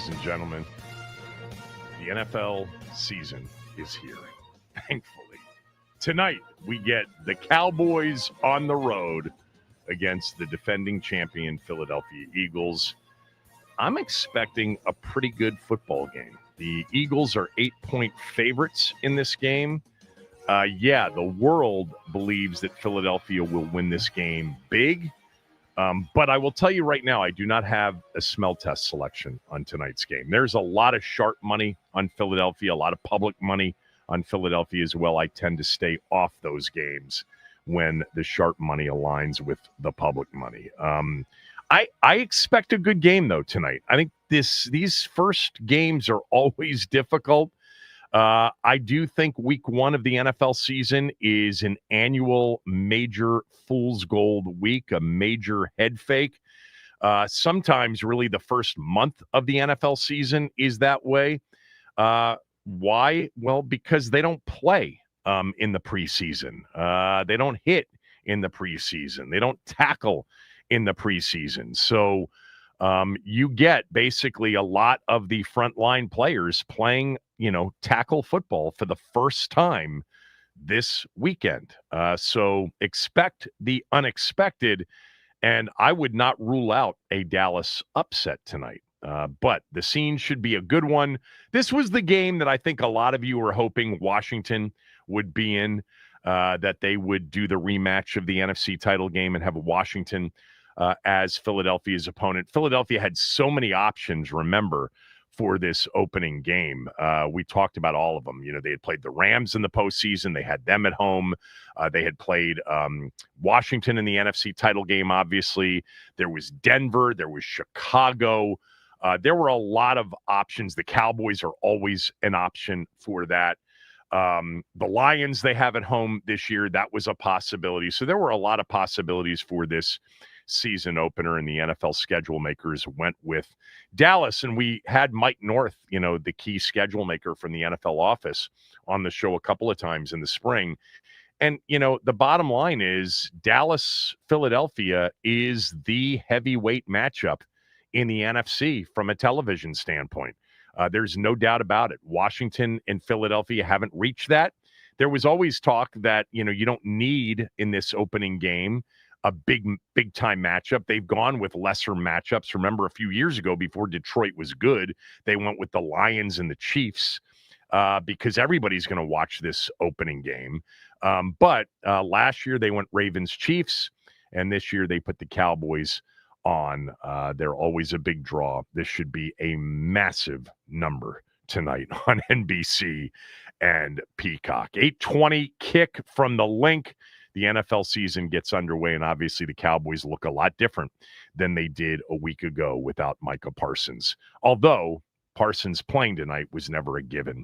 ladies and gentlemen. The NFL season is here, thankfully. Tonight, we get the Cowboys on the road against the defending champion Philadelphia Eagles. I'm expecting a pretty good football game. The Eagles are 8-point favorites in this game. The world believes that Philadelphia will win this game big. But I will tell you right now, I do not have a smell test selection on tonight's game. There's a lot of sharp money on Philadelphia, a lot of public money on Philadelphia as well. I tend to stay off those games when the sharp money aligns with the public money. I expect a good game, though, tonight. I think these first games are always difficult. I do think week one of the NFL season is an annual major fool's gold week, a major head fake. Sometimes really the first month of the NFL season is that way. Why? Well, because they don't play in the preseason. They don't hit in the preseason. They don't tackle in the preseason. So you get basically a lot of the frontline players playing, tackle football for the first time this weekend. So expect the unexpected, and I would not rule out a Dallas upset tonight. But the scene should be a good one. This was the game that I think a lot of you were hoping Washington would be in, that they would do the rematch of the NFC title game and have Washington as Philadelphia's opponent. Philadelphia had so many options, remember, for this opening game. We talked about all of them. They had played the Rams in the postseason. They had them at home. They had played Washington in the NFC title game, obviously. There was Denver. There was Chicago. There were a lot of options. The Cowboys are always an option for that. The Lions they have at home this year, that was a possibility. So there were a lot of possibilities for this season opener, and the NFL schedule makers went with Dallas. And we had Mike North, the key schedule maker from the NFL office, on the show a couple of times in the spring. And, the bottom line is Dallas-Philadelphia is the heavyweight matchup in the NFC from a television standpoint. There's no doubt about it. Washington and Philadelphia haven't reached that. There was always talk that, you don't need in this opening game a big time matchup. They've gone with lesser matchups. Remember, a few years ago, before Detroit was good, they went with the Lions and the Chiefs because everybody's going to watch this opening game. But last year they went Ravens-Chiefs, and this year they put the Cowboys on. They're always a big draw. This should be a massive number tonight on NBC and Peacock. 8:20 kick from the link. The NFL season gets underway, and obviously the Cowboys look a lot different than they did a week ago without Micah Parsons. Although Parsons playing tonight was never a given.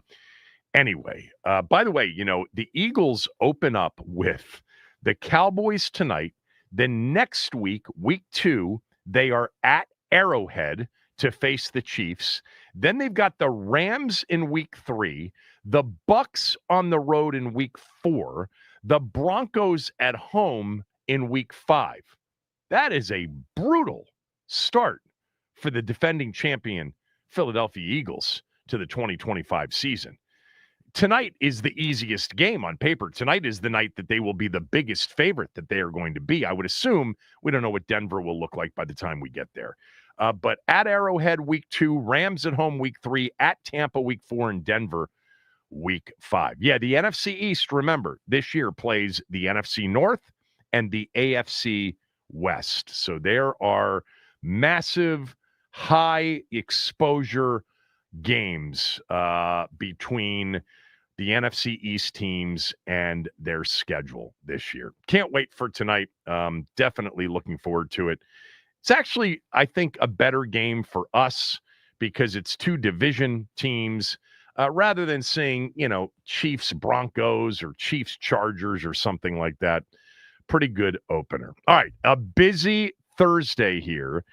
Anyway, by the way, the Eagles open up with the Cowboys tonight. Then next week, week 2, they are at Arrowhead to face the Chiefs. Then they've got the Rams in week 3, the Bucks on the road in week 4, the Broncos at home in week 5. That is a brutal start for the defending champion Philadelphia Eagles to the 2025 season. Tonight is the easiest game on paper. Tonight is the night that they will be the biggest favorite that they are going to be. I would assume. We don't know what Denver will look like by the time we get there. But at Arrowhead, week 2, Rams at home, week 3, at Tampa, week 4, and Denver, week 5. Yeah, the NFC East, remember, this year plays the NFC North and the AFC West. So there are massive, high exposure games between the NFC East teams and their schedule this year. Can't wait for tonight. Definitely looking forward to it. It's actually, I think, a better game for us because it's 2 division teams rather than seeing, Chiefs Broncos or Chiefs Chargers or something like that. Pretty good opener. All right, a busy Thursday here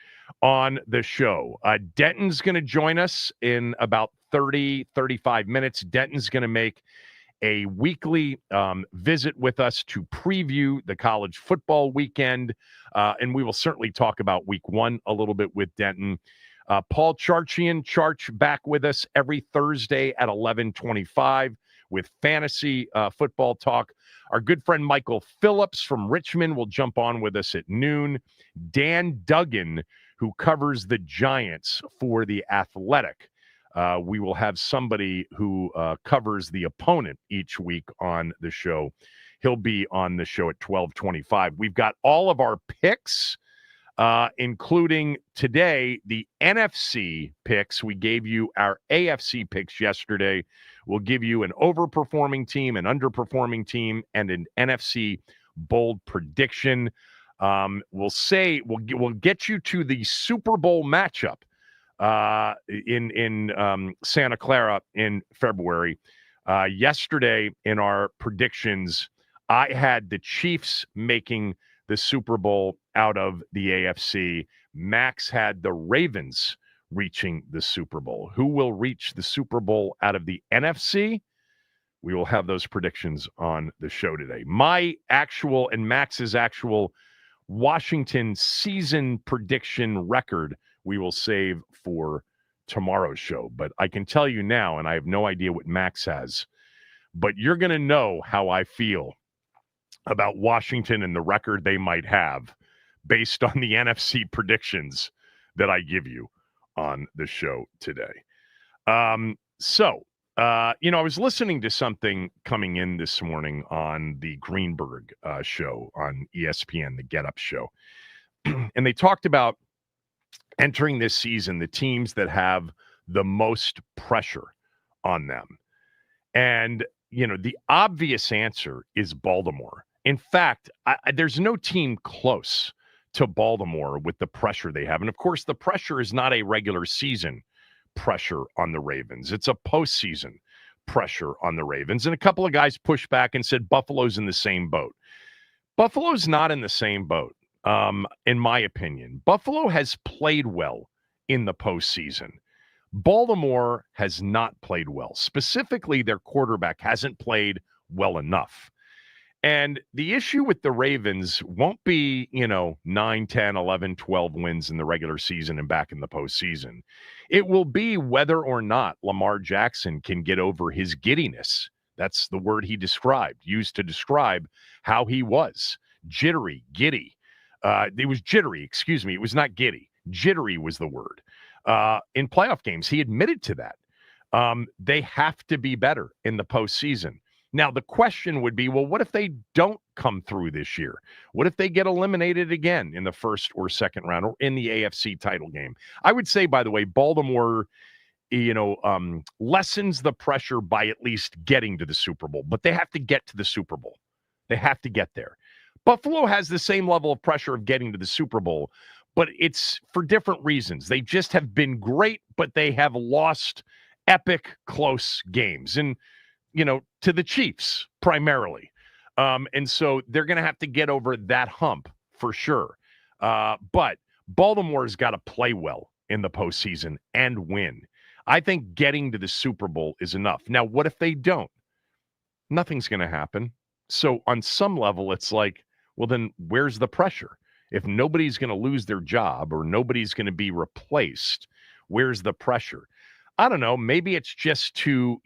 on the show. Denton's going to join us in about 35 minutes. Denton's going to make a weekly visit with us to preview the college football weekend. And we will certainly talk about week 1 a little bit with Denton. Paul Charchian, Charch back with us every Thursday at 11:25 with fantasy football talk. Our good friend Michael Phillips from Richmond will jump on with us at noon. Dan Duggan, who covers the Giants for The Athletic. We will have somebody who covers the opponent each week on the show. He'll be on the show at 12:25. We've got all of our picks, including today the NFC picks. We gave you our AFC picks yesterday. We'll give you an overperforming team, an underperforming team, and an NFC bold prediction. We'll get you to the Super Bowl matchup in Santa Clara in February. Yesterday in our predictions, I had the Chiefs making the Super Bowl out of the AFC. Max had the Ravens reaching the Super Bowl. Who will reach the Super Bowl out of the NFC? We will have those predictions on the show today. My actual and Max's actual Washington season prediction record we will save for tomorrow's show. But I can tell you now, and I have no idea what Max has, but you're going to know how I feel about Washington and the record they might have based on the NFC predictions that I give you on the show today. I was listening to something coming in this morning on the Greenberg show on ESPN, the Get Up show. And they talked about entering this season, the teams that have the most pressure on them. And, the obvious answer is Baltimore. In fact, there's no team close to Baltimore with the pressure they have. And, of course, the pressure is not a regular season pressure on the Ravens. It's a postseason pressure on the Ravens. And a couple of guys pushed back and said Buffalo's in the same boat. Buffalo's not in the same boat, in my opinion. Buffalo has played well in the postseason. Baltimore has not played well. Specifically, their quarterback hasn't played well enough. And the issue with the Ravens won't be, 9, 10, 11, 12 wins in the regular season and back in the postseason. It will be whether or not Lamar Jackson can get over his giddiness. That's the word he used to describe how he was. Jittery, giddy. It was jittery, excuse me. It was not giddy. Jittery was the word. In playoff games, he admitted to that. They have to be better in the postseason. Now, the question would be, well, what if they don't come through this year? What if they get eliminated again in the first or second round or in the AFC title game? I would say, by the way, Baltimore, lessens the pressure by at least getting to the Super Bowl, but they have to get to the Super Bowl. They have to get there. Buffalo has the same level of pressure of getting to the Super Bowl, but it's for different reasons. They just have been great, but they have lost epic close games. And to the Chiefs primarily. And so they're going to have to get over that hump for sure. But Baltimore's got to play well in the postseason and win. I think getting to the Super Bowl is enough. Now, what if they don't? Nothing's going to happen. So on some level, it's like, well, then where's the pressure? If nobody's going to lose their job or nobody's going to be replaced, where's the pressure? I don't know. Maybe it's just to,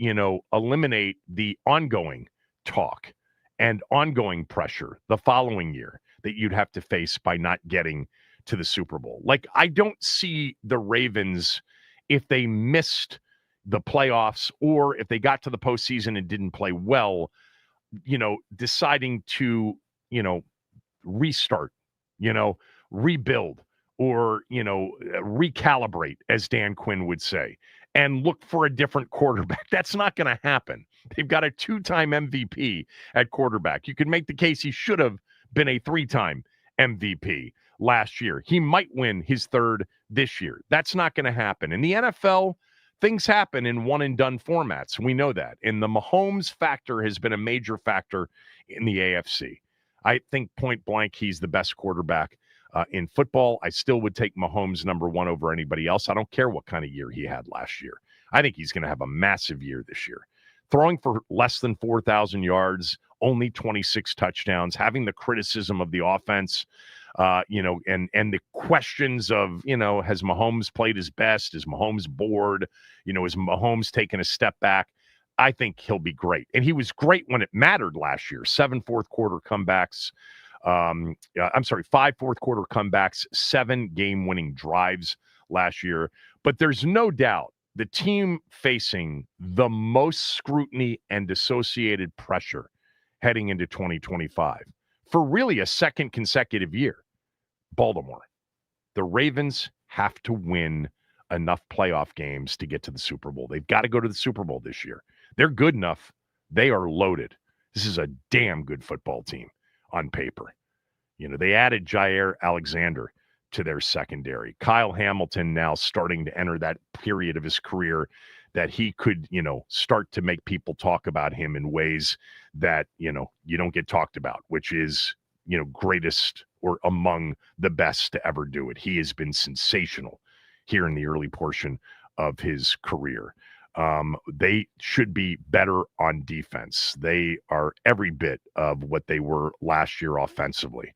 eliminate the ongoing talk and ongoing pressure the following year that you'd have to face by not getting to the Super Bowl. Like, I don't see the Ravens, if they missed the playoffs or if they got to the postseason and didn't play well, deciding to, restart, rebuild or, recalibrate, as Dan Quinn would say, and look for a different quarterback. That's not going to happen. They've got a 2-time MVP at quarterback. You could make the case he should have been a 3-time MVP last year. He might win his third this year. That's not going to happen. In the NFL, things happen in one-and-done formats. We know that. And the Mahomes factor has been a major factor in the AFC. I think point blank, he's the best quarterback in football. I still would take Mahomes number one over anybody else. I don't care what kind of year he had last year. I think he's going to have a massive year this year. Throwing for less than 4,000 yards, only 26 touchdowns, having the criticism of the offense And the questions of, has Mahomes played his best? Is Mahomes bored? Is Mahomes taking a step back? I think he'll be great. And he was great when it mattered last year. 7 fourth quarter comebacks. I'm sorry, 5 fourth quarter comebacks, 7 game winning drives last year. But there's no doubt the team facing the most scrutiny and associated pressure heading into 2025 for really a second consecutive year, Baltimore. The Ravens have to win enough playoff games to get to the Super Bowl. They've got to go to the Super Bowl this year. They're good enough. They are loaded. This is a damn good football team on paper. They added Jair Alexander to their secondary. Kyle Hamilton now starting to enter that period of his career that he could, start to make people talk about him in ways that, you don't get talked about, which is, greatest or among the best to ever do it. He has been sensational here in the early portion of his career. They should be better on defense. They are every bit of what they were last year offensively.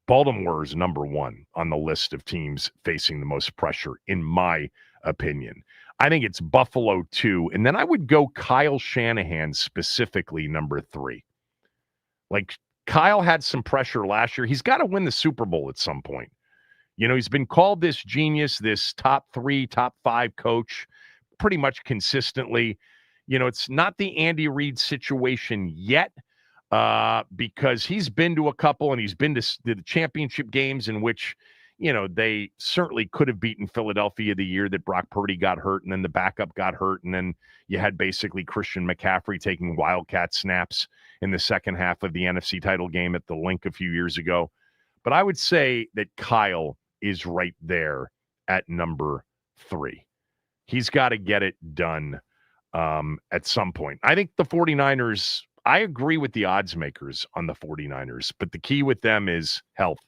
Baltimore is number one on the list of teams facing the most pressure, in my opinion. I think it's Buffalo 2, and then I would go Kyle Shanahan specifically number 3. Like, Kyle had some pressure last year. He's got to win the Super Bowl at some point. He's been called this genius, this top 3, top 5 coach pretty much consistently. It's not the Andy Reid situation yet, because he's been to a couple and he's been to the championship games in which, they certainly could have beaten Philadelphia the year that Brock Purdy got hurt and then the backup got hurt. And then you had basically Christian McCaffrey taking Wildcat snaps in the second half of the NFC title game at the Link a few years ago. But I would say that Kyle is right there at number 3. He's got to get it done at some point. I think the 49ers, I agree with the odds makers on the 49ers, but the key with them is health.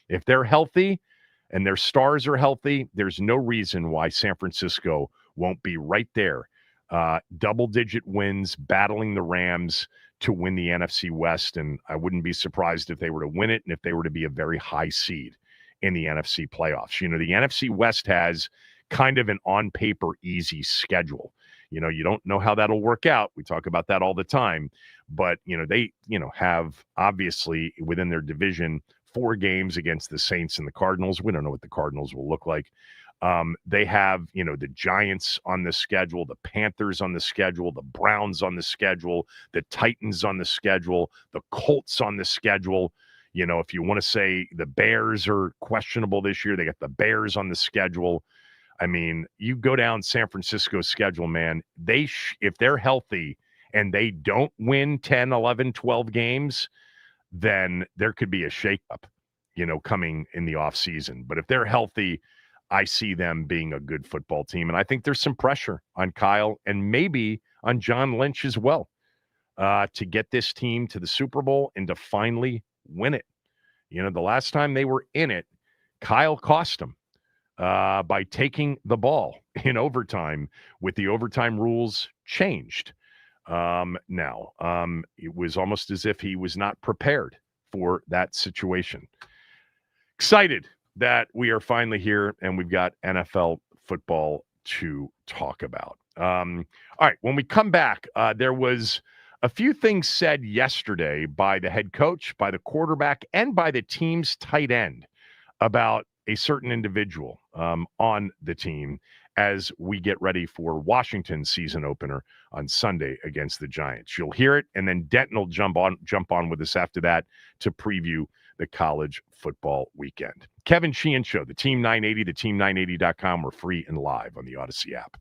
If they're healthy and their stars are healthy, there's no reason why San Francisco won't be right there. Double-digit wins, battling the Rams to win the NFC West, and I wouldn't be surprised if they were to win it and if they were to be a very high seed in the NFC playoffs. The NFC West has kind of an on-paper easy schedule. You don't know how that'll work out. We talk about that all the time. But, they, have obviously within their division 4 games against the Saints and the Cardinals. We don't know what the Cardinals will look like. They have, the Giants on the schedule, the Panthers on the schedule, the Browns on the schedule, the Titans on the schedule, the Colts on the schedule. If you want to say the Bears are questionable this year, they got the Bears on the schedule. I mean, you go down San Francisco's schedule, man, if they're healthy and they don't win 10, 11, 12 games, then there could be a shakeup, coming in the offseason. But if they're healthy, I see them being a good football team. And I think there's some pressure on Kyle and maybe on John Lynch as well to get this team to the Super Bowl and to finally win it. The last time they were in it, Kyle cost them. By taking the ball in overtime with the overtime rules changed. Now, it was almost as if he was not prepared for that situation. Excited that we are finally here and we've got NFL football to talk about. All right, when we come back, there was a few things said yesterday by the head coach, by the quarterback, and by the team's tight end about a certain individual on the team as we get ready for Washington's season opener on Sunday against the Giants. You'll hear it, and then Denton will jump on with us after that to preview the college football weekend. Kevin Sheehan Show, the Team 980, the team980.com. We're free and live on the Odyssey app.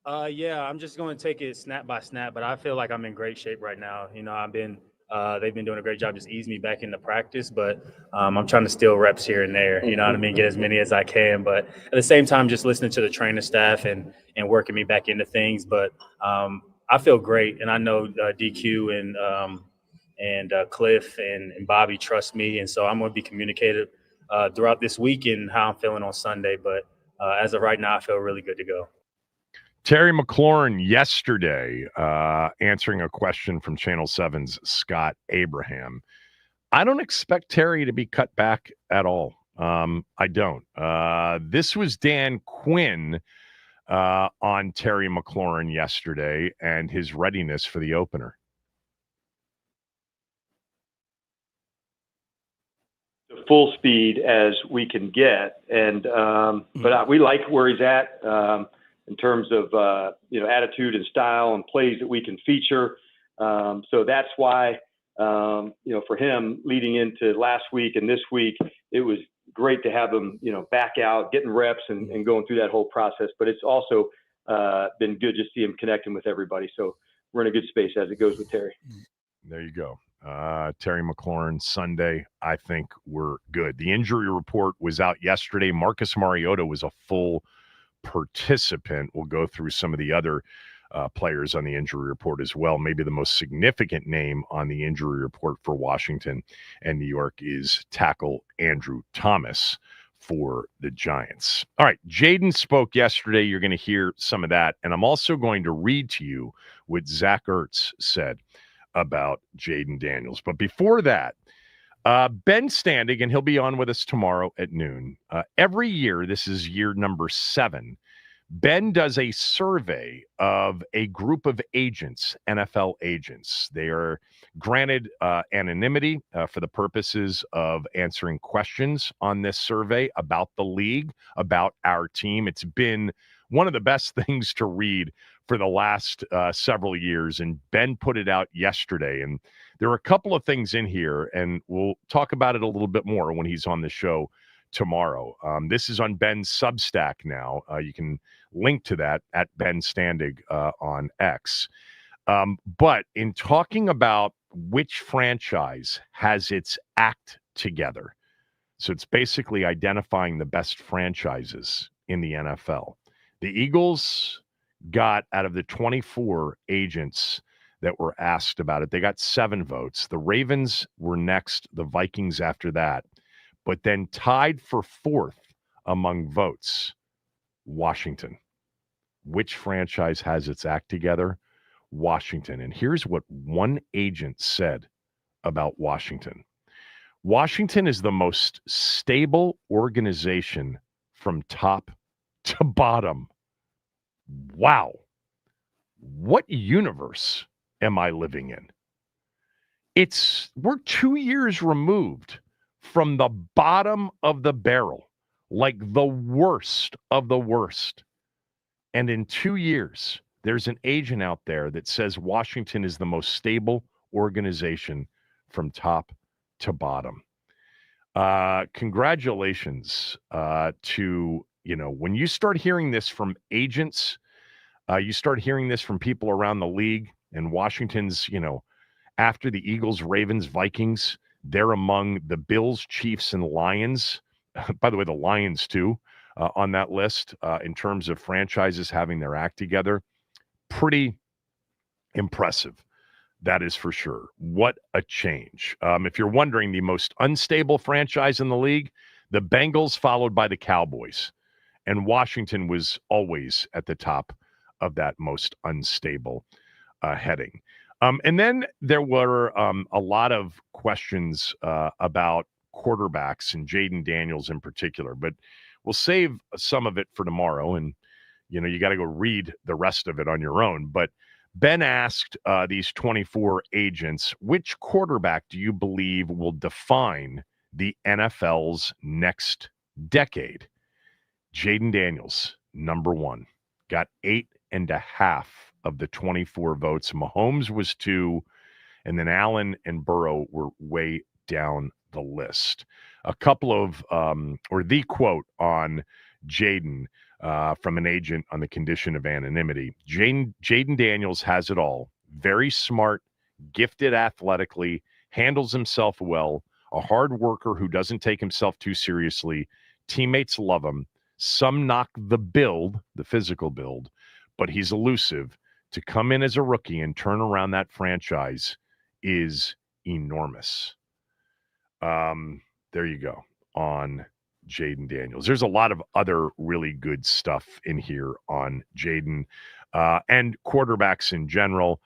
Yeah, I'm just going to take it snap by snap, but I feel like I'm in great shape right now. They've been doing a great job just easing me back into practice, but I'm trying to steal reps here and there. You know what I mean? Get as many as I can, but at the same time, just listening to the training staff and working me back into things. But I feel great, and I know DQ and Cliff and Bobby trust me, and so I'm going to be communicative throughout this week and how I'm feeling on Sunday. But as of right now, I feel really good to go. Terry McLaurin yesterday answering a question from Channel 7's Scott Abraham. I don't expect Terry to be cut back at all. I don't. This was Dan Quinn on Terry McLaurin yesterday and his readiness for the opener. Full speed as we can get, and but we like where he's at in terms of attitude and style and plays that we can feature. So that's why for him leading into last week and this week, it was great to have him back out, getting reps and going through that whole process. But it's also been good to see him connecting with everybody. So we're in a good space as it goes with Terry. There you go. Terry McLaurin Sunday, I think we're good. The injury report was out yesterday. Marcus Mariota was a full participant. We'll go through some of the other players on the injury report as well. Maybe the most significant name on the injury report for Washington and New York is tackle Andrew Thomas for the Giants. All right, Jaden spoke yesterday. You're going to hear some of that. And I'm also going to read to you what Zach Ertz said about Jaden Daniels. But before that, Ben Standig, and he'll be on with us tomorrow at noon. Every year, this is year number 7, Ben does a survey of a group of agents, NFL agents. They are granted anonymity for the purposes of answering questions on this survey about the league, about our team. It's been one of the best things to read for the last several years, and Ben put it out yesterday. And there are a couple of things in here, and we'll talk about it a little bit more when he's on the show tomorrow. This is on Ben's Substack now. You can link to that at Ben Standig on X. But in talking about which franchise has its act together, so it's basically identifying the best franchises in the NFL. The Eagles got, out of the 24 agents that were asked about it, they got 7 votes. The Ravens were next, the Vikings after that. But then tied for 4th among votes, Washington. Which franchise has its act together? Washington. And here's what one agent said about Washington. Washington is the most stable organization from top to bottom. Wow. What universe am I living in? We're 2 years removed from the bottom of the barrel, like the worst of the worst. And in 2 years, there's an agent out there that says Washington is the most stable organization from top to bottom. Congratulations to, when you start hearing this from agents, you start hearing this from people around the league, and Washington's, after the Eagles, Ravens, Vikings, they're among the Bills, Chiefs, and Lions. By the way, the Lions, too, on that list in terms of franchises having their act together. Pretty impressive. That is for sure. What a change. If you're wondering, the most unstable franchise in the league, the Bengals, followed by the Cowboys. And Washington was always at the top of that most unstable heading. And then there were a lot of questions about quarterbacks and Jaden Daniels in particular, but we'll save some of it for tomorrow. And, you got to go read the rest of it on your own. But Ben asked these 24 agents, which quarterback do you believe will define the NFL's next decade? Jaden Daniels, number 1, got 8.5 of the 24 votes. Mahomes was 2, and then Allen and Burrow were way down the list. A couple of, or the quote on Jaden from an agent on the condition of anonymity. Jaden Daniels has it all. Very smart, gifted athletically, handles himself well, a hard worker who doesn't take himself too seriously. Teammates love him. Some knock the build, the physical build, but he's elusive. To come in as a rookie and turn around that franchise is enormous. There you go on Jaden Daniels. There's a lot of other really good stuff in here on Jaden and quarterbacks in general.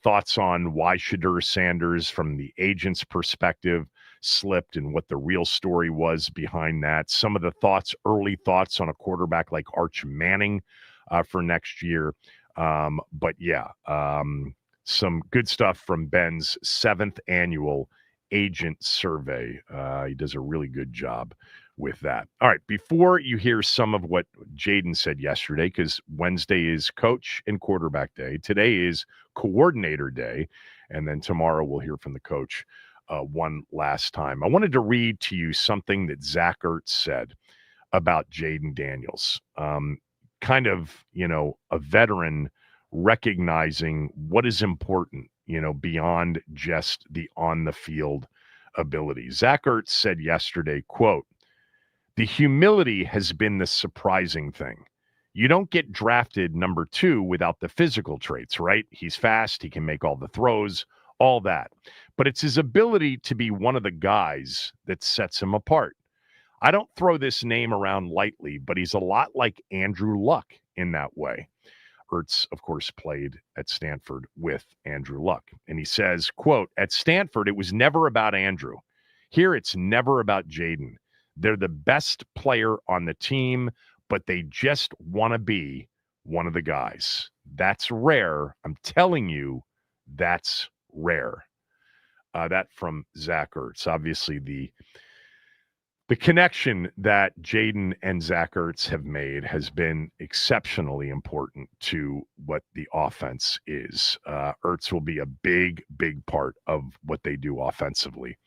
Thoughts on why Shedeur Sanders, from the agent's perspective, slipped and what the real story was behind that. Some of the early thoughts on a quarterback like Arch Manning for next year. But yeah, some good stuff from Ben's 7th annual agent survey. He does a really good job with that. All right, before you hear some of what Jaden said yesterday, because Wednesday is coach and quarterback day, today is coordinator day, and then tomorrow we'll hear from the coach one last time. I wanted to read to you something that Zach Ertz said about Jaden Daniels. Kind of, a veteran recognizing what is important, beyond just the on-the-field ability. Zach Ertz said yesterday, quote, "The humility has been the surprising thing. You don't get drafted number 2 without the physical traits, right? He's fast. He can make all the throws, all that. But it's his ability to be one of the guys that sets him apart. I don't throw this name around lightly, but he's a lot like Andrew Luck in that way." Ertz, of course, played at Stanford with Andrew Luck. And he says, quote, "At Stanford, it was never about Andrew. Here, it's never about Jaden. They're the best player on the team, but they just want to be one of the guys. That's rare. I'm telling you, that's rare." That from Zach Ertz. Obviously, the connection that Jaden and Zach Ertz have made has been exceptionally important to what the offense is. Ertz will be a big, big part of what they do offensively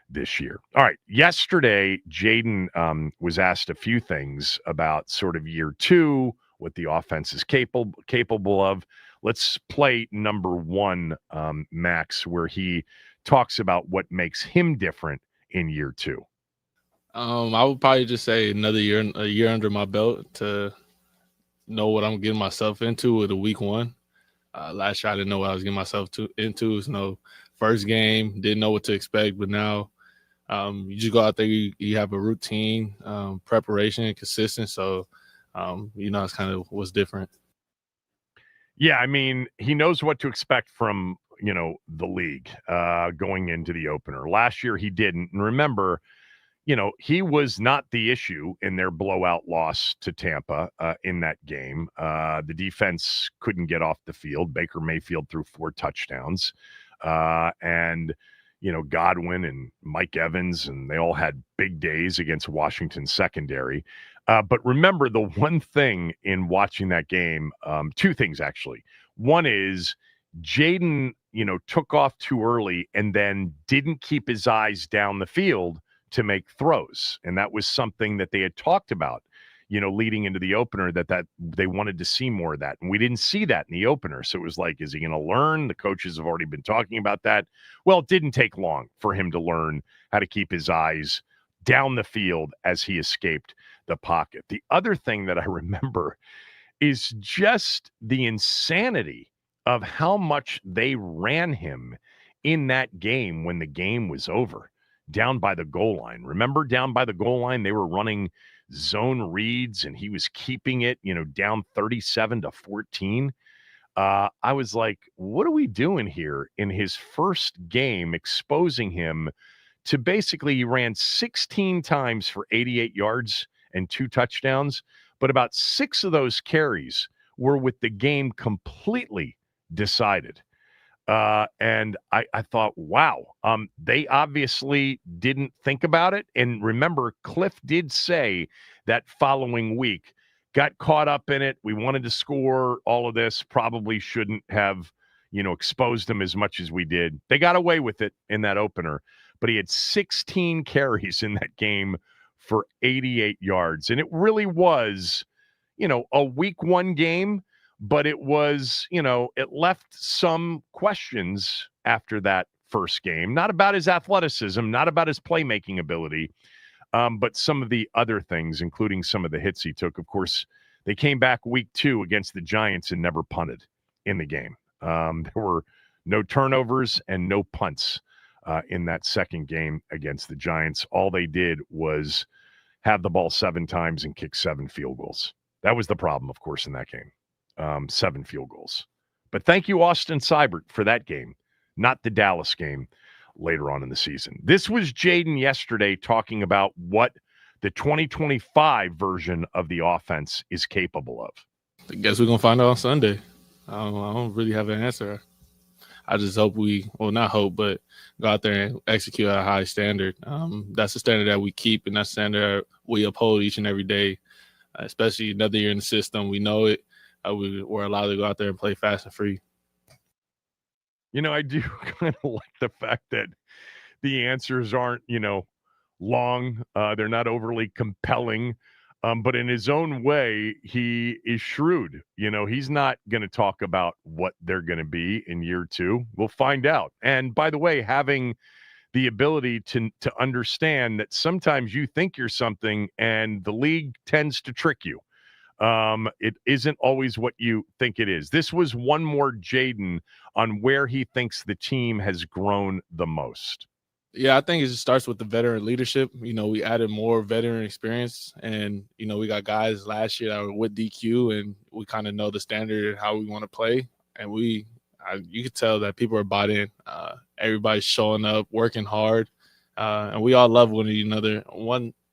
this year. All right. Yesterday, Jaden was asked a few things about sort of year 2, what the offense is capable of. Let's play number 1, Max, where he talks about what makes him different in year 2. I would probably just say a year under my belt to know what I'm getting myself into with a week 1. Last year, I didn't know what I was getting myself into. It was first game, didn't know what to expect, but now you just go out there, you have a routine, preparation, and consistent. So, it's kind of what's different. Yeah, I mean, he knows what to expect from, the league going into the opener. Last year, he didn't. And remember, he was not the issue in their blowout loss to Tampa in that game. The defense couldn't get off the field. Baker Mayfield threw 4 touchdowns. And, Godwin and Mike Evans, and they all had big days against Washington's secondary. But remember, the one thing in watching that game, 2 things actually. One is Jaden, took off too early and then didn't keep his eyes down the field to make throws. And that was something that they had talked about, leading into the opener, that they wanted to see more of that. And we didn't see that in the opener. So it was like, is he going to learn? The coaches have already been talking about that. Well, it didn't take long for him to learn how to keep his eyes down the field as he escaped the pocket. The other thing that I remember is just the insanity of how much they ran him in that game when the game was over. Down by the goal line. Remember, down by the goal line, they were running zone reads and he was keeping it, down 37-14. I was like, what are we doing here in his first game, exposing him to basically he ran 16 times for 88 yards and 2 touchdowns, but about 6 of those carries were with the game completely decided. And I thought, wow, they obviously didn't think about it. And remember, Cliff did say that following week, got caught up in it. We wanted to score all of this, probably shouldn't have, exposed them as much as we did. They got away with it in that opener, but he had 16 carries in that game for 88 yards. And it really was, a week one game, but it was, it left some questions after that first game, not about his athleticism, not about his playmaking ability, but some of the other things, including some of the hits he took. Of course, they came back week 2 against the Giants and never punted in the game. There were no turnovers and no punts in that second game against the Giants. All they did was have the ball 7 times and kick 7 field goals. That was the problem, of course, in that game. 7 field goals. But thank you, Austin Seibert, for that game, not the Dallas game later on in the season. This was Jaden yesterday talking about what the 2025 version of the offense is capable of. I guess we're going to find out on Sunday. I don't really have an answer. I just hope not hope, but go out there and execute at a high standard. That's the standard that we keep, and that's the standard we uphold each and every day, especially another year in the system. We know it. We're allowed to go out there and play fast and free. I do kind of like the fact that the answers aren't, long. They're not overly compelling. But in his own way, he is shrewd. He's not going to talk about what they're going to be in year 2. We'll find out. And by the way, having the ability to understand that sometimes you think you're something and the league tends to trick you. It isn't always what you think it is. This was one more Jaden on where he thinks the team has grown the most. Yeah, I think it just starts with the veteran leadership. We added more veteran experience, and, we got guys last year that were with DQ, and we kind of know the standard and how we want to play. And you could tell that people are bought in. Everybody's showing up, working hard, and we all love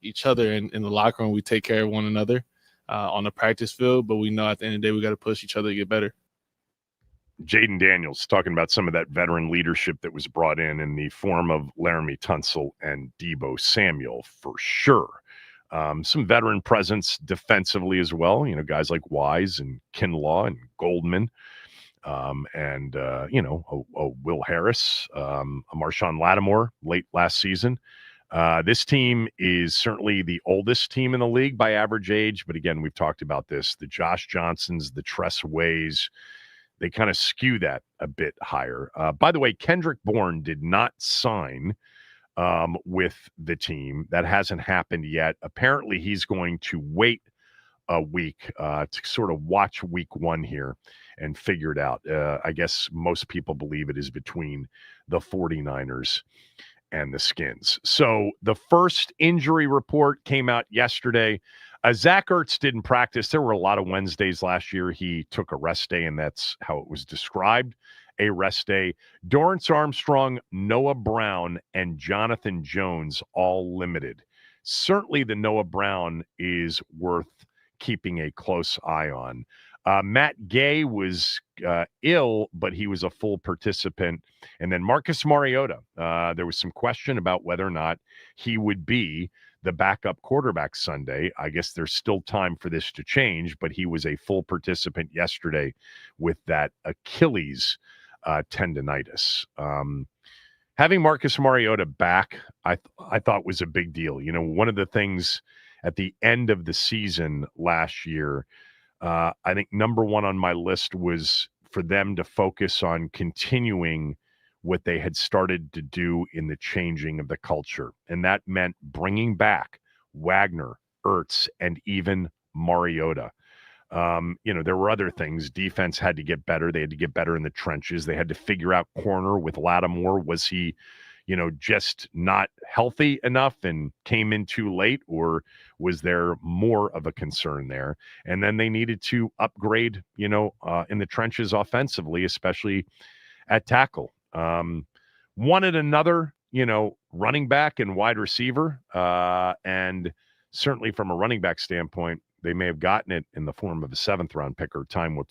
each other in the locker room. We take care of one another on the practice field, but we know at the end of the day we got to push each other to get better. Jaden Daniels talking about some of that veteran leadership that was brought in the form of Laramie Tunsil and Deebo Samuel, for sure. Some veteran presence defensively as well. Guys like Wise and Kinlaw and Goldman, and Will Harris, a Marshawn Lattimore late last season. This team is certainly the oldest team in the league by average age, but again, we've talked about this. The Josh Johnsons, the Tress Ways, they kind of skew that a bit higher. By the way, Kendrick Bourne did not sign with the team. That hasn't happened yet. Apparently, he's going to wait a week to sort of watch week 1 here and figure it out. I guess most people believe it is between the 49ers and the Skins. So the first injury report came out yesterday. Zach Ertz didn't practice. There were a lot of Wednesdays last year. He took a rest day, and that's how it was described, a rest day. Dorrance Armstrong, Noah Brown, and Jonathan Jones all limited. Certainly the Noah Brown is worth keeping a close eye on. Matt Gay was ill, but he was a full participant. And then Marcus Mariota, there was some question about whether or not he would be the backup quarterback Sunday. I guess there's still time for this to change, but he was a full participant yesterday with that Achilles tendonitis. Having Marcus Mariota back, I thought was a big deal. One of the things at the end of the season last year, I think number 1 on my list was for them to focus on continuing what they had started to do in the changing of the culture. And that meant bringing back Wagner, Ertz, and even Mariota. There were other things. Defense had to get better. They had to get better in the trenches. They had to figure out corner with Lattimore. Was he, just not healthy enough and came in too late, or was there more of a concern there? And then they needed to upgrade, in the trenches offensively, especially at tackle. Wanted another, running back and wide receiver. And certainly from a running back standpoint, they may have gotten it in the form of a 7th-round pick, or time will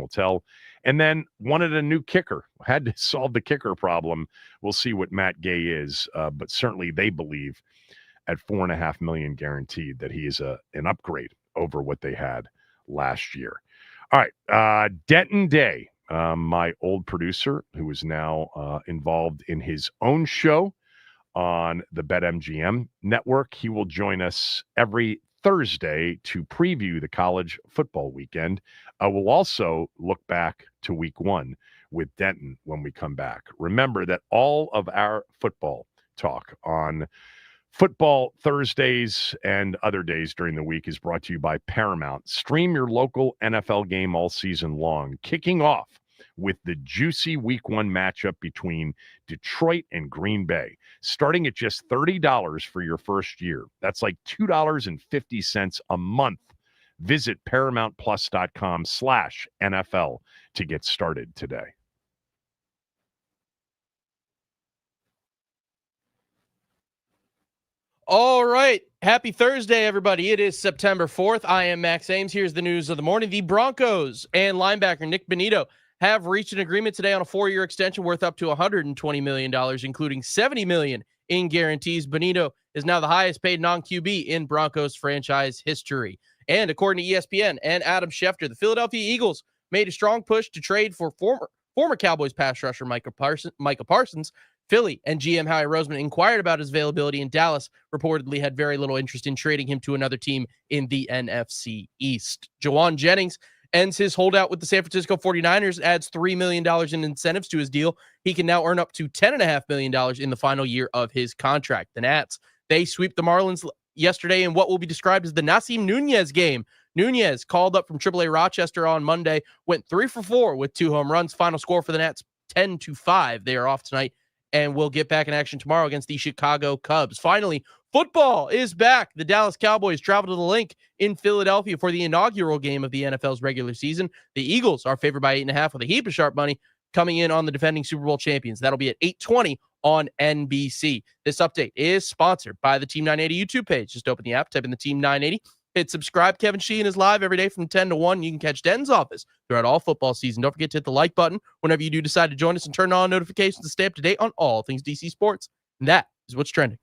tell. And then wanted a new kicker. Had to solve the kicker problem. We'll see what Matt Gay is. But certainly they believe at $4.5 million guaranteed that he is an upgrade over what they had last year. All right. Denton Day, my old producer, who is now involved in his own show on the BetMGM network. He will join us every Thursday to preview the college football weekend. We'll also look back to week 1 with Denton when we come back. Remember that all of our football talk on Football Thursdays and other days during the week is brought to you by Paramount. Stream your local NFL game all season long, kicking off with the juicy week 1 matchup between Detroit and Green Bay, starting at just $30 for your first year. That's like $2.50 a month. Visit ParamountPlus.com/NFL to get started today. All right. Happy Thursday, everybody. It is September 4th. I am Max Ames. Here's the news of the morning. The Broncos and linebacker Nick Bonito have reached an agreement today on a 4-year extension worth up to $120 million, including $70 million in guarantees. Bonito is now the highest paid non-QB in Broncos franchise history. And according to ESPN and Adam Schefter, the Philadelphia Eagles made a strong push to trade for former Cowboys pass rusher Micah Parsons. Philly and GM Howie Roseman inquired about his availability, and Dallas reportedly had very little interest in trading him to another team in the NFC East. Jawan Jennings ends his holdout with the San Francisco 49ers, adds $3 million in incentives to his deal. He can now earn up to $10.5 million in the final year of his contract. The Nats, they sweep the Marlins yesterday in what will be described as the Nasim Nunez game. Nunez, called up from AAA Rochester on Monday, went 3 for 4 with 2 home runs. Final score for the Nats, 10-5. They are off tonight and we'll get back in action tomorrow against the Chicago Cubs. Finally, football is back. The Dallas Cowboys travel to the Link in Philadelphia for the inaugural game of the NFL's regular season. The Eagles are favored by 8.5 with a heap of sharp money coming in on the defending Super Bowl champions. That'll be at 8:20 on NBC. This update is sponsored by the Team 980 YouTube page. Just open the app, type in the Team 980. Hit subscribe. Kevin Sheehan is live every day from 10 to 1. You can catch Den's office throughout all football season. Don't forget to hit the like button whenever you do decide to join us and turn on notifications to stay up to date on all things DC sports. And that is what's trending.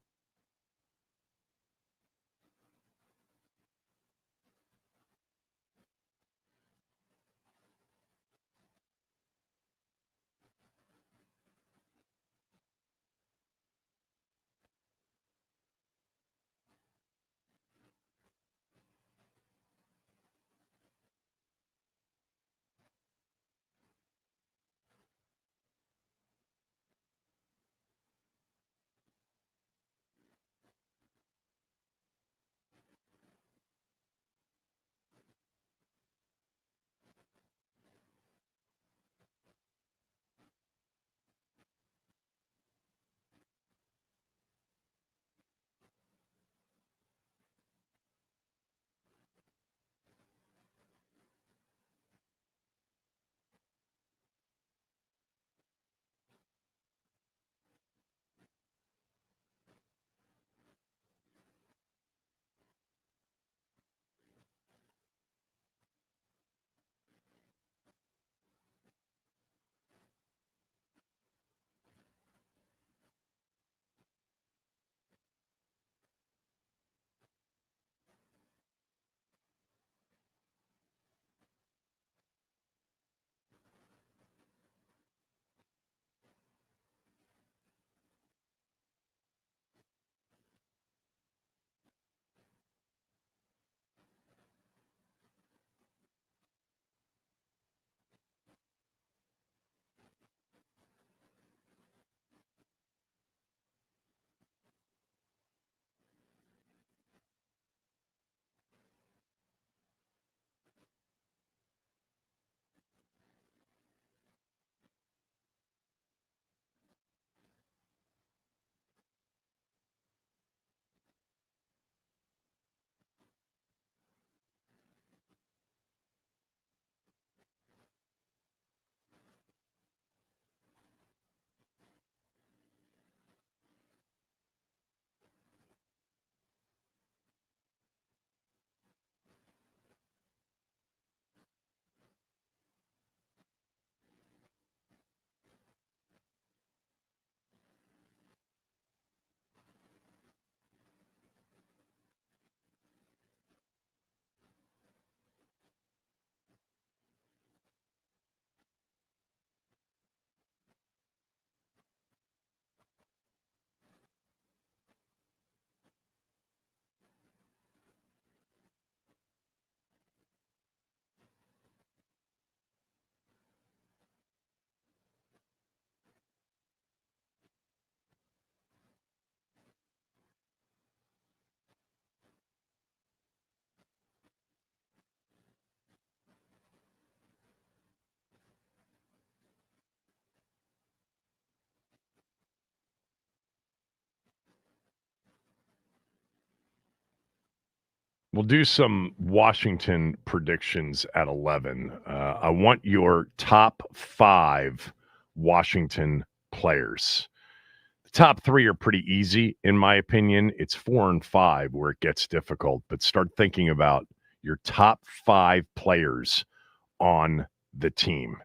We'll do some Washington predictions at 11. I want your top 5 Washington players. The top 3 are pretty easy, in my opinion. It's 4 and 5 where it gets difficult, but start thinking about your top 5 players on the team.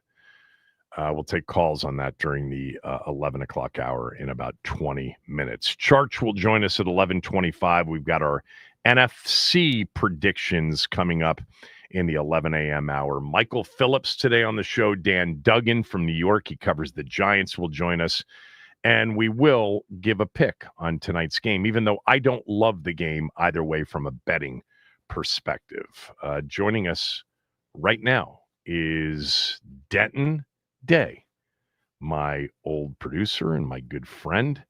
We'll take calls on that during the 11 o'clock hour in about 20 minutes. Charch will join us at 11:25. We've got our NFC predictions coming up in the 11 a.m. hour. Michael Phillips today on the show. Dan Duggan from New York. He covers the Giants, will join us. And we will give a pick on tonight's game, even though I don't love the game either way from a betting perspective. Joining us right now is Denton Day, my old producer and my good friend.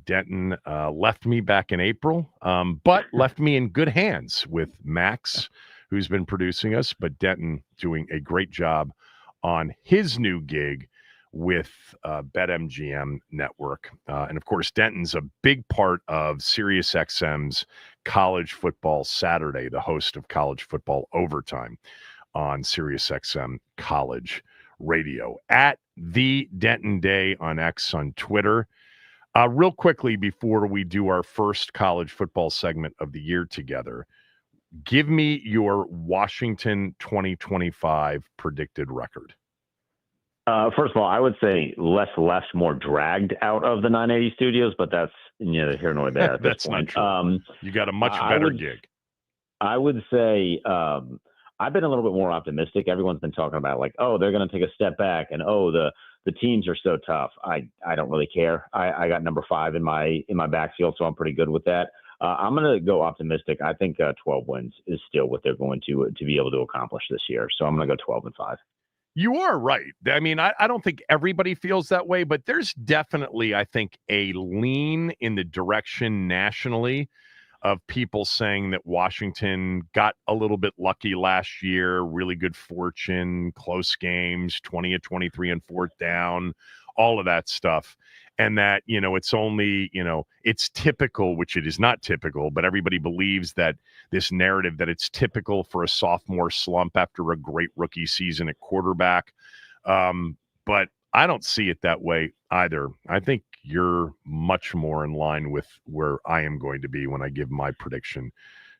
Denton left me back in April, but left me in good hands with Max, who's been producing us. But Denton doing a great job on his new gig with BetMGM Network. And, of course, Denton's a big part of SiriusXM's College Football Saturday, the host of College Football Overtime on SiriusXM College Radio. At the Denton Day on X on Twitter. Real quickly, before we do our first college football segment of the year together, give me your Washington 2025 predicted record. First of all, I would say less left, more dragged out of the 980 studios, but that's neither here nor there at this That's point. not true. You got a much better gig. I would say I've been a little bit more optimistic. Everyone's been talking about like, oh, they're going to take a step back, and oh, the teams are so tough. I don't really care. I got number 5 in my backfield, so I'm pretty good with that. I'm going to go optimistic. I think 12 wins is still what they're going to be able to accomplish this year. So I'm going to go 12 and 5. You are right. I mean, I don't think everybody feels that way, but there's definitely, I think, a lean in the direction nationally of people saying that Washington got a little bit lucky last year, really good fortune, close games, 20 of 23 and 4th down, all of that stuff. And that, it's only, it's typical, which it is not typical, but everybody believes that this narrative that it's typical for a sophomore slump after a great rookie season at quarterback. But I don't see it that way either. I think you're much more in line with where I am going to be when I give my prediction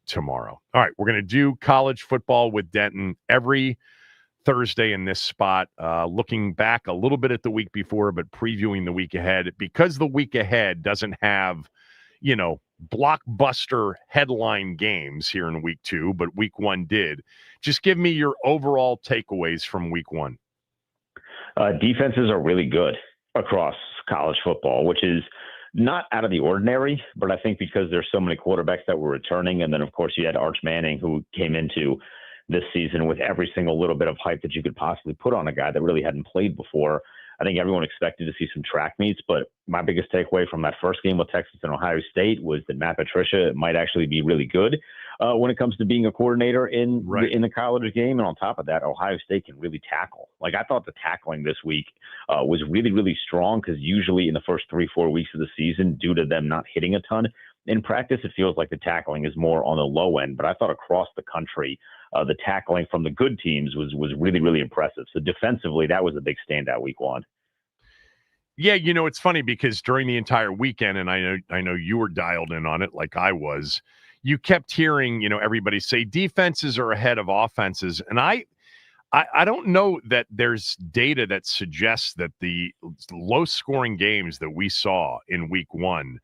tomorrow. All right, we're going to do college football with Denton every Thursday in this spot, looking back a little bit at the week before, but previewing the week ahead, because the week ahead doesn't have, blockbuster headline games here in week 2, but week 1 did. Just give me your overall takeaways from week 1. Defenses are really good across college football, which is not out of the ordinary, but I think because there's so many quarterbacks that were returning, and then of course you had Arch Manning, who came into this season with every single little bit of hype that you could possibly put on a guy that really hadn't played before. I think everyone expected to see some track meets, but my biggest takeaway from that first game with Texas and Ohio State was that Matt Patricia might actually be really good when it comes to being a coordinator in the college game. And on top of that, Ohio State can really tackle. Like, I thought the tackling this week was really, really strong, because usually in the first 3-4 weeks of the season, due to them not hitting a ton in practice, it feels like the tackling is more on the low end. But I thought across the country, the tackling from the good teams was really, really impressive. So defensively, that was a big standout week 1. Yeah, it's funny because during the entire weekend, and I know you were dialed in on it like I was, you kept hearing, everybody say defenses are ahead of offenses. And I don't know that there's data that suggests that the low-scoring games that we saw in week 1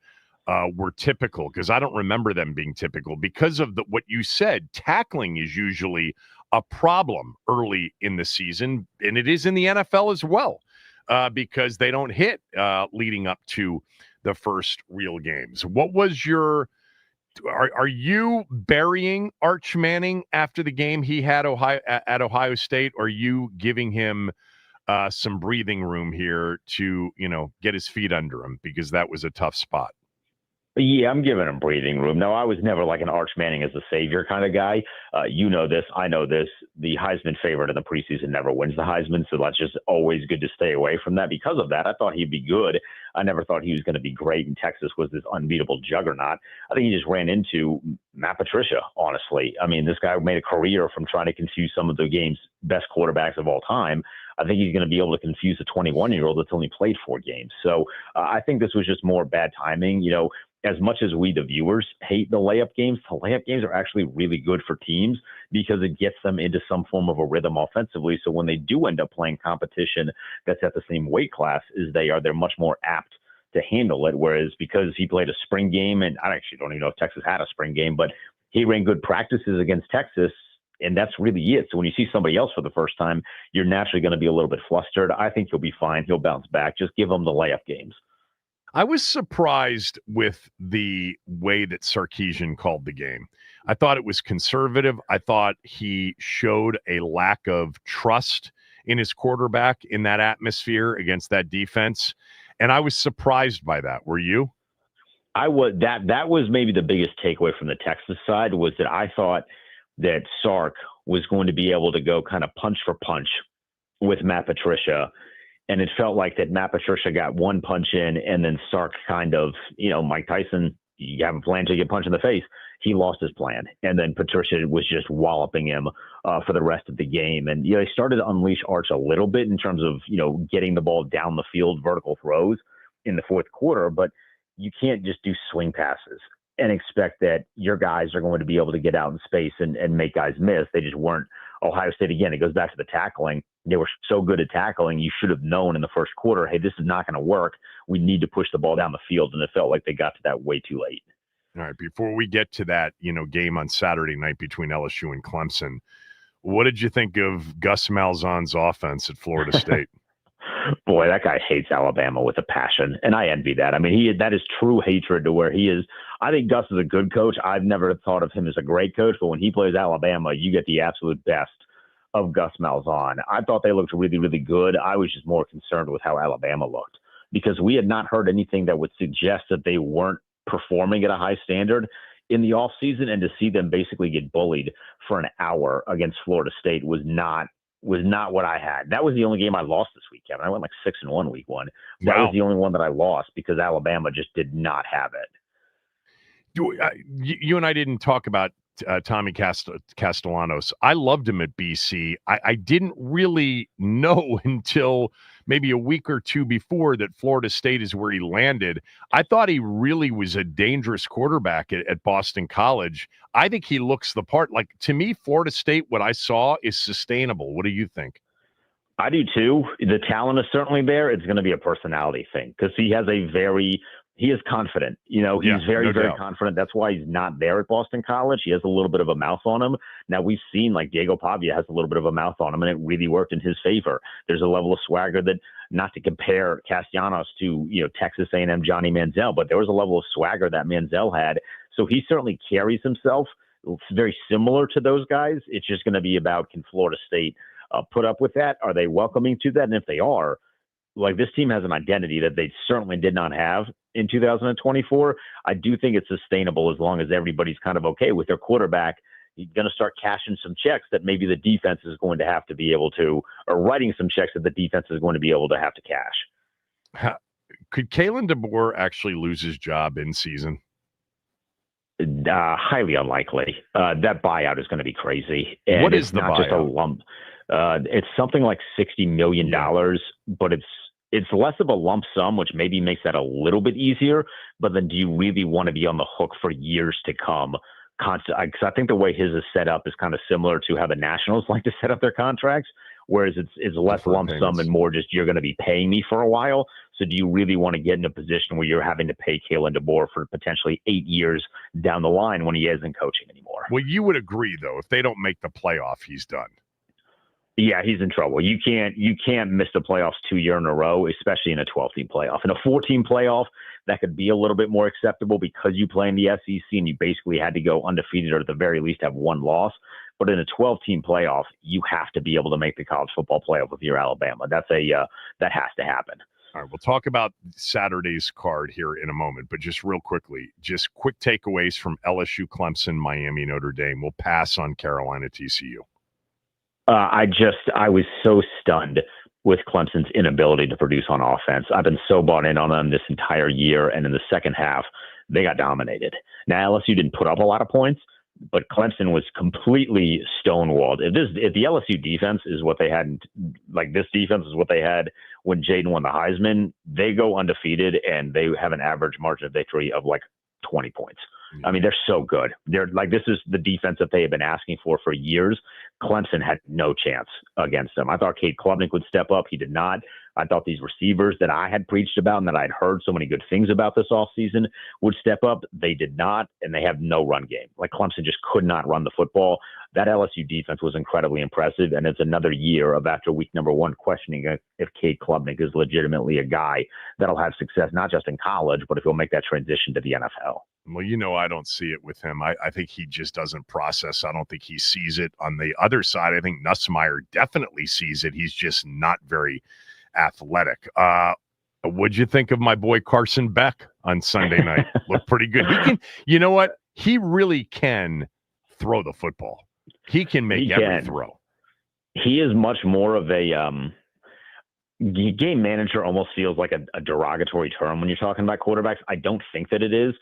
were typical, because I don't remember them being typical because of what you said. Tackling is usually a problem early in the season, and it is in the NFL as well, because they don't hit leading up to the first real games. What was your are you burying Arch Manning after the game he had at Ohio State, or are you giving him some breathing room here to, get his feet under him, because that was a tough spot? Yeah, I'm giving him breathing room. No, I was never like an Arch Manning as a savior kind of guy. You know this. I know this. The Heisman favorite in the preseason never wins the Heisman, so that's just always good to stay away from that. Because of that, I thought he'd be good. I never thought he was going to be great, and Texas was this unbeatable juggernaut. I think he just ran into Matt Patricia, honestly. I mean, this guy made a career from trying to confuse some of the game's best quarterbacks of all time. I think he's going to be able to confuse a 21-year-old that's only played 4 games. So I think this was just more bad timing. As much as we, the viewers, hate the layup games are actually really good for teams because it gets them into some form of a rhythm offensively. So when they do end up playing competition that's at the same weight class as they are, they're much more apt to handle it. Whereas because he played a spring game, and I actually don't even know if Texas had a spring game, but he ran good practices against Texas, and that's really it. So when you see somebody else for the first time, you're naturally going to be a little bit flustered. I think he'll be fine. He'll bounce back. Just give him the layup games. I was surprised with the way that Sarkisian called the game. I thought it was conservative. I thought he showed a lack of trust in his quarterback in that atmosphere against that defense. And I was surprised by that. Were you? I was. That was maybe the biggest takeaway from the Texas side, was that I thought that Sark was going to be able to go kind of punch for punch with Matt Patricia. And it felt like that Matt Patricia got one punch in, and then Sark kind of, Mike Tyson, you have a plan till you get punched in the face. He lost his plan. And then Patricia was just walloping him for the rest of the game. And, he started to unleash Arch a little bit in terms of, getting the ball down the field, vertical throws in the fourth quarter. But you can't just do swing passes and expect that your guys are going to be able to get out in space and make guys miss. They just weren't. Ohio State, again, it goes back to the tackling. They were so good at tackling, you should have known in the first quarter, hey, this is not going to work. We need to push the ball down the field, and it felt like they got to that way too late. All right, before we get to that, game on Saturday night between LSU and Clemson, what did you think of Gus Malzahn's offense at Florida State? Boy, that guy hates Alabama with a passion, and I envy that. I mean, that is true hatred to where he is. I think Gus is a good coach. I've never thought of him as a great coach, but when he plays Alabama, you get the absolute best of Gus Malzahn. I thought they looked really, really good. I was just more concerned with how Alabama looked because we had not heard anything that would suggest that they weren't performing at a high standard in the offseason, and to see them basically get bullied for an hour against Florida State was not what I had. That was the only game I lost this week, Kevin. I went like 6-1 week 1. That was the only one that I lost because Alabama just did not have it. You and I didn't talk about Tommy Castellanos. I loved him at BC. I didn't really know until maybe a week or two before that Florida State is where he landed. I thought he really was a dangerous quarterback at Boston College. I think he looks the part. Like, to me, Florida State, what I saw is sustainable. What do you think? I do too. The talent is certainly there. It's going to be a personality thing because he is confident. He's very confident. That's why he's not there at Boston College. He has a little bit of a mouth on him. Now, we've seen like Diego Pavia has a little bit of a mouth on him, and it really worked in his favor. There's a level of swagger that, not to compare Castellanos to, Texas A&M Johnny Manziel, but there was a level of swagger that Manziel had. So he certainly carries himself very similar to those guys. It's just going to be about, can Florida State put up with that? Are they welcoming to that? And if they are, like, this team has an identity that they certainly did not have in 2024. I do think it's sustainable as long as everybody's kind of okay with their quarterback. He's going to start cashing some checks that maybe the defense is going to have to be able to, or writing some checks that the defense is going to be able to have to cash. Could Kalen DeBoer actually lose his job in season? Highly unlikely. That buyout is going to be crazy. And what is the not buyout? Just a lump. It's something like $60 million, but it's less of a lump sum, which maybe makes that a little bit easier. But then do you really want to be on the hook for years to come? Because I think the way his is set up is kind of similar to how the Nationals like to set up their contracts, whereas it's less lump sum and more just, you're going to be paying me for a while. So do you really want to get in a position where you're having to pay Kalen DeBoer for potentially 8 years down the line when he isn't coaching anymore? Well, you would agree, though, if they don't make the playoff, he's done. Yeah, he's in trouble. You can't miss the playoffs 2 years in a row, especially in a 12-team playoff. In a 4-team playoff, that could be a little bit more acceptable because you play in the SEC and you basically had to go undefeated or at the very least have one loss. But in a 12-team playoff, you have to be able to make the college football playoff with your Alabama. That has to happen. All right, we'll talk about Saturday's card here in a moment, but just real quickly, just quick takeaways from LSU, Clemson, Miami, Notre Dame. We'll pass on Carolina, TCU. I was so stunned with Clemson's inability to produce on offense. I've been so bought in on them this entire year, and in the second half, they got dominated. Now, LSU didn't put up a lot of points, but Clemson was completely stonewalled. If the LSU defense is what they had, like this defense is what they had when Jaden won the Heisman, they go undefeated and they have an average margin of victory of like 20 points. I mean, they're so good. They're like, this is the defense that they have been asking for years. Clemson had no chance against them. I thought Cade Klubnik would step up. He did not. I thought these receivers that I had preached about and that I'd heard so many good things about this offseason would step up. They did not, and they have no run game. Like, Clemson just could not run the football. That LSU defense was incredibly impressive, and it's another year of, after week number one, questioning if Cade Klubnik is legitimately a guy that'll have success, not just in college, but if he'll make that transition to the NFL. Well, I don't see it with him. I think he just doesn't process. I don't think he sees it. On the other side, I think Nussmeier definitely sees it. He's just not very athletic. What'd you think of my boy Carson Beck on Sunday night? Looked pretty good. He can, you know what? He really can throw the football. He can make every throw. He is much more of a game manager. Almost feels like a derogatory term when you're talking about quarterbacks. I don't think that it is.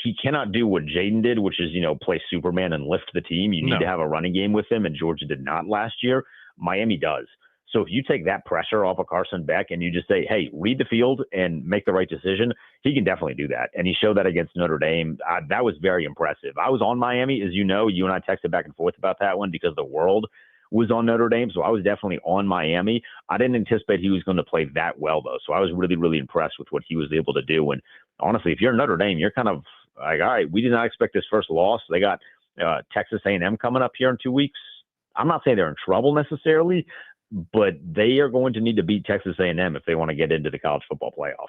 He cannot do what Jaden did, which is, play Superman and lift the team. You need to have a running game with him, and Georgia did not last year. Miami does. So if you take that pressure off of Carson Beck and you just say, hey, read the field and make the right decision, he can definitely do that. And he showed that against Notre Dame. That was very impressive. I was on Miami, as you know. You and I texted back and forth about that one because the world was on Notre Dame. So I was definitely on Miami. I didn't anticipate he was going to play that well, though. So I was really, really impressed with what he was able to do. And honestly, if you're Notre Dame, you're kind of like, all right, we did not expect this first loss. They got Texas A&M coming up here in 2 weeks. I'm not saying they're in trouble necessarily, but they are going to need to beat Texas A&M if they want to get into the college football playoff.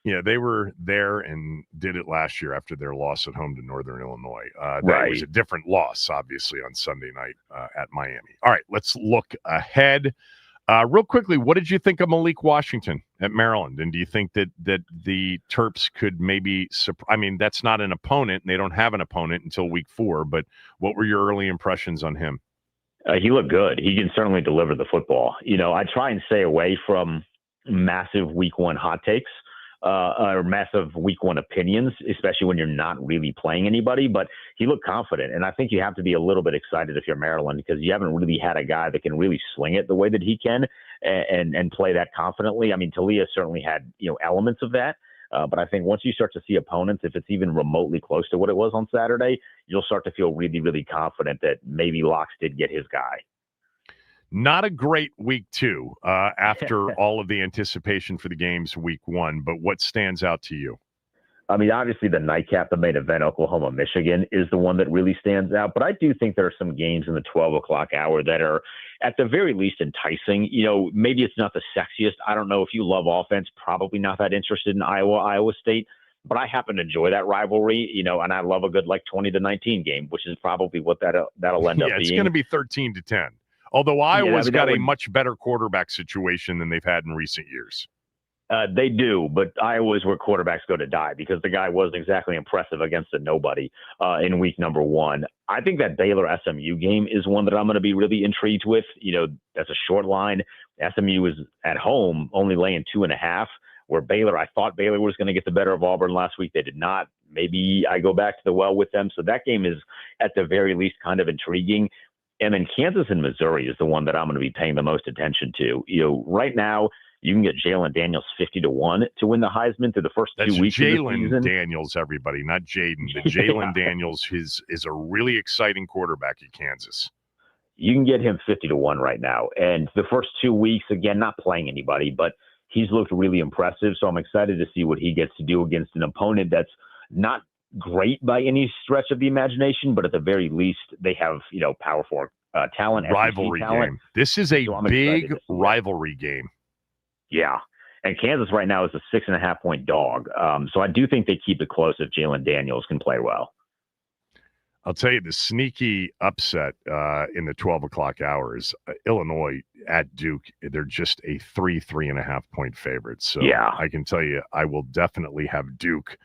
Yeah, they were there and did it last year after their loss at home to Northern Illinois. That was a different loss, obviously, on Sunday night at Miami. All right, let's look ahead. Real quickly, what did you think of Malik Washington at Maryland? And do you think that the Terps could maybe – I mean, that's not an opponent, and they don't have an opponent until week 4, but what were your early impressions on him? He looked good. He can certainly deliver the football. I try and stay away from massive week 1 hot takes or massive week 1 opinions, especially when you're not really playing anybody. But he looked confident. And I think you have to be a little bit excited if you're Maryland because you haven't really had a guy that can really sling it the way that he can and play that confidently. I mean, Talia certainly had, elements of that. But I think once you start to see opponents, if it's even remotely close to what it was on Saturday, you'll start to feel really, really confident that maybe Locks did get his guy. Not a great week 2 after all of the anticipation for the games week 1, but what stands out to you? I mean, obviously the nightcap, the main event, Oklahoma, Michigan is the one that really stands out. But I do think there are some games in the 12 o'clock hour that are at the very least enticing. Maybe it's not the sexiest. I don't know if you love offense, probably not that interested in Iowa State. But I happen to enjoy that rivalry, and I love a good 20-19 game, which is probably what that'll end up being. It's going to be 13-10. Although Iowa's got a much better quarterback situation than they've had in recent years. They do, but Iowa is where quarterbacks go to die because the guy wasn't exactly impressive against a nobody in week number 1. I think that Baylor-SMU game is one that I'm going to be really intrigued with. That's a short line. SMU is at home only laying 2.5, where I thought Baylor was going to get the better of Auburn last week. They did not. Maybe I go back to the well with them. So that game is at the very least kind of intriguing. And then Kansas and Missouri is the one that I'm going to be paying the most attention to. Right now, you can get Jalen Daniels 50-1 to win the Heisman through the first 2 weeks of the season. Jalen Daniels, everybody, not Jaden. The Jalen Daniels is a really exciting quarterback at Kansas. You can get him 50-1 right now. And the first 2 weeks, again, not playing anybody, but he's looked really impressive. So I'm excited to see what he gets to do against an opponent that's not great by any stretch of the imagination, but at the very least, they have, Power 4 talent. Rivalry game. This is a big rivalry game. Yeah. And Kansas right now is a 6.5-point dog. So I do think they keep it close if Jalen Daniels can play well. I'll tell you the sneaky upset in the 12 o'clock hours, Illinois at Duke, they're just a 3.5-point favorite. So yeah. I can tell you, I will definitely have Duke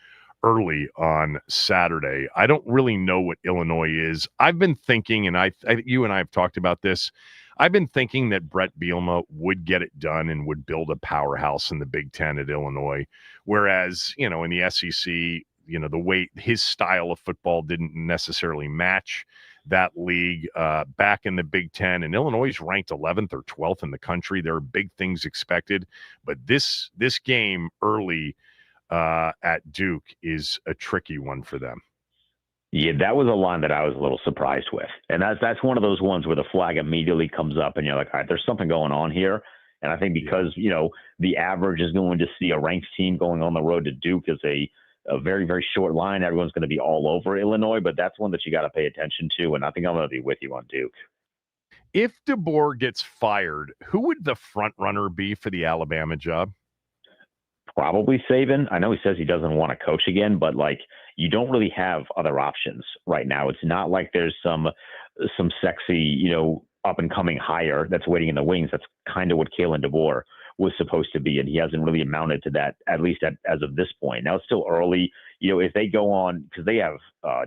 early on Saturday. I don't really know what Illinois is. I've been thinking, and you and I have talked about this. I've been thinking that Brett Bielema would get it done and would build a powerhouse in the Big Ten at Illinois, whereas, in the SEC, the way his style of football didn't necessarily match that league back in the Big Ten. And Illinois is ranked 11th or 12th in the country. There are big things expected, but this game early at Duke is a tricky one for them. Yeah, that was a line that I was a little surprised with. And that's one of those ones where the flag immediately comes up and you're like, all right, there's something going on here. And I think because, the average is going to see a ranked team going on the road to Duke as a very, very short line. Everyone's going to be all over Illinois, but that's one that you got to pay attention to. And I think I'm going to be with you on Duke. If DeBoer gets fired, who would the front runner be for the Alabama job? Probably Saban. I know he says he doesn't want to coach again, but you don't really have other options right now. It's not like there's some sexy, up and coming hire that's waiting in the wings. That's kind of what Kalen DeBoer was supposed to be, and he hasn't really amounted to that, at least as of this point. Now it's still early. If they go on, because they have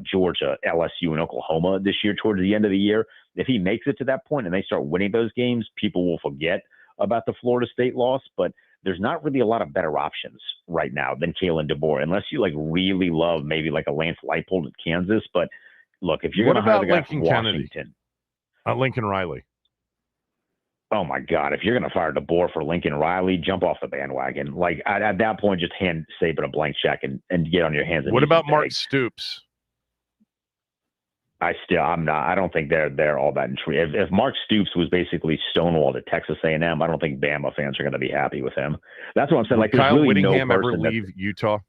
Georgia, LSU, and Oklahoma this year towards the end of the year, if he makes it to that point and they start winning those games, people will forget about the Florida State loss, but there's not really a lot of better options right now than Kalen DeBoer, unless you really love maybe a Lance Leipold at Kansas. But look, if you're going to hire the guy from Washington, Lincoln Riley. Oh my God! If you're going to fire DeBoer for Lincoln Riley, jump off the bandwagon. At that point, just hand Saban a blank check and get on your hands. And what about Mark Stoops? I don't think they're all that intrigued. If Mark Stoops was basically stonewalled at Texas A&M, I don't think Bama fans are going to be happy with him. That's what I'm saying. Will Kyle Whittingham ever leave Utah?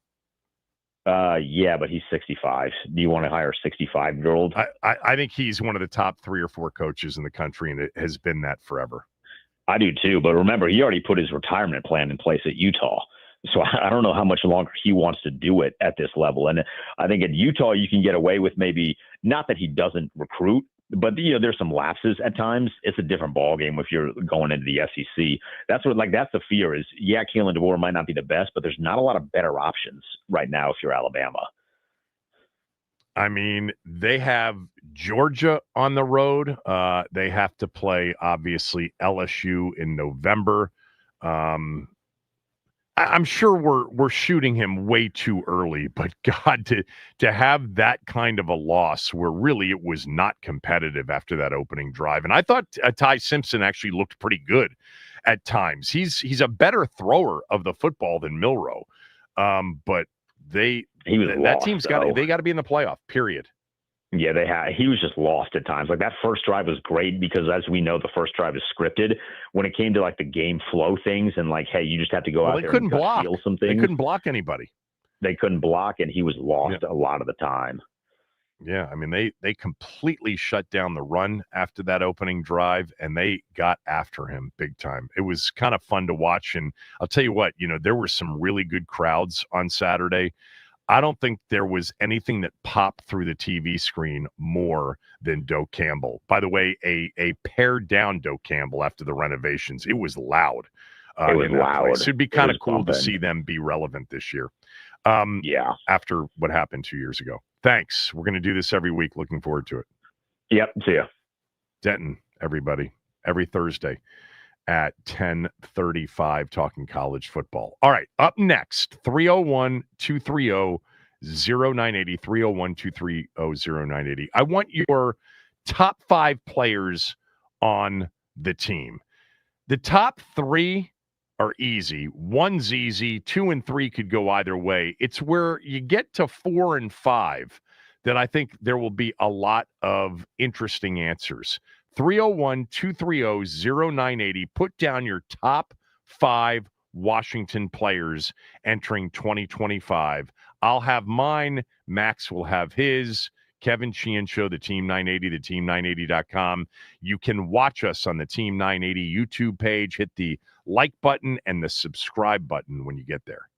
Yeah, but he's 65. Do you want to hire a 65-year-old? I think he's one of the top 3 or 4 coaches in the country, and it has been that forever. I do too, but remember, he already put his retirement plan in place at Utah. So I don't know how much longer he wants to do it at this level. And I think at Utah, you can get away with maybe not that he doesn't recruit, but there's some lapses at times. It's a different ballgame if you're going into the SEC. That's the fear is, Kalen DeBoer might not be the best, but there's not a lot of better options right now if you're Alabama. I mean, they have Georgia on the road. They have to play, obviously, LSU in November. I'm sure we're shooting him way too early, but God, to have that kind of a loss where really it was not competitive after that opening drive. And I thought Ty Simpson actually looked pretty good at times. He's a better thrower of the football than Milroe. But that team's got to be in the playoff, period. Yeah, he was just lost at times. That first drive was great because, as we know, the first drive is scripted. When it came to the game flow things and hey, you just have to go out there and steal some things. They couldn't block anybody. They couldn't block, and he was lost a lot of the time. Yeah, I mean, they completely shut down the run after that opening drive, and they got after him big time. It was kind of fun to watch, and I'll tell you what, there were some really good crowds on Saturday. I don't think there was anything that popped through the TV screen more than Doak Campbell. By the way, a pared down Doak Campbell after the renovations. It was loud. It was loud. So it'd be kind of cool to see them be relevant this year. After what happened 2 years ago. Thanks. We're going to do this every week. Looking forward to it. Yep. See ya. Denton, everybody, every Thursday at 10:35 talking college football. All right, up next, 301-230-0980, 301-230-0980. I want your top 5 players on the team. The top 3 are easy. 1's easy. 2 and 3 could go either way. It's where you get to 4 and 5 that I think there will be a lot of interesting answers. 301-230-0980. Put down your top 5 Washington players entering 2025. I'll have mine. Max will have his. Kevin Sheehan Show, the Team 980, the team980.com. You can watch us on the Team 980 YouTube page. Hit the like button and the subscribe button when you get there.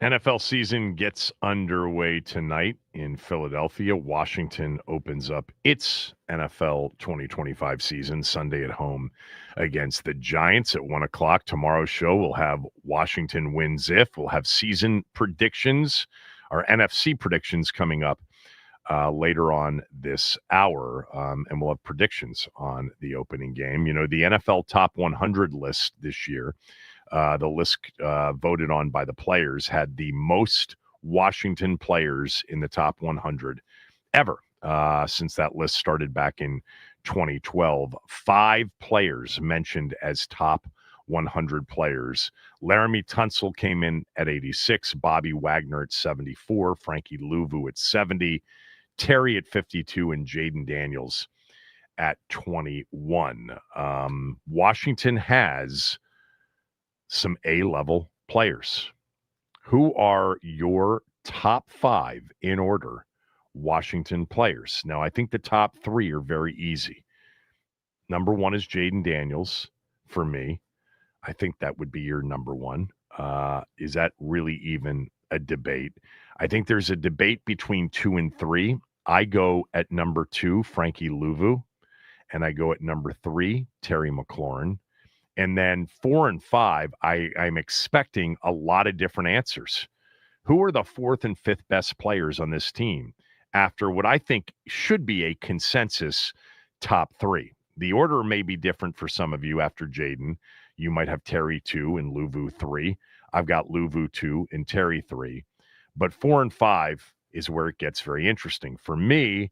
NFL season gets underway tonight in Philadelphia. Washington opens up its NFL 2025 season Sunday at home against the Giants at 1 o'clock. Tomorrow's show, we'll have Washington wins if. We'll have season predictions, our NFC predictions coming up later on this hour, and we'll have predictions on the opening game. You know, the NFL Top 100 list this year, the list voted on by the players, had the most Washington players in the top 100 ever since that list started back in 2012. 5 players mentioned as top 100 players. Laramie Tunsil came in at 86, Bobby Wagner at 74, Frankie Louvu at 70, Terry at 52, and Jaden Daniels at 21. Washington has some A-level players. Who are your top 5 in order Washington players? Now, I think the top 3 are very easy. Number 1 is Jaden Daniels for me. I think that would be your number 1. Is that really even a debate? I think there's a debate between 2 and 3. I go at number 2, Frankie Louvu, and I go at number 3, Terry McLaurin. And then 4 and 5, I'm expecting a lot of different answers. Who are the 4th and 5th best players on this team after what I think should be a consensus top 3? The order may be different for some of you after Jaden. You might have Terry 2 and Louvu 3. I've got Louvu 2 and Terry 3. But 4 and 5 is where it gets very interesting. For me,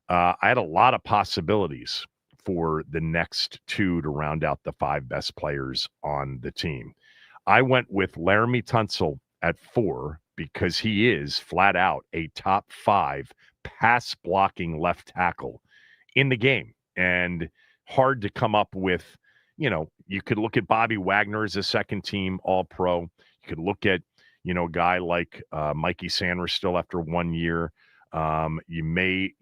I had a lot of possibilities for the next 2 to round out the 5 best players on the team. I went with Laramie Tunsil at 4 because he is flat out a top 5 pass blocking left tackle in the game. And hard to come up with, you could look at Bobby Wagner as a second team All-Pro. You could look at, a guy like Mikey Sanders still after 1 year. You may,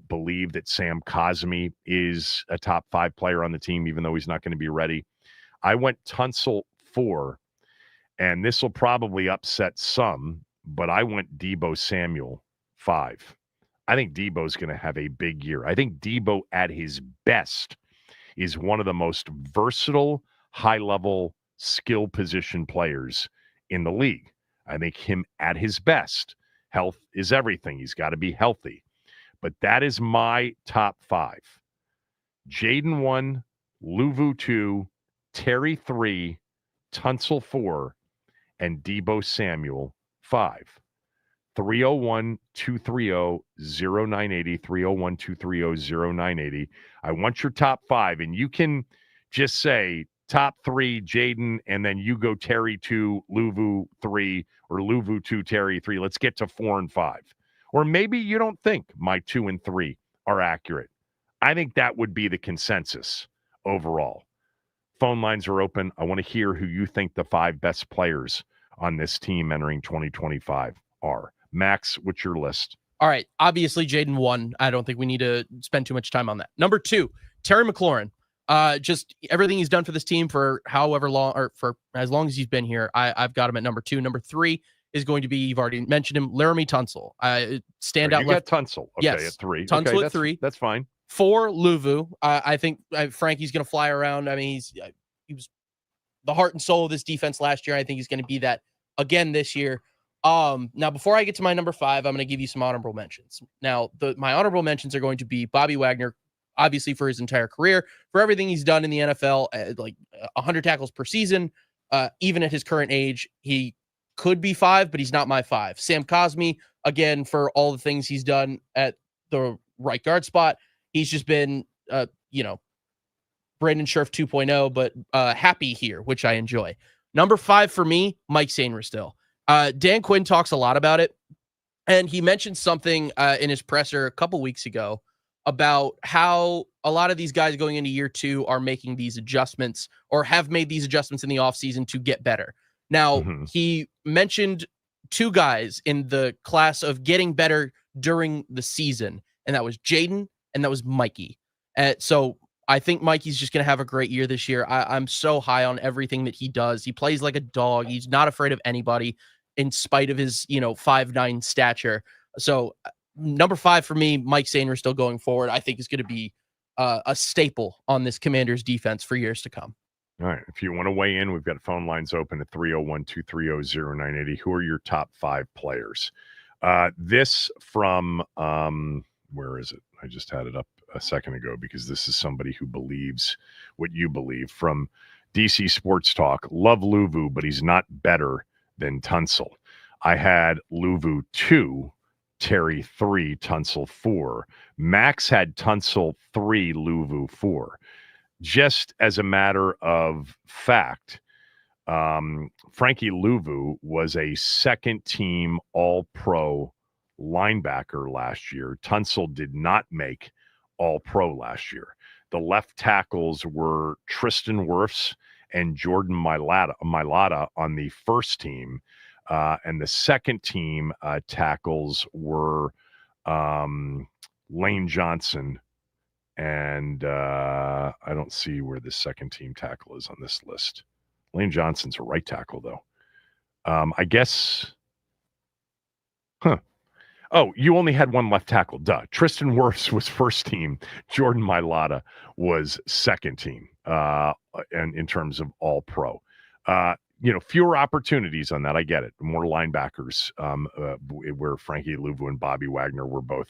believe that Sam Cosmi is a top 5 player on the team, even though he's not going to be ready. I went Tunsil 4, and this will probably upset some, but I went Deebo Samuel 5. I think Deebo's going to have a big year. I think Deebo at his best is one of the most versatile, high-level skill position players in the league. I think him at his best. Health is everything. He's got to be healthy. But that is my top 5. Jaden 1, Louvu 2, Terry 3, Tunsil 4, and Deebo Samuel 5. 301-230-0980, 301-230-0980. I want your top 5, and you can just say top 3, Jaden, and then you go Terry 2, Louvu 3, or Louvu 2, Terry 3. Let's get to 4 and 5. Or maybe you don't think my 2 and 3 are accurate. I think that would be the consensus overall. Phone lines are open. I want to hear who you think the 5 best players on this team entering 2025 are. Max, what's your list? All right. Obviously, Jaden 1. I don't think we need to spend too much time on that. Number 2, Terry McLaurin. Just everything he's done for this team for however long, or for as long as he's been here, I've got him at number 2. Number 3 is going to be, you've already mentioned him, Laramie Tunsil. Standout you left. Got Tunsil. Okay, yes, at 3. Tunsil okay, at 3. That's fine. 4, Louvu. I think Frankie's going to fly around. I mean, he was the heart and soul of this defense last year. I think he's going to be that again this year. Now, before I get to my number 5, I'm going to give you some honorable mentions. Now, my honorable mentions are going to be Bobby Wagner, obviously for his entire career, for everything he's done in the NFL, like 100 tackles per season. Even at his current age, he could be 5, but he's not my 5. Sam Cosmi, again, for all the things he's done at the right guard spot. He's just been, Brandon Scherf 2.0, but happy here, which I enjoy. Number 5 for me, Mike Sainristil. Dan Quinn talks a lot about it, and he mentioned something in his presser a couple weeks ago about how a lot of these guys going into year 2 are making these adjustments or have made these adjustments in the offseason to get better. Now, he mentioned 2 guys in the class of getting better during the season, and that was Jaden and that was Mikey. So I think Mikey's just going to have a great year this year. I'm so high on everything that he does. He plays like a dog. He's not afraid of anybody. in spite of his, 5'9" stature. So number 5 for me, Mike Sainer still going forward, I think is going to be a staple on this Commanders defense for years to come. All right. If you want to weigh in, we've got phone lines open at 301-230-0980. Who are your top 5 players? This from, where is it? I just had it up a second ago because this is somebody who believes what you believe. From DC Sports Talk, love Luvu, but he's not better than Tunsil. I had Luvu 2, Terry 3, Tunsil 4. Max had Tunsil 3, Luvu 4. Just as a matter of fact, Frankie Luvu was a second-team All-Pro linebacker last year. Tunsil did not make All-Pro last year. The left tackles were Tristan Wirfs and Jordan Mailata on the first team, and the second team tackles were Lane Johnson. And I don't see where the second team tackle is on this list. Lane Johnson's a right tackle, though. I guess. Oh, you only had one left tackle. Duh. Tristan Wirfs was first team. Jordan Mailata was second team. And in terms of all pro, fewer opportunities on that. I get it. More linebackers. Where Frankie Luvu and Bobby Wagner were both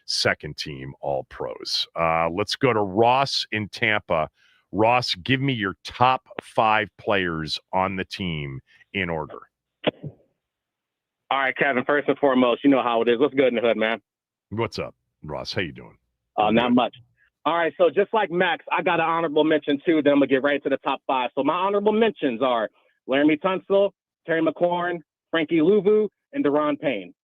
second team all pros. Let's go to Ross in Tampa. Ross, give me your top 5 players on the team in order. All right, Kevin, first and foremost, you know how it is. What's good in the hood, man? What's up, Ross? How you doing? Not much. All right, so just like Max, I got an honorable mention too. Then I'm going to get right to the top 5. So my honorable mentions are Laramie Tunsil, Terry McLaurin, Frankie Luvu, and Deron Payne.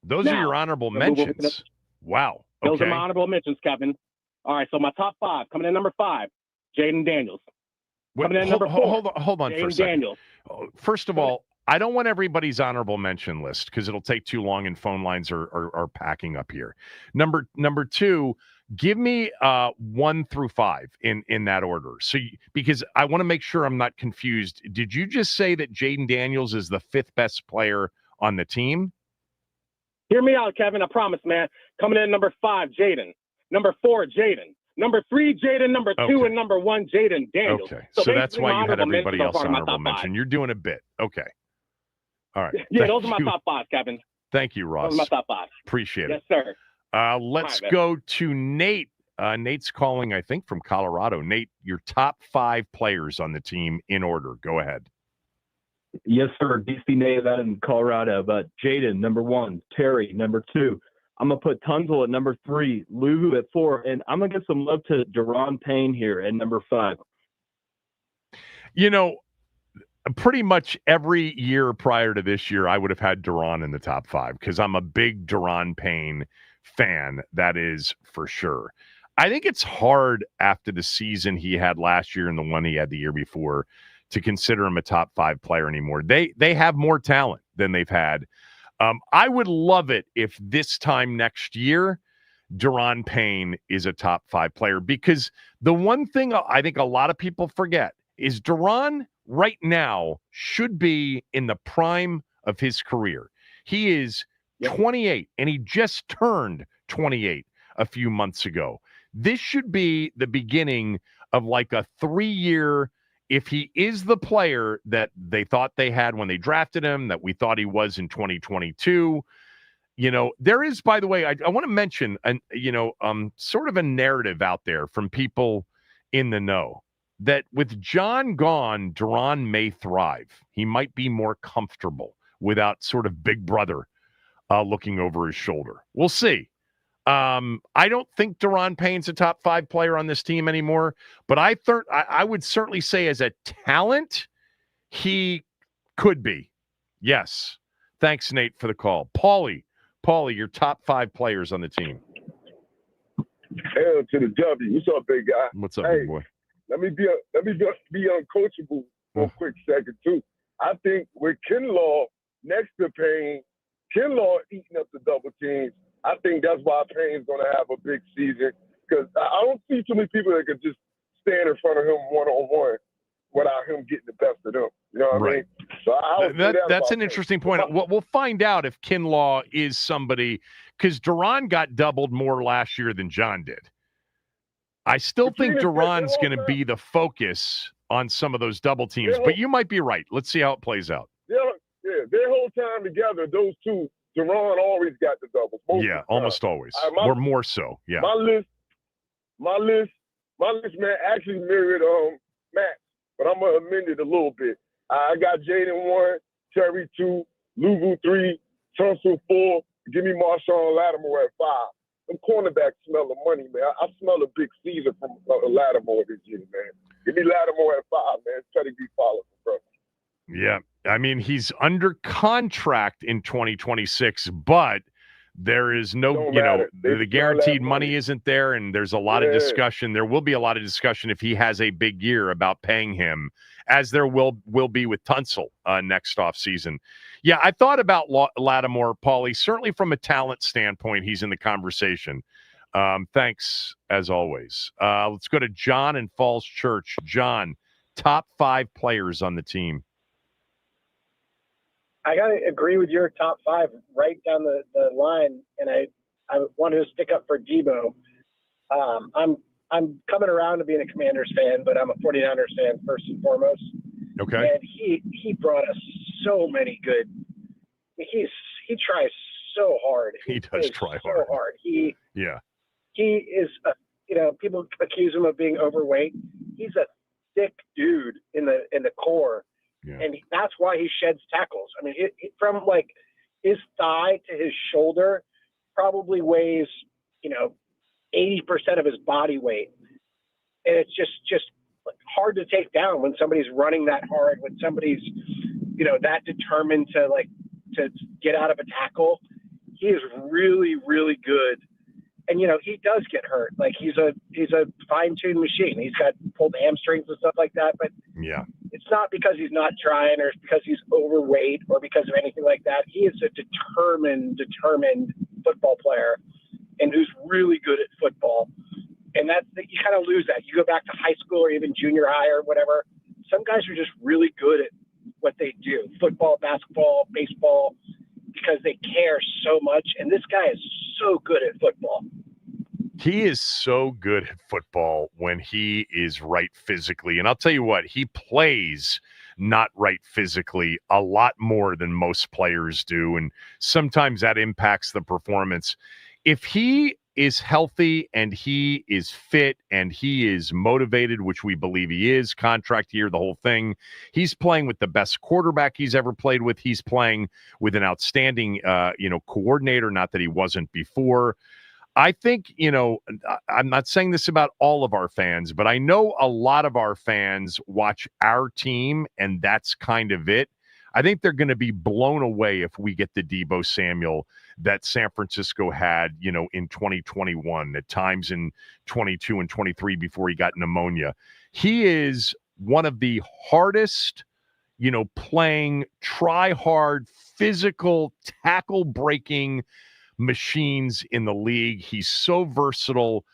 Those are your honorable mentions. Wow. Okay. Those are my honorable mentions, Kevin. All right, so my top 5. Coming in number 5, Jaden Daniels. Coming in number 4. Hold on for a second. Daniels. First of all, I don't want everybody's honorable mention list because it'll take too long and phone lines are packing up here. Number 2, give me 1 through 5 in that order. So because I want to make sure I'm not confused. Did you just say that Jaden Daniels is the 5th best player on the team? Hear me out, Kevin. I promise, man. Coming in number 5, Jaden. Number 4, Jaden. Number 3, Jaden. Number 2, and number 1, Jaden Daniels. Okay, so that's why you had everybody else honorable mention. You're doing a bit. Okay. All right. Yeah, those are my top 5, Kevin. Thank you, Ross. Those are my top 5. Appreciate it. Yes, sir. Let's go to Nate. Nate's calling, I think, from Colorado. Nate, your top 5 players on the team in order. Go ahead. Yes, sir. DC native out in Colorado. But Jaden, number 1. Terry, number 2. I'm going to put Tunsil at number 3. Luvu at 4. And I'm going to give some love to Deron Payne here at number 5. Pretty much every year prior to this year, I would have had Deron in the top 5 because I'm a big Deron Payne fan. That is for sure. I think it's hard after the season he had last year and the one he had the year before to consider him a top 5 player anymore. They have more talent than they've had. I would love it if this time next year, Deron Payne is a top 5 player, because the one thing I think a lot of people forget is Deron right now should be in the prime of his career. He is 28, and he just turned 28 a few months ago. This should be the beginning of like a 3-year, if he is the player that they thought they had when they drafted him, that we thought he was in 2022. There is, by the way, I want to mention, sort of a narrative out there from people in the know that with John gone, Deron may thrive. He might be more comfortable without sort of big brother looking over his shoulder. We'll see. I don't think Deron Payne's a top 5 player on this team anymore, but I would certainly say as a talent, he could be. Yes. Thanks, Nate, for the call. Paulie, your top 5 players on the team. Hell to the W. What's up, big guy? What's up, big boy? Let me be uncoachable for a quick second too. I think with Kinlaw next to Payne, Kinlaw eating up the double teams. I think that's why Payne's going to have a big season, because I don't see too many people that could just stand in front of him one-on-one without him getting the best of them. You know what I mean? So I would say That's about an interesting point. We'll find out if Kinlaw is somebody, because Duran got doubled more last year than John did. I still think Duran's going to be the focus on some of those double teams, but you might be right. Let's see how it plays out. Yeah, their whole time together, those two, Duran always got the doubles. Almost always, or more so. Yeah. My list, man, actually mirrored Max, but I'm gonna amend it a little bit. I got Jaden 1, Terry 2, Luvu 3, Tunsil 4. Give me Marshawn Lattimore at 5. Them cornerbacks smell the money, man. I smell a big season from Lattimore this year, man. Give me Lattimore at 5, man. Pedigree follows, bro. Yeah. I mean, he's under contract in 2026, but there is no, the guaranteed money isn't there, and there's a lot of discussion. There will be a lot of discussion if he has a big year about paying him, as there will be with Tunsil next offseason. Yeah, I thought about Lattimore, Paulie. Certainly from a talent standpoint, he's in the conversation. Thanks, as always. Let's go to John in Falls Church. John, top 5 players on the team. I got to agree with your top 5 right down the line, and I want to stick up for Debo. I'm coming around to being a Commanders fan, but I'm a 49ers fan first and foremost. Okay. And he brought us so many good. He tries so hard. He does try so hard. He is people accuse him of being overweight. He's a thick dude in the core. Yeah. And that's why he sheds tackles. I mean, from like his thigh to his shoulder probably weighs, 80% of his body weight. And it's just hard to take down when somebody's running that hard, when somebody's, that determined to get out of a tackle. He is really, really good. And, he does get hurt. Like he's a fine-tuned machine. He's got pulled hamstrings and stuff like that. But yeah, it's not because he's not trying or it's because he's overweight or because of anything like that. He is a determined football player and who's really good at football. And you kind of lose that. You go back to high school or even junior high or whatever. Some guys are just really good at what they do, football, basketball, baseball, because they care so much. And this guy is so good at football. He is so good at football when he is right physically. And I'll tell you what, he plays not right physically a lot more than most players do. And sometimes that impacts the performance. If he is healthy and he is fit and he is motivated, which we believe he is, contract year, the whole thing, he's playing with the best quarterback he's ever played with. He's playing with an outstanding, coordinator, not that he wasn't before. I think, I'm not saying this about all of our fans, but I know a lot of our fans watch our team, and that's kind of it. I think they're going to be blown away if we get the Deebo Samuel that San Francisco had, in 2021, at times in 22 and 23 before he got pneumonia. He is one of the hardest, playing, try hard, physical, tackle breaking machines in the league. He's so versatile.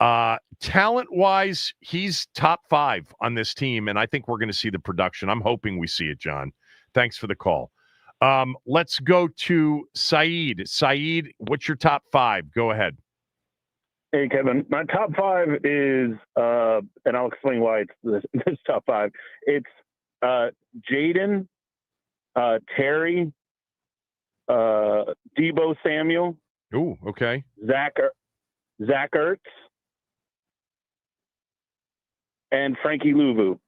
Talent-wise, he's top 5 on this team, and I think we're going to see the production. I'm hoping we see it, John. Thanks for the call. Let's go to Saeed. Saeed, what's your top 5? Go ahead. Hey, Kevin. My top 5 is, and I'll explain why it's this top 5. It's Jaden, Terry, Deebo Samuel. Ooh, okay. Zach Ertz, and Frankie Louvu.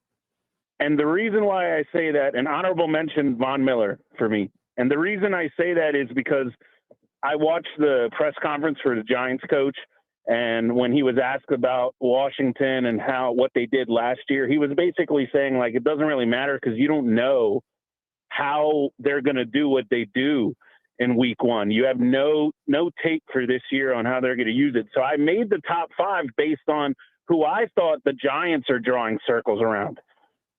And the reason why I say that, an honorable mention, Von Miller for me. And the reason I say that is because I watched the press conference for the Giants coach, and when he was asked about Washington and what they did last year, he was basically saying, it doesn't really matter because you don't know how they're going to do what they do in week 1. You have no tape for this year on how they're going to use it. So I made the top 5 based on who I thought the Giants are drawing circles around,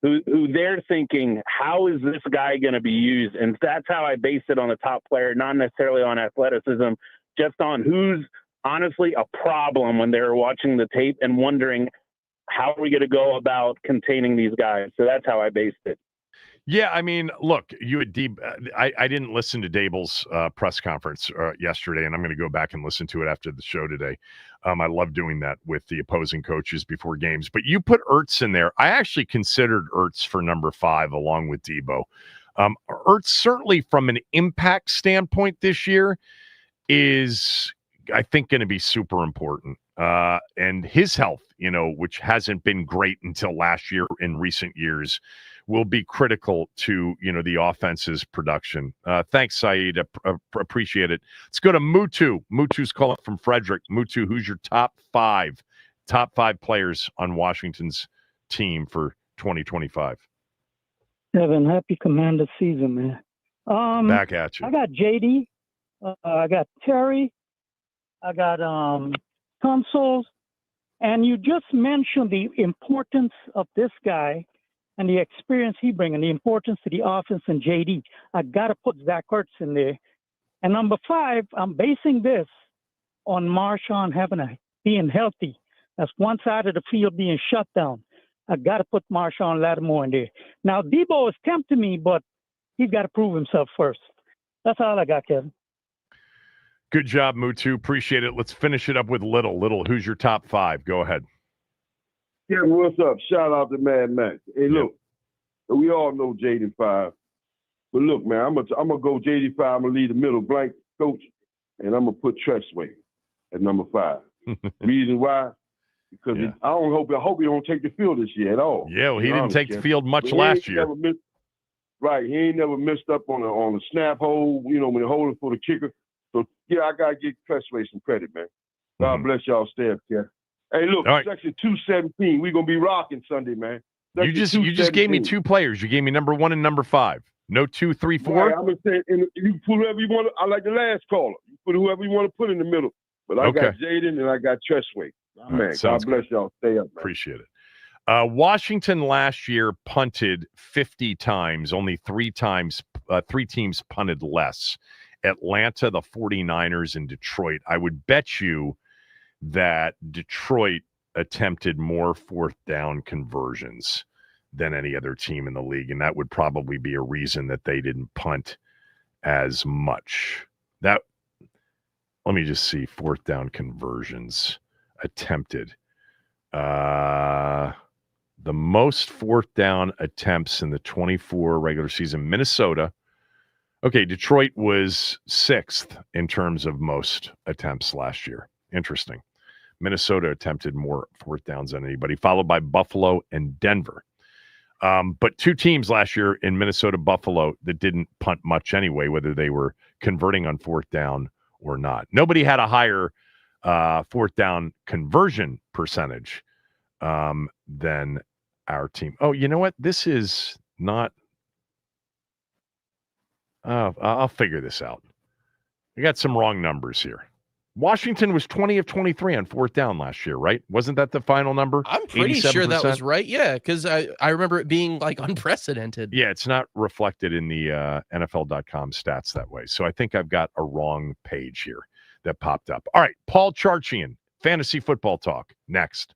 who they're thinking, how is this guy going to be used? And that's how I based it on the top player, not necessarily on athleticism, just on who's honestly a problem when they're watching the tape and wondering, how are we going to go about containing these guys? So that's how I based it. Yeah, I mean, look, you had I didn't listen to Dable's press conference yesterday, and I'm going to go back and listen to it after the show today. I love doing that with the opposing coaches before games. But you put Ertz in there. I actually considered Ertz for number 5 along with Debo. Ertz, certainly from an impact standpoint this year, is, I think, going to be super important. And his health, which hasn't been great until last year in recent years, will be critical to, the offense's production. Thanks, Saeed. Appreciate it. Let's go to Mutu. Mutu's calling from Frederick. Mutu, who's your top five players on Washington's team for 2025? Evan, happy Commander season, man. Back at you. I got JD. I got Terry. I got Consoles. And you just mentioned the importance of this guy and the experience he brings and the importance to the offense and JD. I got to put Zach Ertz in there. And number 5, I'm basing this on Marshawn being healthy. That's one side of the field being shut down. I got to put Marshawn Lattimore in there. Now, Debo is tempting me, but he's got to prove himself first. That's all I got, Kevin. Good job, Mutu. Appreciate it. Let's finish it up with Little. Little, who's your top 5? Go ahead. Yeah, what's up? Shout out to Mad Max. Hey, look, we all know Jaden 5. But look, man, I'm gonna go JD 5. I'm gonna leave the middle blank, coach, and I'm gonna put Tressway at number 5. Reason why? Because I hope he don't take the field this year at all. Yeah, well, he didn't take the field much last year. Right, he ain't never missed up on a snap hole. When they're holding for the kicker. So yeah, I gotta give Tressway some credit, man. God bless y'all, stay up here. Hey, look, Section 217, we're gonna be rocking Sunday, man. You just gave me 2 players. You gave me number 1 and number 5. No 2, 3, 4. Right, I'm gonna say, and you put whoever you want. I like the last caller. You put whoever you want to put in the middle. But I got Jaden and I got Tressway. Man, God bless y'all. Stay up, man. Appreciate it. Washington last year punted 50 times. Only 3 teams punted less. Atlanta, the 49ers, and Detroit. I would bet you that Detroit attempted more 4th down conversions than any other team in the league, and that would probably be a reason that they didn't punt as much. Let me just see 4th down conversions attempted. The most 4th down attempts in the 24 regular season, Minnesota. Okay, Detroit was 6th in terms of most attempts last year. Interesting. Minnesota attempted more 4th downs than anybody, followed by Buffalo and Denver. But 2 teams last year in Minnesota, Buffalo, that didn't punt much anyway, whether they were converting on 4th down or not. Nobody had a higher 4th down conversion percentage than our team. Oh, you know what? This is not... I'll figure this out. I got some wrong numbers here. Washington was 20 of 23 on 4th down last year, right? Wasn't that the final number? I'm pretty 87%? Sure that was right. Yeah, because I remember it being like unprecedented. Yeah, it's not reflected in the NFL.com stats that way. So I think I've got a wrong page here that popped up. All right, Paul Charchian, Fantasy Football Talk, next.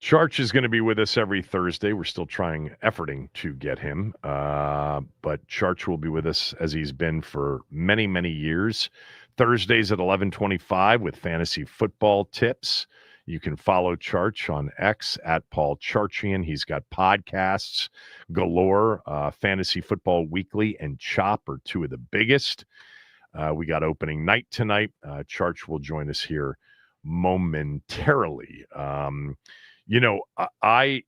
Charch is going to be with us every Thursday. We're still efforting to get him. But Charch will be with us as he's been for many, many years. Thursdays at 11:25 with fantasy football tips. You can follow Charch on X at Paul Charchian. He's got podcasts galore. Fantasy Football Weekly and Chop are two of the biggest. We got opening night tonight. Charch will join us here momentarily. I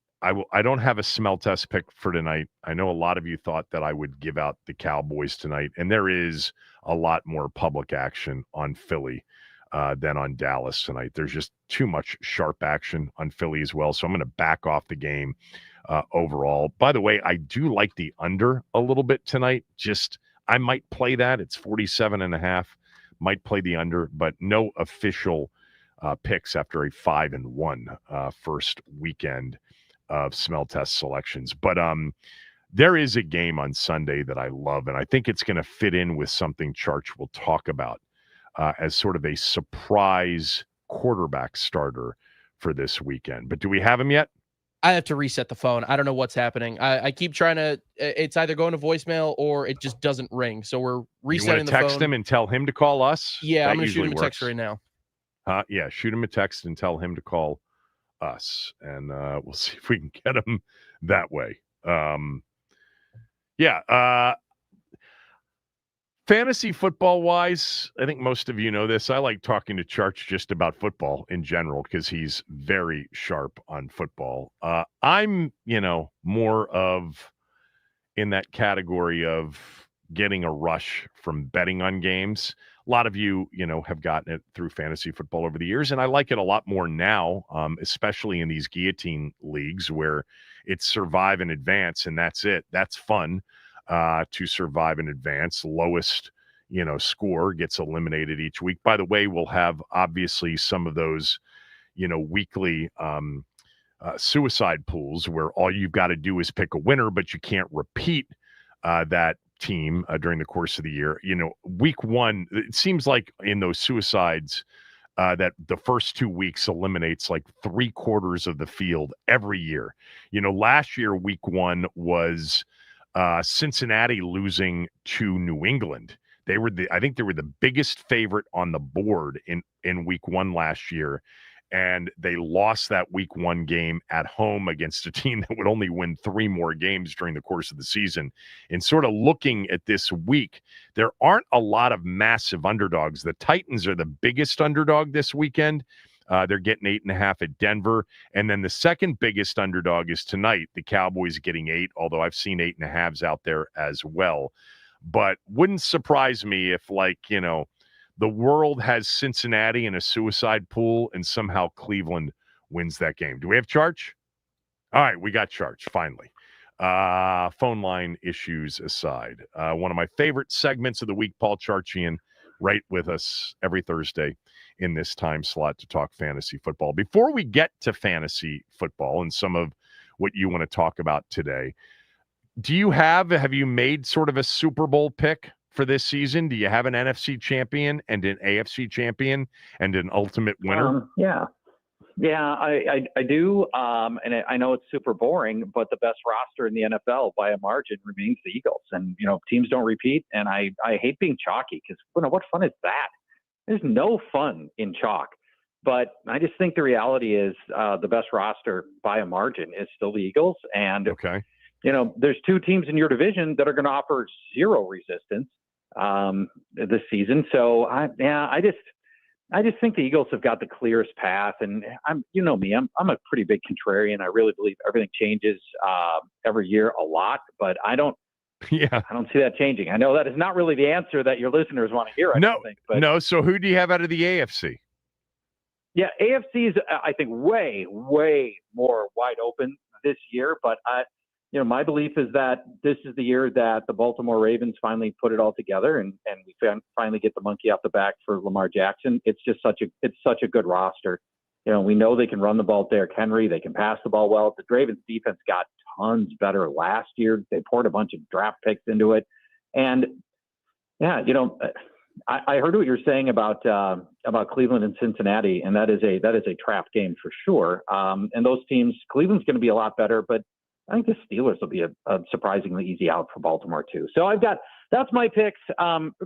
don't have a smell test pick for tonight. I know a lot of you thought that I would give out the Cowboys tonight, and there is a lot more public action on Philly than on Dallas tonight. There's just too much sharp action on Philly as well, so I'm going to back off the game overall. By the way, I do like the under a little bit tonight. I might play that. It's 47.5. Might play the under, but no official picks after a 5-1 first weekend of smell test selections. But there is a game on Sunday that I love, and I think it's going to fit in with something Charch will talk about as sort of a surprise quarterback starter for this weekend. But do we have him yet? I have to reset the phone. I don't know what's happening. I keep trying to, it's either going to voicemail or it just doesn't ring. So we're resetting the phone. Text him and tell him to call us? Yeah, I'm going to shoot him a text right now. Yeah, shoot him a text and tell him to call us, and we'll see if we can get him that way. Fantasy football wise, I think most of you know this. I like talking to Charch just about football in general because he's very sharp on football. I'm, more of in that category of getting a rush from betting on games. A lot of you, have gotten it through fantasy football over the years, and I like it a lot more now, especially in these guillotine leagues where it's survive and advance, and that's it. That's fun to survive and advance. Lowest, score gets eliminated each week. By the way, we'll have obviously some of those, weekly suicide pools where all you've got to do is pick a winner, but you can't repeat that team during the course of the year. Week one, it seems like in those suicides that the first 2 weeks eliminates like 3/4 of the field every year. Last year, week one was Cincinnati losing to New England. I think they were the biggest favorite on the board in week one last year. And they lost that week one game at home against a team that would only win 3 more games during the course of the season. And sort of looking at this week, there aren't a lot of massive underdogs. The Titans are the biggest underdog this weekend. They're getting 8.5 at Denver. And then the second biggest underdog is tonight. The Cowboys getting 8, although I've seen 8.5s out there as well. But wouldn't surprise me if, the world has Cincinnati in a suicide pool and somehow Cleveland wins that game. Do we have Charch? All right, we got Charch, finally. Phone line issues aside. One of my favorite segments of the week, Paul Charchian, right with us every Thursday in this time slot to talk fantasy football. Before we get to fantasy football and some of what you want to talk about today, have you made sort of a Super Bowl pick for this season? Do you have an NFC champion and an AFC champion and an ultimate winner? I do. And I know it's super boring, but the best roster in the NFL by a margin remains the Eagles. And, teams don't repeat. And I hate being chalky because, what fun is that? There's no fun in chalk. But I just think the reality is the best roster by a margin is still the Eagles. And, there's 2 teams in your division that are going to offer zero resistance this season. So I just think the Eagles have got the clearest path, and I'm a pretty big contrarian. I really believe everything changes every year a lot, but I don't see that changing. I know that is not really the answer that your listeners want to hear. No. So who do you have out of the AFC? Yeah, AFC is I think way more wide open this year, but my belief is that this is the year that the Baltimore Ravens finally put it all together and we finally get the monkey off the back for Lamar Jackson. It's just such a good roster. We know they can run the ball with Derrick Henry. They can pass the ball well. The Ravens defense got tons better last year. They poured a bunch of draft picks into it. And I heard what you're saying about Cleveland and Cincinnati, and that is a trap game for sure. And those teams, Cleveland's going to be a lot better, but I think the Steelers will be a surprisingly easy out for Baltimore too. So that's my picks.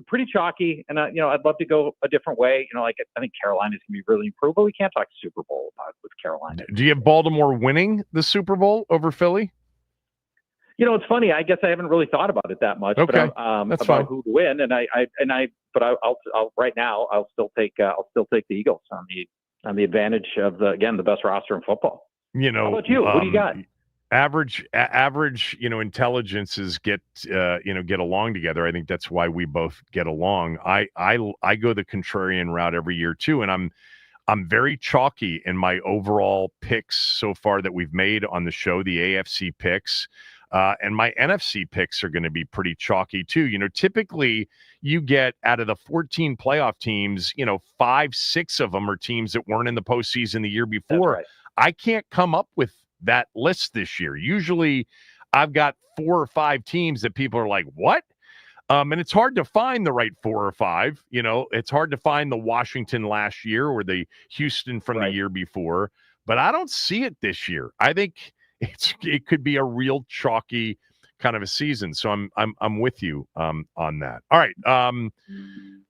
Pretty chalky, and I'd love to go a different way. I think Carolina's going to be really improved, but we can't talk Super Bowl with Carolina. Do you have Baltimore winning the Super Bowl over Philly? It's funny. I guess I haven't really thought about it that much. Okay, but, that's about fine. who to win, I'll right now I'll still take the Eagles on the advantage of the best roster in football. How about you? What do you got? Average, intelligences get along together. I think that's why we both get along. I go the contrarian route every year too, and I'm very chalky in my overall picks so far that we've made on the show, the AFC picks. And my NFC picks are going to be pretty chalky too. Typically you get out of the 14 playoff teams, 5, 6 of them are teams that weren't in the postseason the year before. Right. I can't come up with that list this year. Usually I've got 4 or 5 teams that people are like, what? And it's hard to find the right 4 or 5. It's hard to find the Washington last year or the Houston from the year before, but I don't see it this year. I think it could be a real chalky kind of a season. So I'm with you on that. All right.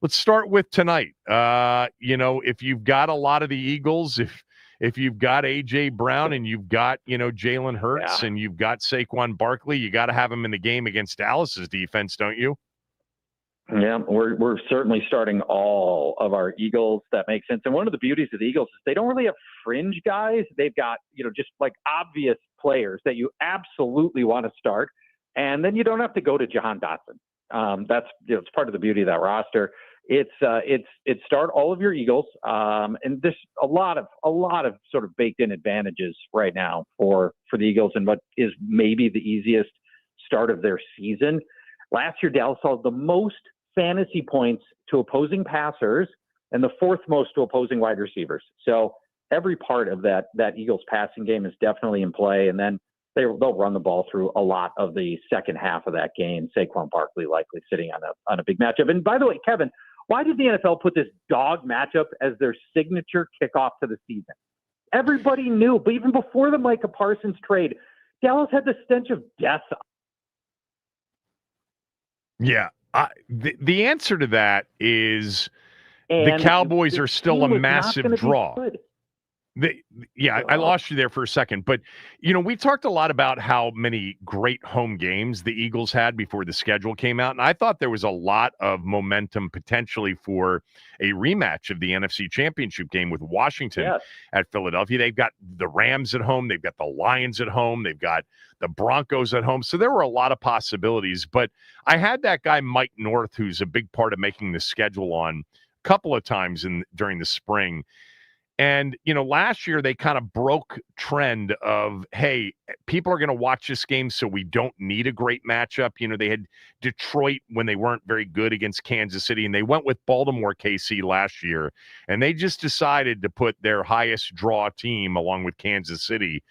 Let's start with tonight. If you've got a lot of the Eagles, if you've got AJ Brown and you've got, Jalen Hurts and you've got Saquon Barkley, you got to have him in the game against Dallas's defense, don't you? Yeah, we're certainly starting all of our Eagles. That makes sense. And one of the beauties of the Eagles is they don't really have fringe guys. They've got, just like obvious players that you absolutely want to start. And then you don't have to go to Jahan Dotson. That's, it's part of the beauty of that roster. It's start all of your Eagles. And there's a lot of sort of baked in advantages right now for the Eagles and what is maybe the easiest start of their season. Last year, Dallas saw the most fantasy points to opposing passers and the 4th most to opposing wide receivers. So every part of that Eagles passing game is definitely in play. And then they'll run the ball through a lot of the second half of that game. Saquon Barkley likely sitting on a big matchup. And by the way, Kevin, why did the NFL put this dog matchup as their signature kickoff to the season? Everybody knew, but even before the Micah Parsons trade, Dallas had the stench of death. Yeah. The answer to that is the Cowboys are still a massive draw. I lost you there for a second. But, we talked a lot about how many great home games the Eagles had before the schedule came out. And I thought there was a lot of momentum potentially for a rematch of the NFC Championship game with Washington at Philadelphia. They've got the Rams at home. They've got the Lions at home. They've got the Broncos at home. So there were a lot of possibilities. But I had that guy, Mike North, who's a big part of making the schedule on a couple of times during the spring. And, last year they kind of broke trend of, hey, people are going to watch this game, so we don't need a great matchup. They had Detroit when they weren't very good against Kansas City, and they went with Baltimore KC last year. And they just decided to put their highest draw team along with Kansas City,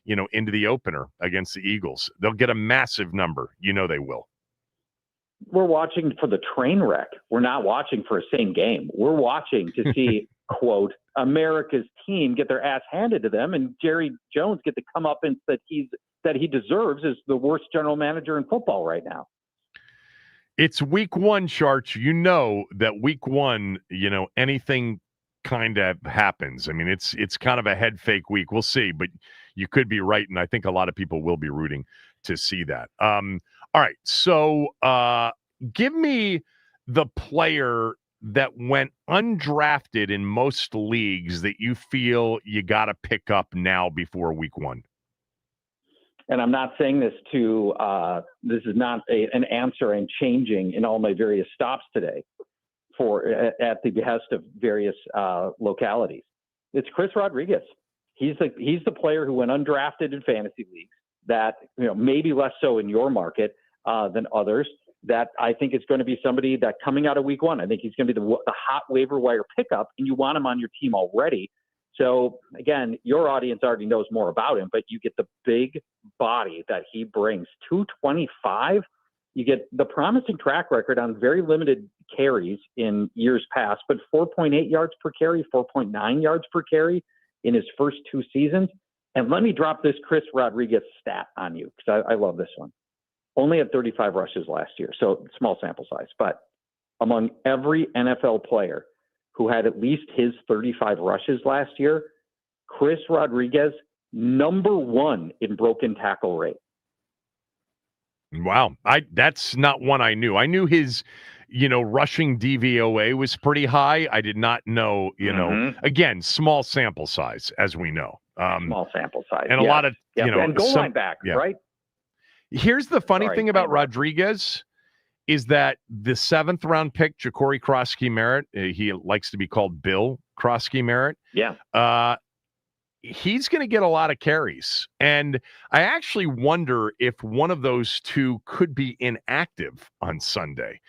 into the opener against the Eagles. They'll get a massive number. They will. We're watching for the train wreck. We're not watching for a same game. We're watching to see, quote, America's team get their ass handed to them, and Jerry Jones get the comeuppance that he deserves as the worst general manager in football right now. It's week 1, Charts. That week 1, anything kind of happens. I mean, it's kind of a head fake week. We'll see, but you could be right, and I think a lot of people will be rooting to see that. All right, so give me the player that went undrafted in most leagues that you feel you got to pick up now before week 1. And I'm not saying this this is not an answer I'm changing in all my various stops today at the behest of various localities. It's Chris Rodriguez. He's the player who went undrafted in fantasy leagues that, maybe less so in your market than others, that I think is going to be somebody that coming out of week 1, I think he's going to be the hot waiver wire pickup, and you want him on your team already. So again, your audience already knows more about him, but you get the big body that he brings. 225. You get the promising track record on very limited carries in years past, but 4.8 yards per carry, 4.9 yards per carry in his first 2 seasons. And let me drop this Chris Rodriguez stat on you, because I love this one. Only had 35 rushes last year, so small sample size. But among every NFL player who had at least his 35 rushes last year, Chris Rodriguez, number 1 in broken tackle rate. Wow. That's not one I knew. I knew his, rushing DVOA was pretty high. I did not know, again, small sample size, as we know. Small sample size. And a lot of, and goal line back, right? Here's the funny thing about Rodriguez is that the 7th round pick, Ja'Cory Krosky-Merritt, he likes to be called Bill Krosky-Merritt. Yeah. He's going to get a lot of carries. And I actually wonder if one of those two could be inactive on Sunday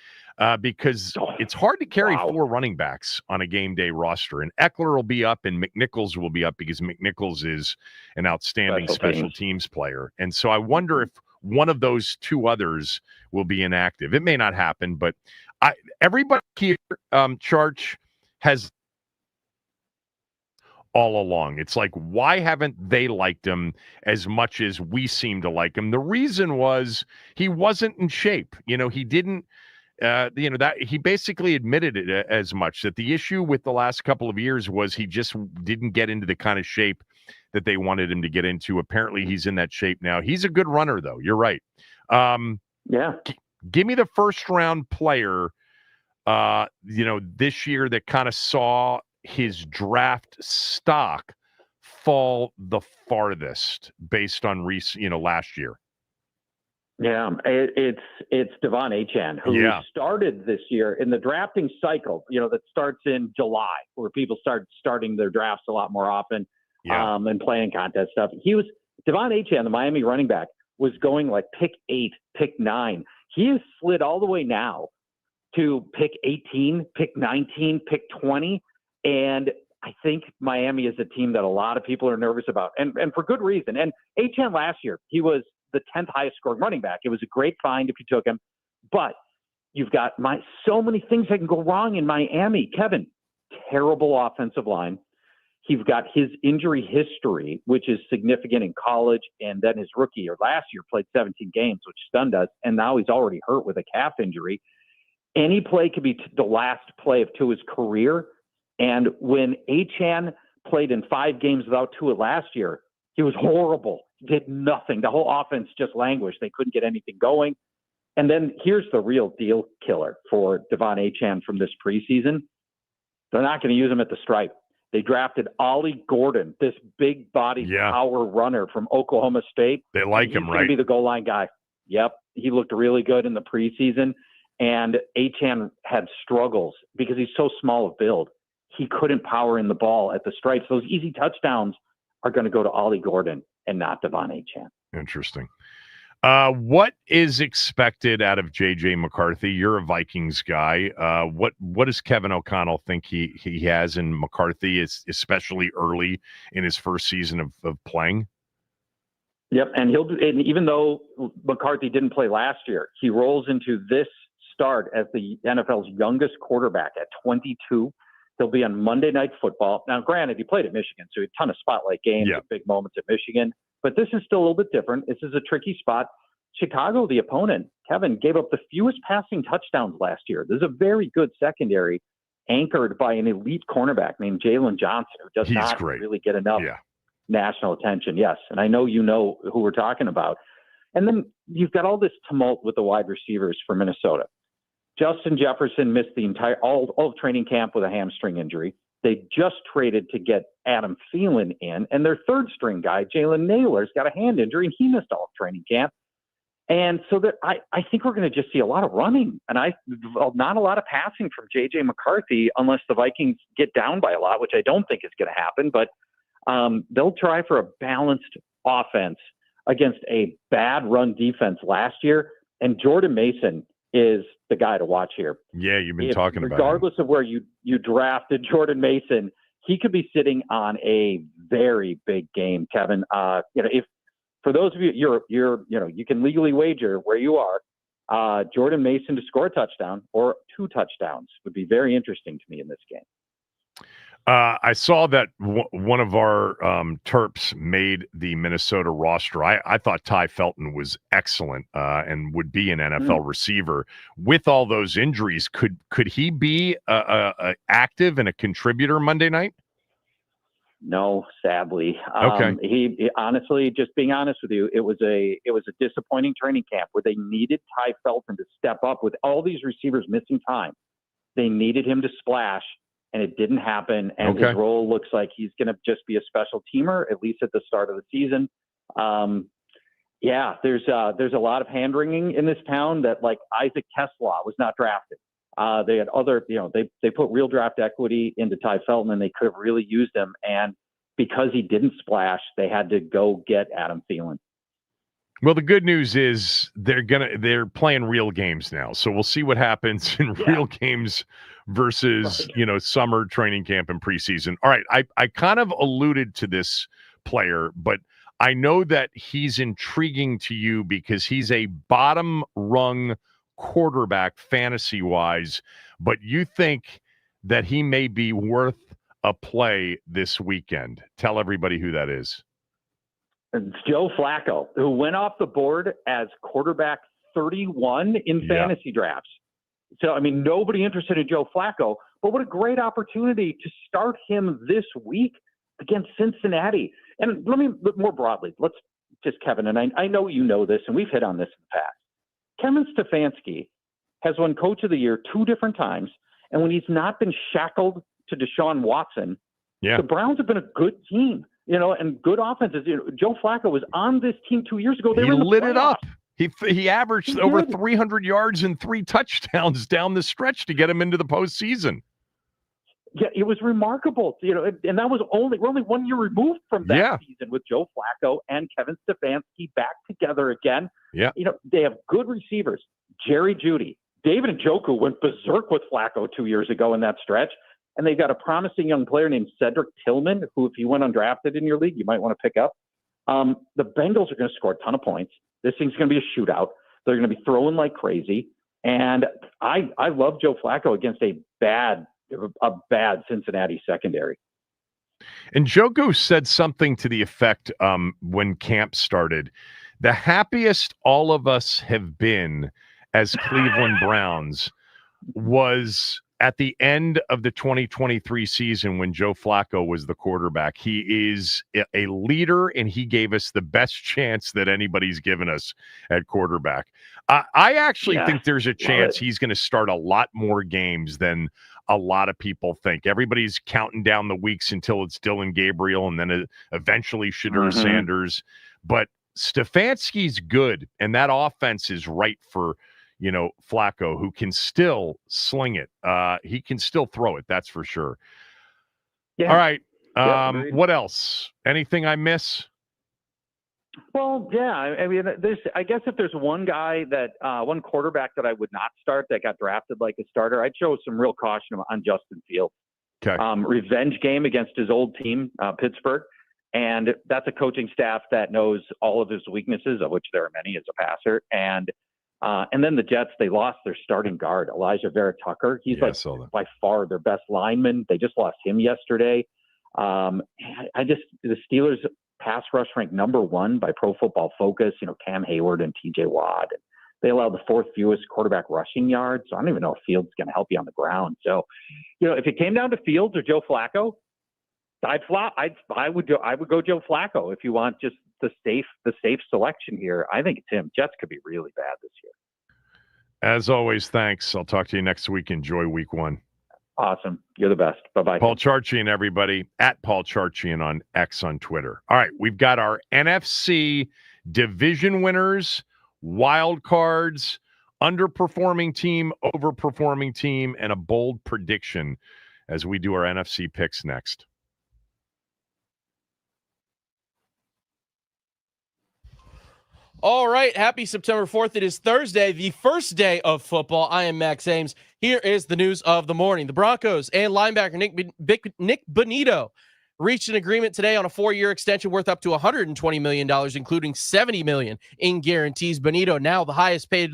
because it's hard to carry 4 running backs on a game day roster. And Eckler will be up and McNichols will be up because McNichols is an outstanding special teams player. And so I wonder if one of those 2 others will be inactive. It may not happen, but everybody here, Charch, has all along. It's like, why haven't they liked him as much as we seem to like him? The reason was he wasn't in shape. He didn't, that he basically admitted it as much, that the issue with the last couple of years was he just didn't get into the kind of shape that they wanted him to get into. Apparently he's in that shape now. He's a good runner though. You're right. Give me the first round player, this year that kind of saw his draft stock fall the farthest based on last year. Yeah, it's Devon Achane, who started this year in the drafting cycle, that starts in July, where people start starting their drafts a lot more often and playing contest stuff. Devon Achane, the Miami running back, was going like pick 8, pick 9. He has slid all the way now to pick 18, pick 19, pick 20. And I think Miami is a team that a lot of people are nervous about, and for good reason. And Achane last year, he was the 10th highest scoring running back. It was a great find if you took him. But you've got so many things that can go wrong in Miami. Kevin, terrible offensive line. He's got his injury history, which is significant in college, and then his rookie or last year played 17 games, which stunned us, and now he's already hurt with a calf injury. Any play could be the last play of Tua's career. And when Achane played in 5 games without Tua last year, he was horrible. He did nothing. The whole offense just languished. They couldn't get anything going. And then here's the real deal killer for Devon Achane from this preseason. They're not going to use him at the stripe. They drafted Ollie Gordon, this big body power runner from Oklahoma State. They like him, right? He's going to be the goal line guy. Yep. He looked really good in the preseason. And Achane had struggles because he's so small of build. He couldn't power in the ball at the stripes. Those easy touchdowns are going to go to Ollie Gordon and not Devon Achane. Interesting. What is expected out of J.J. McCarthy? You're a Vikings guy. What does Kevin O'Connell think he has in McCarthy, especially early in his first season of playing? Yep, and even though McCarthy didn't play last year, he rolls into this start as the NFL's youngest quarterback at 22. He'll be on Monday Night Football. Now, granted, he played at Michigan, so he had a ton of spotlight games, big moments at Michigan. But this is still a little bit different. This is a tricky spot. Chicago, the opponent, Kevin, gave up the fewest passing touchdowns last year. There's a very good secondary anchored by an elite cornerback named Jalen Johnson, who does not really get enough national attention. Yes, and I know you know who we're talking about. And then you've got all this tumult with the wide receivers for Minnesota. Justin Jefferson missed the entire all of training camp with a hamstring injury. They just traded to get Adam Thielen in, and their third string guy, Jalen Naylor's got a hand injury, and he missed all of training camp. And so that I think we're going to just see a lot of running, and not a lot of passing from J.J. McCarthy unless the Vikings get down by a lot, which I don't think is going to happen. But they'll try for a balanced offense against a bad run defense last year, and Jordan Mason is the guy to watch here. Yeah, you've been talking about him. Regardless of where you drafted Jordan Mason, he could be sitting on a very big game, Kevin. If for those of you, you can legally wager where you are. Jordan Mason to score a touchdown or 2 touchdowns would be very interesting to me in this game. I saw that one of our Terps made the Minnesota roster. I thought Ty Felton was excellent and would be an NFL receiver. With all those injuries, could he be active and a contributor Monday night? No, sadly. Okay. He honestly, just being honest with you, it was a disappointing training camp where they needed Ty Felton to step up with all these receivers missing time. They needed him to splash, and it didn't happen. And his role looks like he's going to just be a special teamer, at least at the start of the season. There's a lot of hand wringing in this town that, like, Isaac Tesla was not drafted. They had other, they put real draft equity into Ty Felton, and they could have really used him. And because he didn't splash, they had to go get Adam Thielen. Well, the good news is they're playing real games now. So we'll see what happens in real games versus, summer training camp and preseason. All right. I kind of alluded to this player, but I know that he's intriguing to you because he's a bottom rung quarterback fantasy wise, but you think that he may be worth a play this weekend. Tell everybody who that is. It's Joe Flacco, who went off the board as quarterback 31 in fantasy drafts. So, nobody interested in Joe Flacco, but what a great opportunity to start him this week against Cincinnati. And let me look more broadly. Let's just, Kevin, and I know you know this, and we've hit on this in the past. Kevin Stefanski has won Coach of the Year 2 different times, and when he's not been shackled to Deshaun Watson, the Browns have been a good team. And good offenses. Joe Flacco was on this team 2 years ago. They lit it up. He averaged over 300 yards and 3 touchdowns down the stretch to get him into the postseason. Yeah, it was remarkable. And that was we're only 1 year removed from that season with Joe Flacco and Kevin Stefanski back together again. Yeah. They have good receivers. Jerry Jeudy, David Njoku went berserk with Flacco 2 years ago in that stretch. And they've got a promising young player named Cedric Tillman, who, if he went undrafted in your league, you might want to pick up. The Bengals are going to score a ton of points. This thing's going to be a shootout. They're going to be throwing like crazy. And I love Joe Flacco against a bad Cincinnati secondary. And Njoku said something to the effect when camp started. The happiest all of us have been as Cleveland Browns was at the end of the 2023 season when Joe Flacco was the quarterback. He is a leader, and he gave us the best chance that anybody's given us at quarterback. I actually think there's a chance he's going to start a lot more games than a lot of people think. Everybody's counting down the weeks until it's Dylan Gabriel and then eventually Shadur Sanders. But Stefanski's good, and that offense is right for Flacco, who can still sling it. He can still throw it. That's for sure. Yeah. All right. What else? Anything I miss? Well, yeah. I guess if there's one guy one quarterback that I would not start that got drafted like a starter, I'd show some real caution on Justin Fields. Okay. Revenge game against his old team, Pittsburgh. And that's a coaching staff that knows all of his weaknesses, of which there are many as a passer. And then the Jets, they lost their starting guard, Elijah Vera Tucker. He's by far their best lineman. They just lost him yesterday. The Steelers pass rush ranked number 1 by Pro Football Focus, Cam Hayward and TJ Watt. They allow the 4th fewest quarterback rushing yards. So I don't even know if Fields is going to help you on the ground. So, if it came down to Fields or Joe Flacco, I would go Joe Flacco if you want just the safe selection here. I think it's him. Jets could be really bad this year. As always, thanks. I'll talk to you next week. Enjoy week 1. Awesome. You're the best. Bye-bye. Paul Charchian, everybody, at Paul Charchian on X on Twitter. All right, we've got our NFC division winners, wild cards, underperforming team, overperforming team, and a bold prediction as we do our NFC picks next. All right. Happy September 4th. It is Thursday, the first day of football. I am Max Ames. Here is the news of the morning. The Broncos and linebacker Nick Bonito reached an agreement today on a 4-year extension worth up to $120 million, including $70 million in guarantees. Bonito, now the highest paid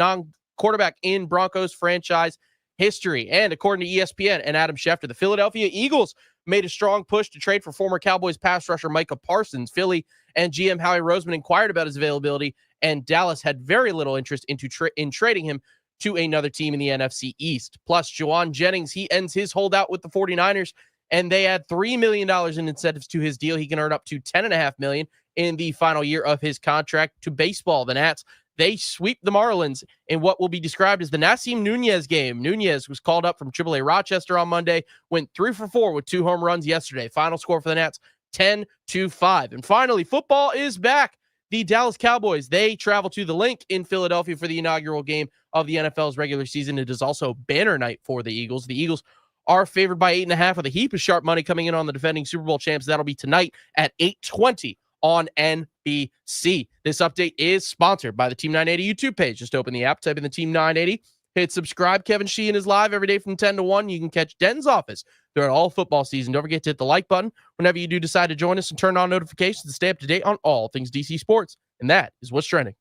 quarterback in Broncos franchise history. And according to ESPN and Adam Schefter, the Philadelphia Eagles made a strong push to trade for former Cowboys pass rusher Micah Parsons. Philly and GM Howie Roseman inquired about his availability, and Dallas had very little interest in trading him to another team in the NFC East. Plus, Juwan Jennings, he ends his holdout with the 49ers, and they add $3 million in incentives to his deal. He can earn up to $10.5 million in the final year of his contract. To baseball, the Nats, they sweep the Marlins in what will be described as the Nasim Nunez game. Nunez was called up from AAA Rochester on Monday, went 3 for 4 with 2 home runs yesterday. Final score for the Nats, 10-5. And finally, football is back. The Dallas Cowboys, they travel to the Link in Philadelphia for the inaugural game of the NFL's regular season. It is also banner night for the Eagles. The Eagles are favored by 8.5 with a heap of sharp money coming in on the defending Super Bowl champs. That'll be tonight at 8:20 on NBC. This update is sponsored by the Team 980 YouTube page. Just open the app, type in the Team 980, hit subscribe. Kevin Sheehan is live every day from 10 to 1. You can catch Den's office throughout all football season. Don't forget to hit the like button whenever you do decide to join us, and turn on notifications to stay up to date on all things DC sports. And that is what's trending.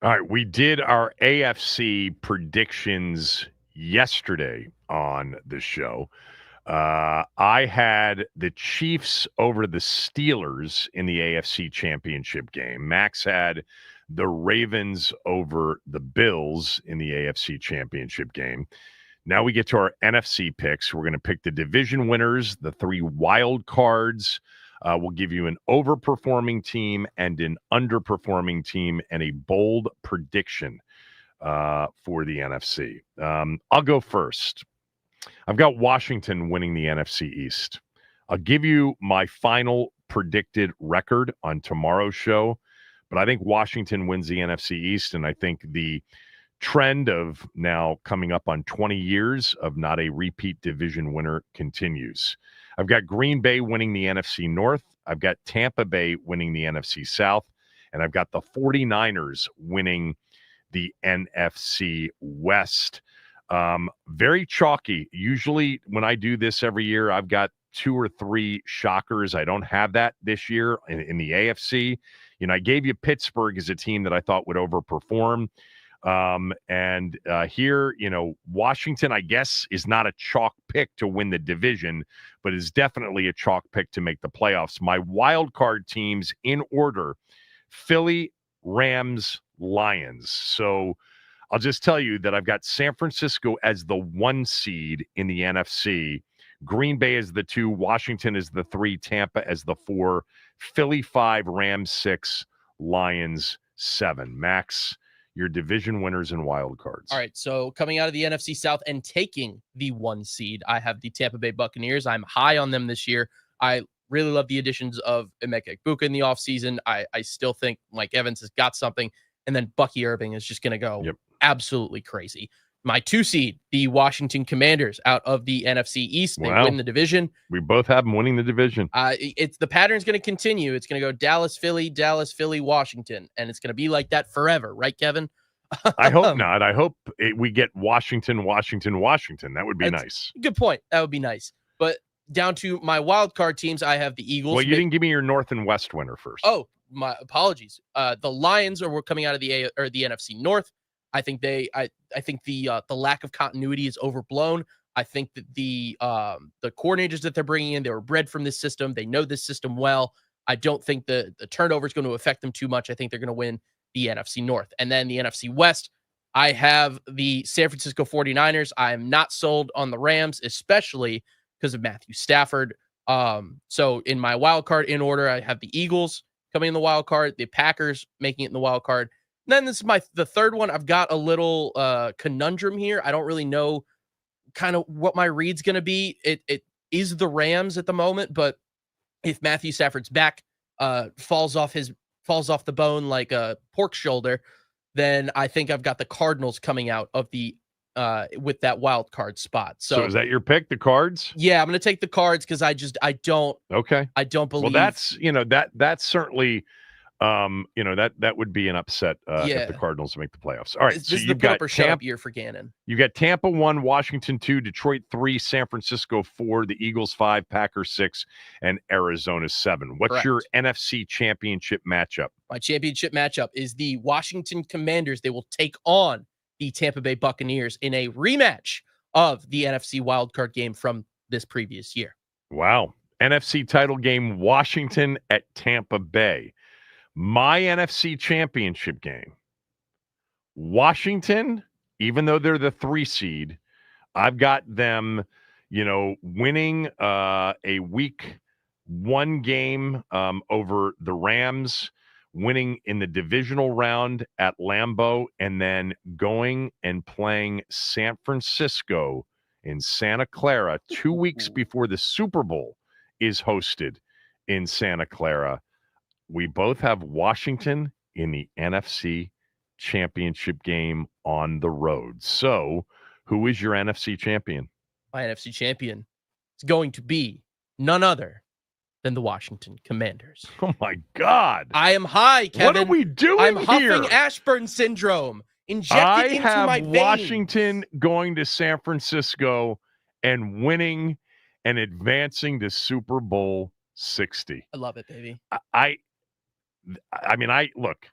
All right, we did our AFC predictions yesterday on the show. I had the Chiefs over the Steelers in the AFC Championship game. Max had the Ravens over the Bills in the AFC Championship game. Now we get to our NFC picks. We're going to pick the division winners, the 3 wild cards. We'll give you an overperforming team and an underperforming team and a bold prediction for the NFC. I'll go first. I've got Washington winning the NFC East. I'll give you my final predicted record on tomorrow's show, but I think Washington wins the NFC East, and I think the trend of now coming up on 20 years of not a repeat division winner continues. I've got Green Bay winning the NFC North. I've got Tampa Bay winning the NFC South, and I've got the 49ers winning the NFC West. Very chalky. Usually when I do this every year, I've got 2 or 3 shockers. I don't have that this year in the AFC. I gave you Pittsburgh as a team that I thought would overperform. Here, Washington, I guess, is not a chalk pick to win the division, but is definitely a chalk pick to make the playoffs. My wild card teams in order: Philly, Rams, Lions. So I'll just tell you that I've got San Francisco as the 1 seed in the NFC, Green Bay as the 2, Washington as the 3, Tampa as the 4, Philly 5, Rams 6, Lions 7. Max, your division winners and wild cards. All right, so coming out of the NFC South and taking the 1 seed, I have the Tampa Bay Buccaneers. I'm high on them this year. I really love the additions of Emeka Egbuka in the offseason. I still think Mike Evans has got something, and then Bucky Irving is just going to go absolutely crazy. My 2 seed, the Washington Commanders, out of the NFC East. They win the division. We both have them winning the division. It's the pattern's going to continue. It's going to go Dallas, Philly, Washington, and it's going to be like that forever, right, Kevin? I hope not. I hope we get Washington. That would be nice. Good point. That would be nice. But down to my wild card teams, I have the Eagles. Well, you didn't give me your North and West winner first. Oh, my apologies. The Lions are coming out of the NFC North. I think I think the lack of continuity is overblown. I think that the coordinators that they're bringing in, they were bred from this system. They know this system well. I don't think the turnover is going to affect them too much. I think they're going to win the NFC North. And then the NFC West, I have the San Francisco 49ers. I am not sold on the Rams, especially because of Matthew Stafford. So in my wild card in order, I have the Eagles coming in the wild card, the Packers making it in the wild card. And then this is the third one. I've got a little conundrum here. I don't really know kind of what my read's going to be. It is the Rams at the moment, but if Matthew Stafford's back falls off the bone like a pork shoulder, then I think I've got the Cardinals coming out of the with that wild card spot. So is that your pick, the Cards? Yeah, I'm going to take the Cards because I don't believe. Well, that's certainly that would be an upset if the Cardinals make the playoffs. All right, this is the put up or shut up year for Gannon. You got Tampa 1, Washington 2, Detroit 3, San Francisco 4, the Eagles 5, Packers 6, and Arizona 7. What's your NFC Championship matchup? My championship matchup is the Washington Commanders. They will take on the Tampa Bay Buccaneers in a rematch of the NFC wildcard game from this previous year. Wow. NFC title game, Washington at Tampa Bay. My NFC championship game, Washington, even though they're the 3 seed, I've got them, winning a week 1 game over the Rams, winning in the divisional round at Lambeau, and then going and playing San Francisco in Santa Clara 2 weeks before the Super Bowl is hosted in Santa Clara. We both have Washington in the NFC Championship game on the road. So, who is your NFC champion? My NFC champion is going to be none other than the Washington Commanders. Oh, my God. I am high, Kevin. What are we doing I'm here? huffing Ashburn syndrome. Injected into my veins. I have Washington going to San Francisco and winning and advancing to Super Bowl 60. I love it, baby. I mean, look,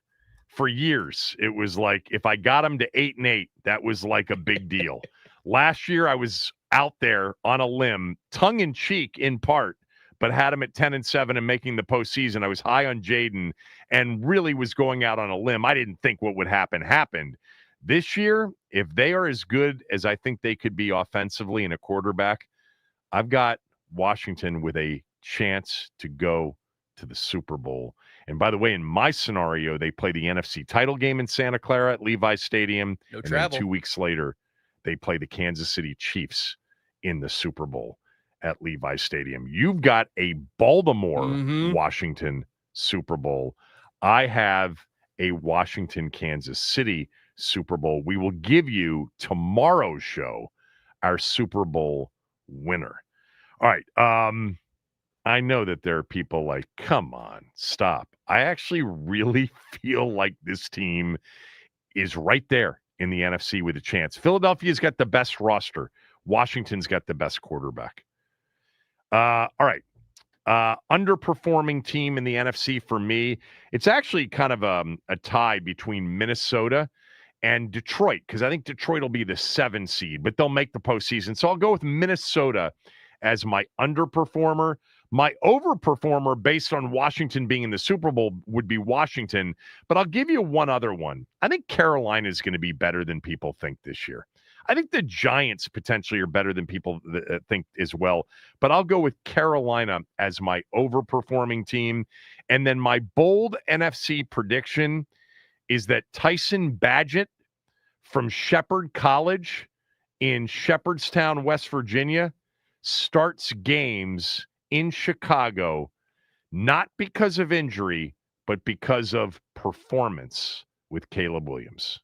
for years, it was like if I got them to 8-8, that was like a big deal. Last year, I was out there on a limb, tongue in cheek in part, but had them at 10-7 and making the postseason. I was high on Jaden and really was going out on a limb. I didn't think what would happen happened. This year, if they are as good as I think they could be offensively in a quarterback, I've got Washington with a chance to go to the Super Bowl. And by the way, in my scenario, they play the NFC title game in Santa Clara at Levi's Stadium. No and travel. Then 2 weeks later, they play the Kansas City Chiefs in the Super Bowl at Levi Stadium. You've got a Baltimore Mhm. Washington Super Bowl. I have a Washington Kansas City Super Bowl. We will give you tomorrow's show our Super Bowl winner. All right. I know that there are people like, come on, stop. I actually really feel like this team is right there in the NFC with a chance. Philadelphia's got the best roster. Washington's got the best quarterback. All right. Underperforming team in the NFC for me, it's actually kind of a tie between Minnesota and Detroit, because I think Detroit will be the 7 seed, but they'll make the postseason. So I'll go with Minnesota as my underperformer. My overperformer, based on Washington being in the Super Bowl, would be Washington. But I'll give you one other one. I think Carolina is going to be better than people think this year. I think the Giants potentially are better than people think as well. But I'll go with Carolina as my overperforming team. And then my bold NFC prediction is that Tyson Badgett from Shepherd College in Shepherdstown, West Virginia, starts games in Chicago, not because of injury, but because of performance with Caleb Williams.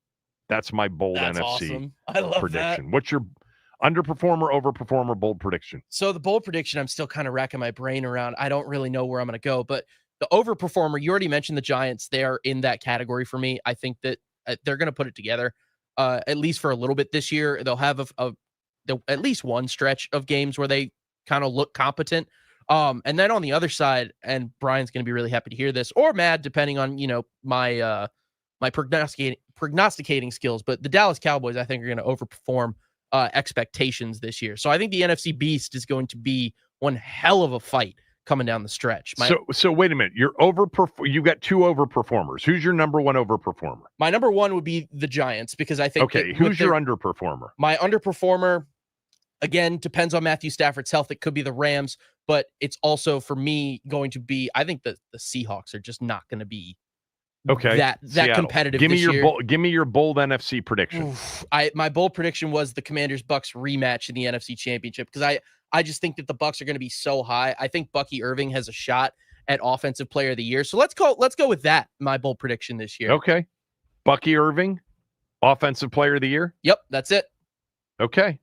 That's my bold That's NFC awesome. I love prediction. that. What's your underperformer, overperformer, bold prediction? So the bold prediction, I'm still kind of racking my brain around. I don't really know where I'm going to go, but the overperformer, you already mentioned the Giants. They're in that category for me. I think that they're going to put it together, at least for a little bit this year. They'll have at least one stretch of games where they kind of look competent. And then on the other side, and Brian's going to be really happy to hear this, or mad, depending on, my prognosticating skills. But the Dallas Cowboys, I think, are going to overperform expectations this year. So I think the NFC Beast is going to be one hell of a fight coming down the stretch. So wait a minute. You got 2 overperformers. Who's your number one overperformer? My number one would be the Giants, because I think. Okay, who's your underperformer? My underperformer, again, depends on Matthew Stafford's health. It could be the Rams, but it's also, for me, going to be, I think the Seahawks are just not going to be that Seattle. competitive Give me this your year. give me your bold NFC prediction. Oof. My bold prediction was the Commanders-Bucks rematch in the NFC Championship, because I just think that the Bucks are going to be so high. I think Bucky Irving has a shot at Offensive Player of the Year. So let's go with that, my bold prediction this year. Okay. Bucky Irving, Offensive Player of the Year? Yep, that's it. Okay.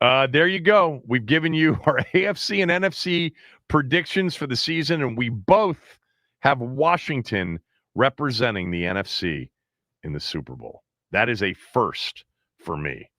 There you go. We've given you our AFC and NFC predictions for the season, and we both have Washington representing the NFC in the Super Bowl. That is a first for me,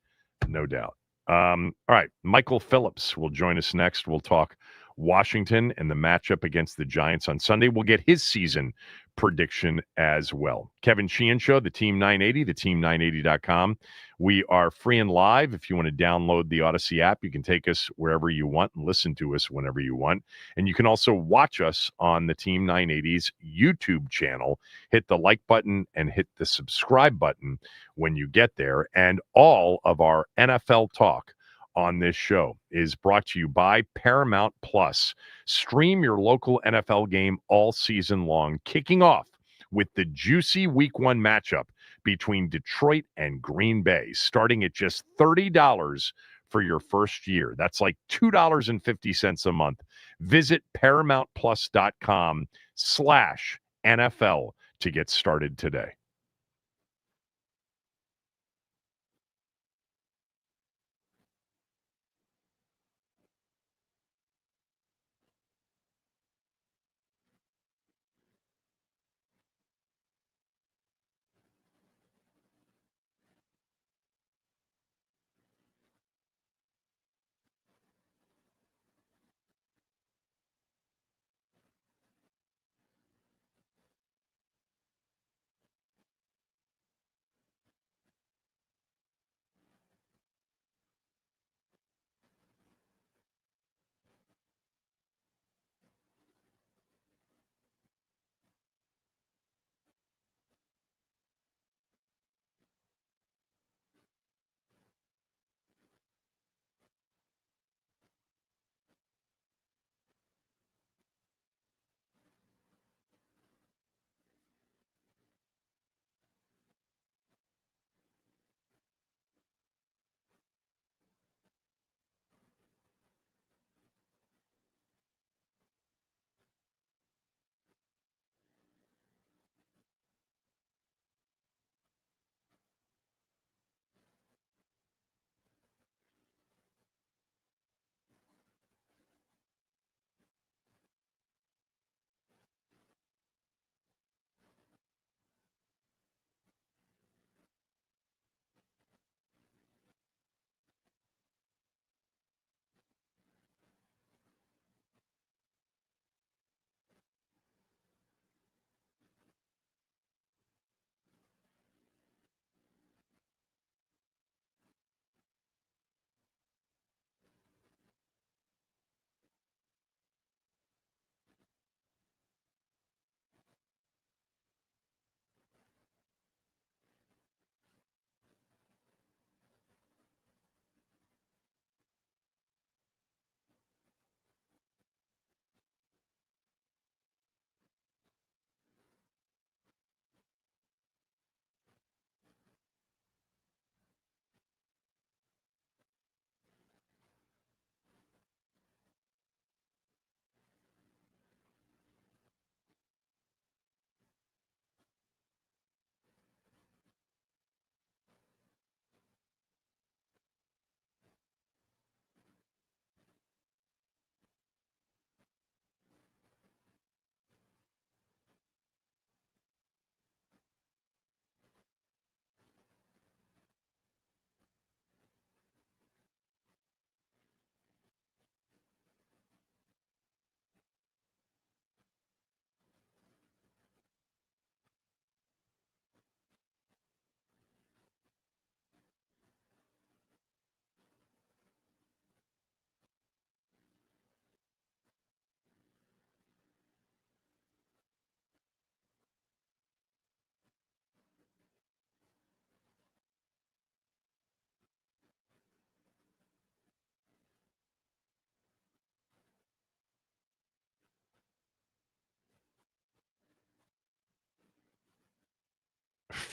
no doubt. All right, Michael Phillips will join us next. We'll talk Washington and the matchup against the Giants on Sunday. We'll get his season prediction as well. Kevin Sheehan Show, the Team 980, theteam980.com. We are free and live. If you want to download the Odyssey app, you can take us wherever you want and listen to us whenever you want. And you can also watch us on the Team 980's YouTube channel. Hit the like button and hit the subscribe button when you get there. And all of our NFL talk on this show is brought to you by Paramount Plus. Stream your local NFL game all season long, kicking off with the juicy Week 1 matchup between Detroit and Green Bay, starting at just $30 for your first year. That's like $2.50 a month. Visit ParamountPlus.com/NFL to get started today.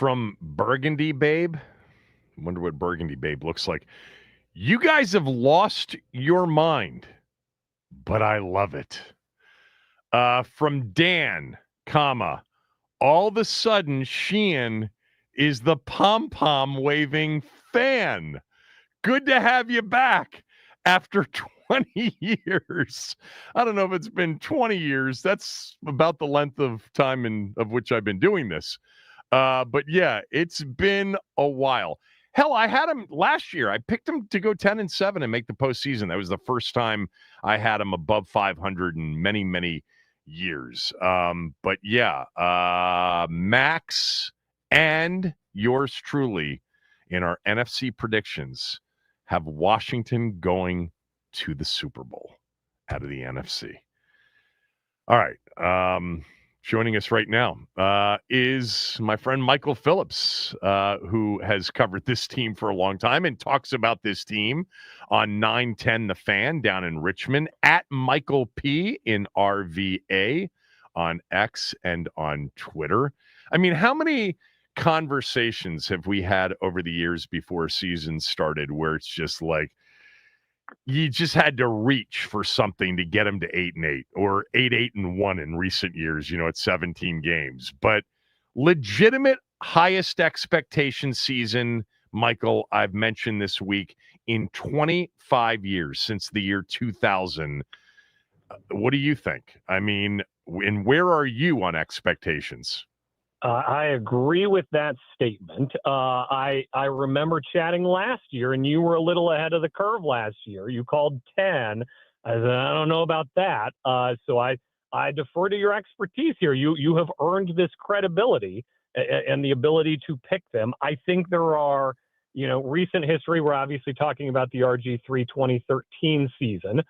from Burgundy Babe. I wonder what Burgundy Babe looks like. You guys have lost your mind, but I love it. From Dan, comma, all of a sudden Sheehan is the pom-pom waving fan. Good to have you back after 20 years. I don't know if it's been 20 years. That's about the length of time of which I've been doing this. But yeah, it's been a while. Hell, I had him last year. I picked him to go 10-7 and make the postseason. That was the first time I had him above 500 in many, many years. But yeah, Max and yours truly in our NFC predictions have Washington going to the Super Bowl out of the NFC. All right. Joining us right now is my friend Michael Phillips, who has covered this team for a long time and talks about this team on 910 The Fan down in Richmond, at Michael P. in RVA on X and on Twitter. I mean, how many conversations have we had over the years before season started where it's just like, you just had to reach for something to get them to 8-8 or 8-1 in recent years, at 17 games. But legitimate highest expectation season, Michael, I've mentioned this week, in 25 years since the year 2000. What do you think? I mean, and where are you on expectations? I agree with that statement. I remember chatting last year, and you were a little ahead of the curve last year. You called 10. I said, I don't know about that. So I defer to your expertise here. You have earned this credibility and the ability to pick them. I think there are, recent history. We're obviously talking about the RG3 2013 season,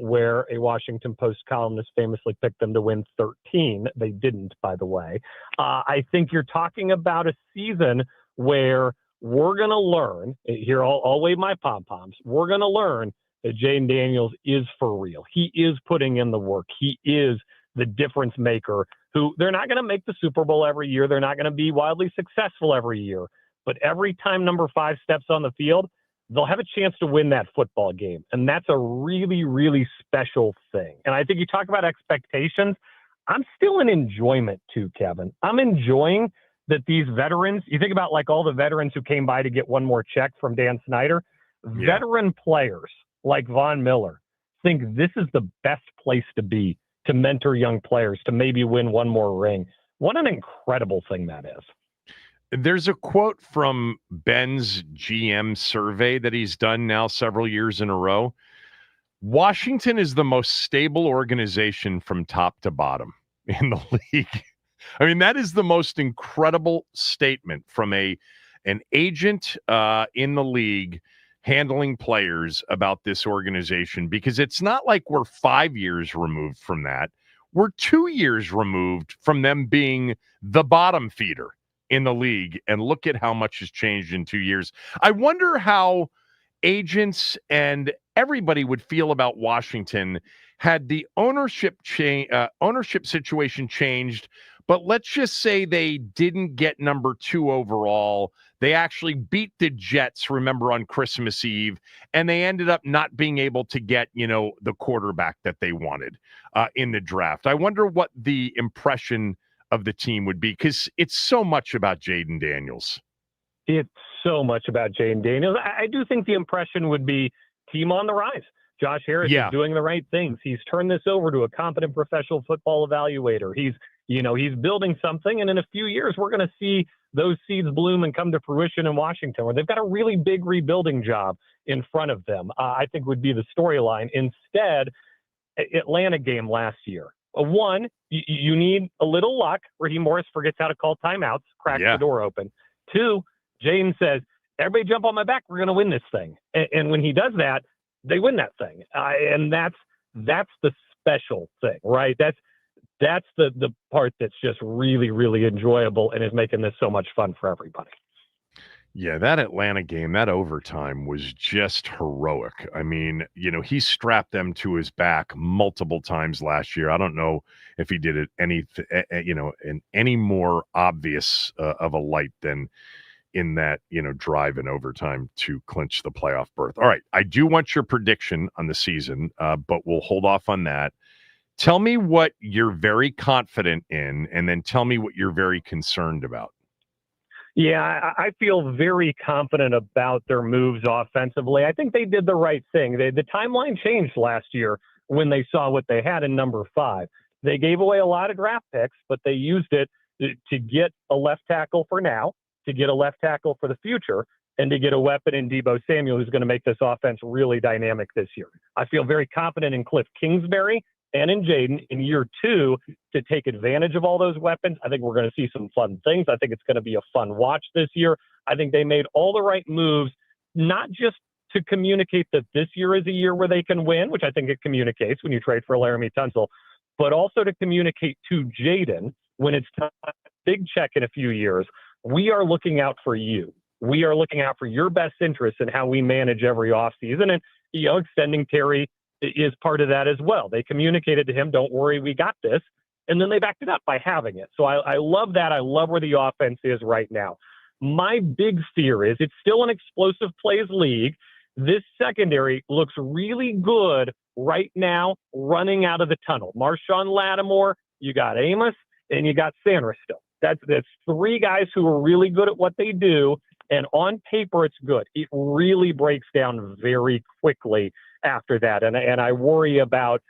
where a Washington Post columnist famously picked them to win 13. They didn't, by the way. I think you're talking about a season where we're going to learn, here I'll wave my pom-poms, we're going to learn that Jaden Daniels is for real. He is putting in the work. He is the difference maker who they're not going to make the Super Bowl every year. They're not going to be wildly successful every year. But every time number 5 steps on the field, they'll have a chance to win that football game. And that's a really, really special thing. And I think you talk about expectations. I'm still in enjoyment too, Kevin. I'm enjoying that these veterans, you think about like all the veterans who came by to get one more check from Dan Snyder, veteran players like Von Miller think this is the best place to be, to mentor young players, to maybe win one more ring. What an incredible thing that is. There's a quote from Ben's GM survey that he's done now several years in a row. Washington is the most stable organization from top to bottom in the league. I mean, that is the most incredible statement from an agent in the league handling players about this organization, because it's not like we're 5 years removed from that. We're 2 years removed from them being the bottom feeder in the league, and look at how much has changed in 2 years. I wonder how agents and everybody would feel about Washington had the ownership situation changed. But let's just say they didn't get number 2 overall. They actually beat the Jets, remember, on Christmas Eve, and they ended up not being able to get, the quarterback that they wanted in the draft. I wonder what the impression of the team would be, because it's so much about Jaden Daniels. It's so much about Jaden Daniels. I do think the impression would be team on the rise. Josh Harris is doing the right things. He's turned this over to a competent professional football evaluator. He's building something, and in a few years, we're going to see those seeds bloom and come to fruition in Washington, where they've got a really big rebuilding job in front of them, I think would be the storyline. Instead, Atlanta game last year. One, you need a little luck. Raheem Morris forgets how to call timeouts, cracks the door open. 2, Jaden says, everybody jump on my back. We're going to win this thing. And when he does that, they win that thing. And that's the special thing, right? That's the part that's just really, really enjoyable and is making this so much fun for everybody. Yeah, that Atlanta game, that overtime was just heroic. I mean, he strapped them to his back multiple times last year. I don't know if he did it in any more obvious of a light than in that, drive in overtime to clinch the playoff berth. All right, I do want your prediction on the season, but we'll hold off on that. Tell me what you're very confident in, and then tell me what you're very concerned about. Yeah, I feel very confident about their moves offensively. I think they did the right thing. The timeline changed last year when they saw what they had in number 5. They gave away a lot of draft picks, but they used it to get a left tackle for now, to get a left tackle for the future, and to get a weapon in Deebo Samuel who's going to make this offense really dynamic this year. I feel very confident in Cliff Kingsbury and in Jaden in year 2 to take advantage of all those weapons. I think we're going to see some fun things. I think it's going to be a fun watch this year. I think they made all the right moves, not just to communicate that this year is a year where they can win, which I think it communicates when you trade for Laramie Tunsil, but also to communicate to Jaden when it's time, big check in a few years. We are looking out for you. We are looking out for your best interests in how we manage every offseason. And, extending Terry is part of that as well. They communicated to him, don't worry, we got this. And then they backed it up by having it. So I love that. I love where the offense is right now. My big fear is it's still an explosive plays league. This secondary looks really good right now running out of the tunnel. Marshawn Lattimore, you got Amos, and you got Sanders still. That's 3 guys who are really good at what they do. And on paper, it's good. It really breaks down very quickly after that. And I worry about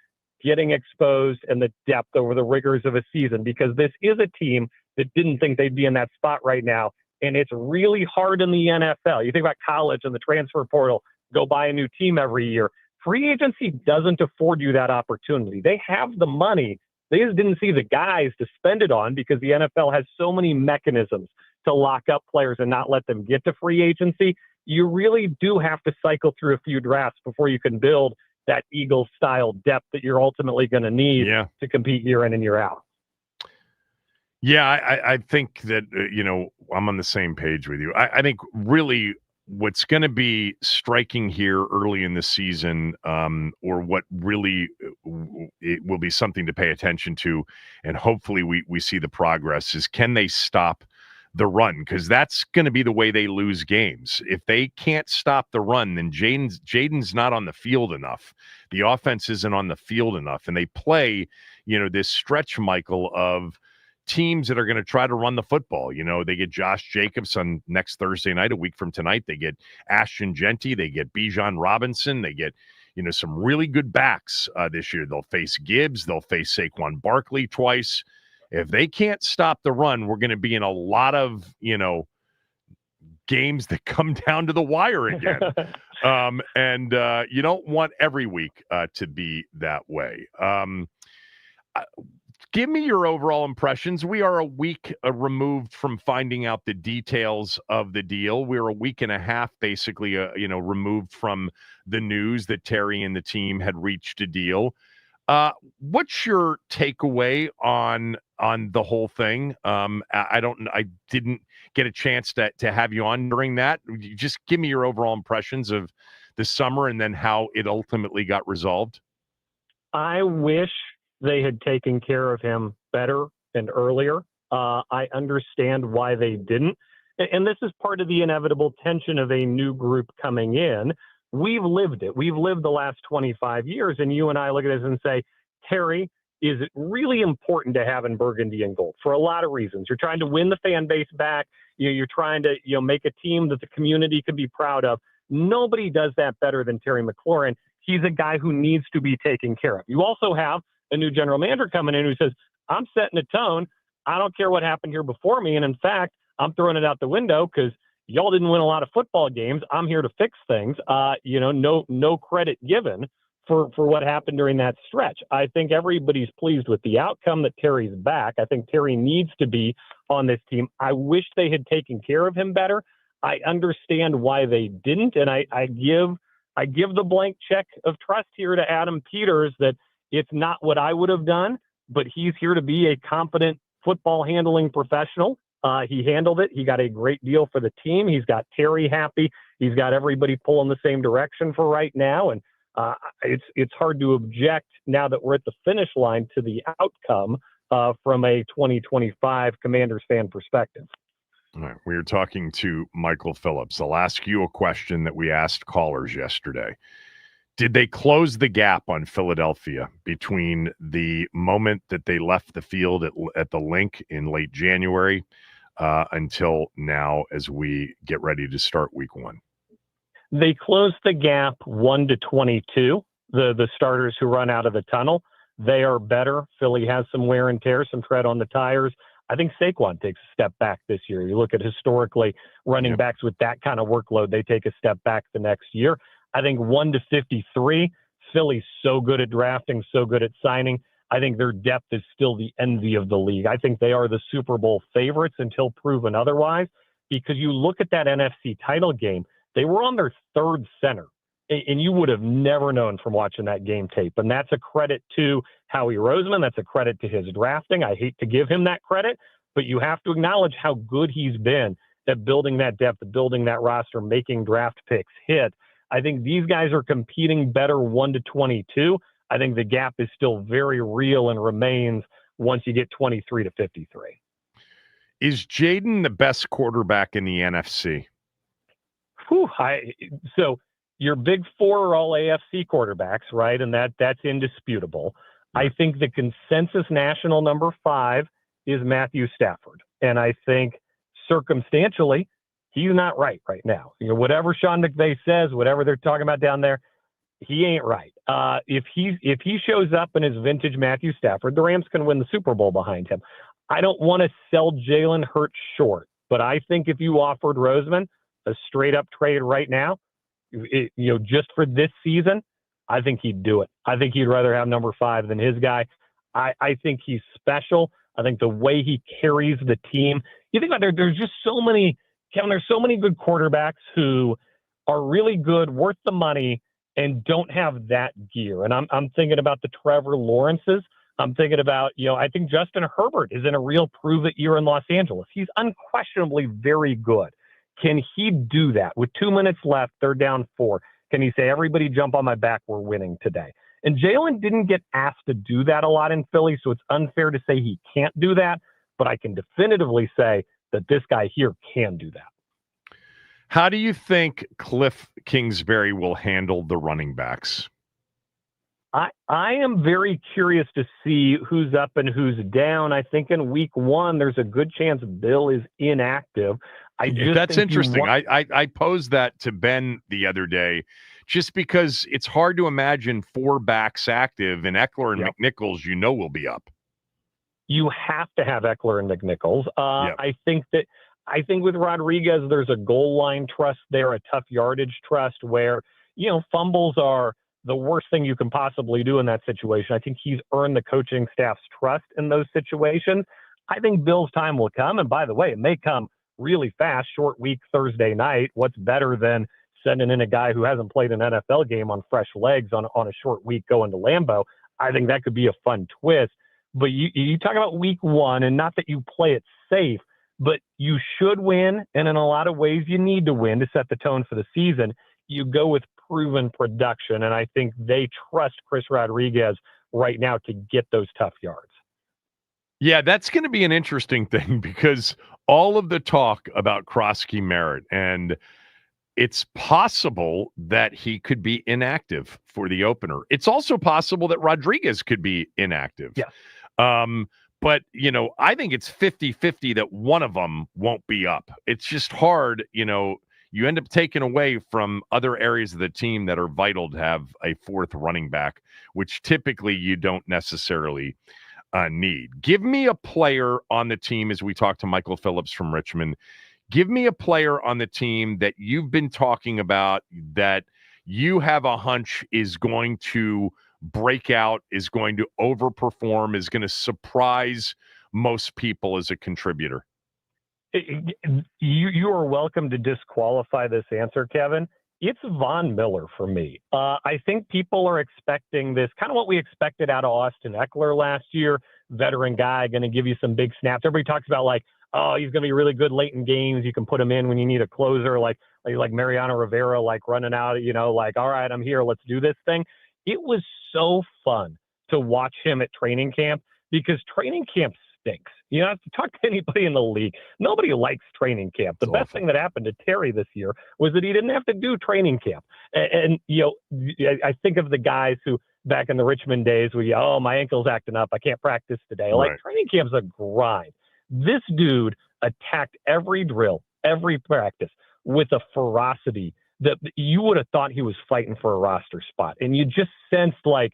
getting exposed and the depth over the rigors of a season, because this is a team that didn't think they'd be in that spot right now. And it's really hard in the NFL. You think about college and the transfer portal, go buy a new team every year. Free agency doesn't afford you that opportunity. They have the money. They just didn't see the guys to spend it on because the NFL has so many mechanisms to lock up players and not let them get to free agency. You really do have to cycle through a few drafts before you can build that Eagles-style depth that you're ultimately going to need to compete year in and year out. Yeah, I think that, I'm on the same page with you. I think really what's going to be striking here early in the season, or what really it will be something to pay attention to, and hopefully we see the progress, is can they stop the run? Because that's going to be the way they lose games. If they can't stop the run, then Jaden's not on the field enough. The offense isn't on the field enough. And they play, this stretch, Michael, of teams that are going to try to run the football. They get Josh Jacobs on next Thursday night, a week from tonight. They get Ashton Genty. They get Bijan Robinson. They get, some really good backs this year. They'll face Gibbs. They'll face Saquon Barkley twice. If they can't stop the run, we're going to be in a lot of, games that come down to the wire again. And you don't want every week to be that way. Give me your overall impressions. We are a week removed from finding out the details of the deal. We're a week and a half, basically, removed from the news that Terry and the team had reached a deal. What's your takeaway on the whole thing? I didn't get a chance to have you on during that. Just give me your overall impressions of the summer and then how it ultimately got resolved. I wish they had taken care of him better and earlier. I understand why they didn't. And this is part of the inevitable tension of a new group coming in. We've lived it. We've lived the last 25 years, and you and I look at this and say, Terry is really important to have in burgundy and gold for a lot of reasons. You're trying to win the fan base back. You're trying to make a team that the community can be proud of. Nobody does that better than Terry McLaurin. He's a guy who needs to be taken care of. You also have a new general manager coming in who says, I'm setting a tone. I don't care what happened here before me. And in fact, I'm throwing it out the window because y'all didn't win a lot of football games. I'm here to fix things. No credit given for what happened during that stretch. I think everybody's pleased with the outcome that Terry's back. I think Terry needs to be on this team. I wish they had taken care of him better. I understand why they didn't. And I give the blank check of trust here to Adam Peters that it's not what I would have done, but he's here to be a competent football handling professional. He handled it. He got a great deal for the team. He's got Terry happy. He's got everybody pulling the same direction for right now. And it's hard to object now that we're at the finish line to the outcome from a 2025 Commanders fan perspective. All right. We are talking to Michael Phillips. I'll ask you a question that we asked callers yesterday. Did they close the gap on Philadelphia between the moment that they left the field at the link in late January until now as we get ready to start week 1? They closed the gap 1-22. The starters who run out of the tunnel, they are better. Philly has some wear and tear, some tread on the tires. I think Saquon takes a step back this year. You look at historically running backs with that kind of workload, they take a step back the next year. I think 1-53, Philly's so good at drafting, so good at signing. I think their depth is still the envy of the league. I think they are the Super Bowl favorites until proven otherwise, because you look at that NFC title game, they were on their third center, and you would have never known from watching that game tape. And that's a credit to Howie Roseman. That's a credit to his drafting. I hate to give him that credit, but you have to acknowledge how good he's been at building that depth, building that roster, making draft picks hit. I think these guys are competing better 1-22. I think the gap is still very real and remains once you get 23-53. Is Jaden the best quarterback in the NFC? So your big four are all AFC quarterbacks, right? And that's indisputable. I think the consensus national number 5 is Matthew Stafford. And I think circumstantially, he's not right now. Whatever Sean McVay says, whatever they're talking about down there, he ain't right. If he shows up in his vintage Matthew Stafford, the Rams can win the Super Bowl behind him. I don't want to sell Jalen Hurts short, but I think if you offered Roseman a straight up trade right now, just for this season, I think he'd do it. I think he'd rather have number 5 than his guy. I think he's special. I think the way he carries the team. You think about there's just so many, Kevin, there's so many good quarterbacks who are really good, worth the money, and don't have that gear. And I'm thinking about the Trevor Lawrences. I'm thinking about, I think Justin Herbert is in a real prove-it year in Los Angeles. He's unquestionably very good. Can he do that? With 2 minutes left, they're down 4. Can he say, everybody jump on my back, we're winning today? And Jalen didn't get asked to do that a lot in Philly, so it's unfair to say he can't do that. But I can definitively say that this guy here can do that. How do you think Cliff Kingsbury will handle the running backs? I am very curious to see who's up and who's down. I think in week 1, there's a good chance Bill is inactive. That's interesting. I posed that to Ben the other day, just because it's hard to imagine 4 backs active, and Eckler and McNichols, will be up. You have to have Eckler and McNichols. I think with Rodriguez, there's a goal line trust there, a tough yardage trust where, fumbles are the worst thing you can possibly do in that situation. I think he's earned the coaching staff's trust in those situations. I think Bill's time will come. And by the way, it may come really fast, short week Thursday night. What's better than sending in a guy who hasn't played an NFL game on fresh legs on a short week going to Lambeau? I think that could be a fun twist. But you talk about week 1, and not that you play it safe, but you should win. And in a lot of ways, you need to win to set the tone for the season. You go with proven production. And I think they trust Chris Rodriguez right now to get those tough yards. Yeah, that's going to be an interesting thing, because all of the talk about Krosky Merritt, and it's possible that he could be inactive for the opener. It's also possible that Rodriguez could be inactive. Yeah. But, I think it's 50-50 that one of them won't be up. It's just hard, you end up taking away from other areas of the team that are vital to have a 4th running back, which typically you don't necessarily need. Give me a player on the team, as we talk to Michael Phillips from Richmond. Give me a player on the team that you've been talking about that you have a hunch is going to break out, is going to overperform, is going to surprise most people as a contributor. You are welcome to disqualify this answer, Kevin. It's Von Miller for me. I think people are expecting this, kind of what we expected out of Austin Eckler last year, veteran guy, going to give you some big snaps. Everybody talks about oh, he's going to be really good late in games. You can put him in when you need a closer, like Mariano Rivera, like running out, like, all right, I'm here. Let's do this thing. It was so fun to watch him at training camp because training camp stinks. You have to talk to anybody in the league. Nobody likes training camp. The best thing that happened to Terry this year was that he didn't have to do training camp. And I think of the guys who back in the Richmond days where, oh, my ankle's acting up. I can't practice today. Like training camp's a grind. This dude attacked every drill, every practice with a ferocity that you would have thought he was fighting for a roster spot. And you just sensed like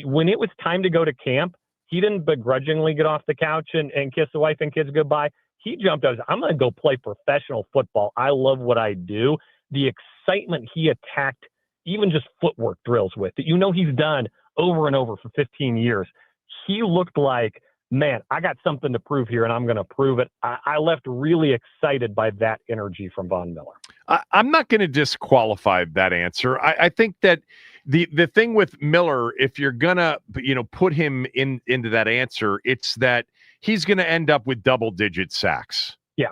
when it was time to go to camp, he didn't begrudgingly get off the couch and kiss the wife and kids goodbye. He jumped out. I'm going to go play professional football. I love what I do. The excitement he attacked, even just footwork drills with that, he's done over and over for 15 years. He looked like, man, I got something to prove here, and I'm going to prove it. I left really excited by that energy from Von Miller. I'm not going to disqualify that answer. I think that the thing with Miller, if you're going to put him into that answer, it's that he's going to end up with double-digit sacks. Yeah.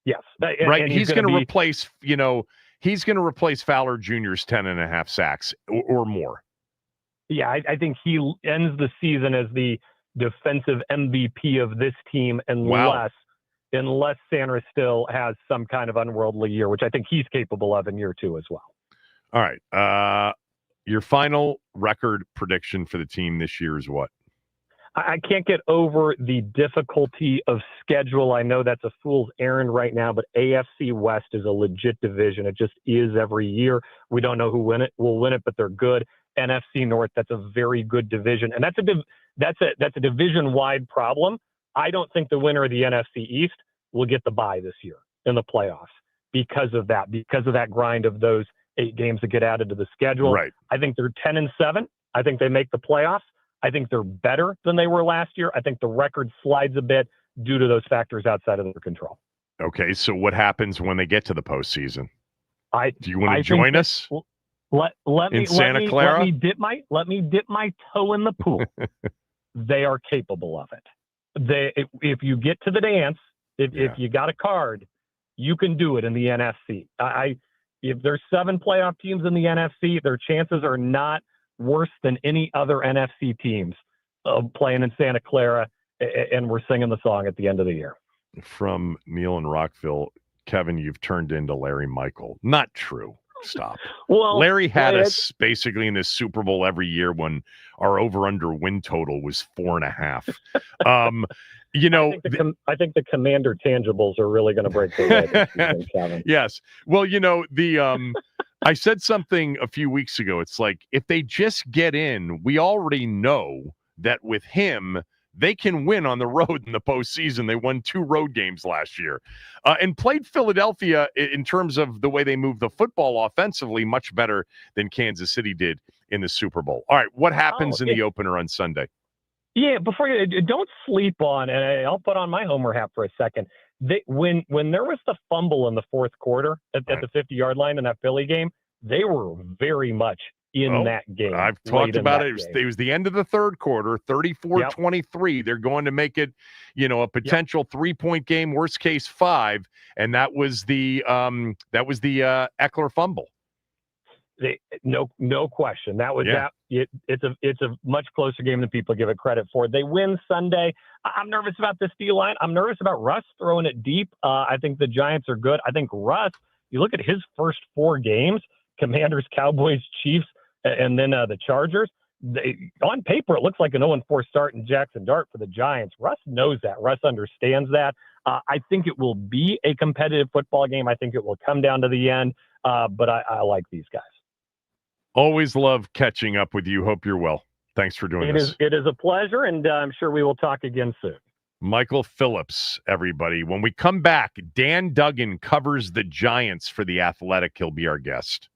Yes. Right? And he's going to replace, he's going to replace Fowler Jr.'s 10.5 sacks or more. Yeah, I think he ends the season as the defensive MVP of this team unless Sanders still has some kind of unworldly year, which I think he's capable of in year 2 as well. All right. Your final record prediction for the team this year is what? I can't get over the difficulty of schedule. I know that's a fool's errand right now, but AFC West is a legit division. It just is every year. We don't know who will win it, but they're good. NFC North, that's a very good division, and that's a division-wide problem. I don't think the winner of the NFC East will get the bye this year in the playoffs because of that grind of those 8 games that get added to the schedule. Right. I think they're 10-7. I think they make the playoffs. I think they're better than they were last year. I think the record slides a bit due to those factors outside of their control. Okay, so what happens when they get to the postseason? Do you want to join us? Let me Santa Clara? Let me dip my toe in the pool. They are capable of it. If you get to the dance, if you got a card, you can do it in the NFC. If there's 7 playoff teams in the NFC, their chances are not worse than any other NFC teams playing in Santa Clara, and we're singing the song at the end of the year. From Neil in Rockville, Kevin, you've turned into Larry Michael. Not true. Stop. Well, Larry had us basically in this Super Bowl every year when our over-under win total was 4.5. I think the Commander tangibles are really going to break the way this season, Kevin. Yes. Well, I said something a few weeks ago. It's like if they just get in, we already know that with him, they can win on the road in the postseason. They won 2 road games last year and played Philadelphia in terms of the way they move the football offensively much better than Kansas City did in the Super Bowl. All right, what happens in the opener on Sunday? Yeah, before you don't sleep on, and I'll put on my homer hat for a second. When there was the fumble in the fourth quarter at the 50-yard line in that Philly game, they were very much in that game. I've talked about it. It was the end of the third quarter, 34-23. They're going to make it, a potential 3-point game, worst case 5, and that was the Eckler fumble. No question. That was that. It's a much closer game than people give it credit for. They win Sunday. I'm nervous about this D-line. I'm nervous about Russ throwing it deep. I think the Giants are good. I think Russ, you look at his first 4 games, Commanders, Cowboys, Chiefs, and then the Chargers. On paper, it looks like an 0-4 start in Jackson Dart for the Giants. Russ knows that. Russ understands that. I think it will be a competitive football game. I think it will come down to the end, but I like these guys. Always love catching up with you. Hope you're well. Thanks for doing this. It is a pleasure, and I'm sure we will talk again soon. Michael Phillips, everybody. When we come back, Dan Duggan covers the Giants for The Athletic. He'll be our guest.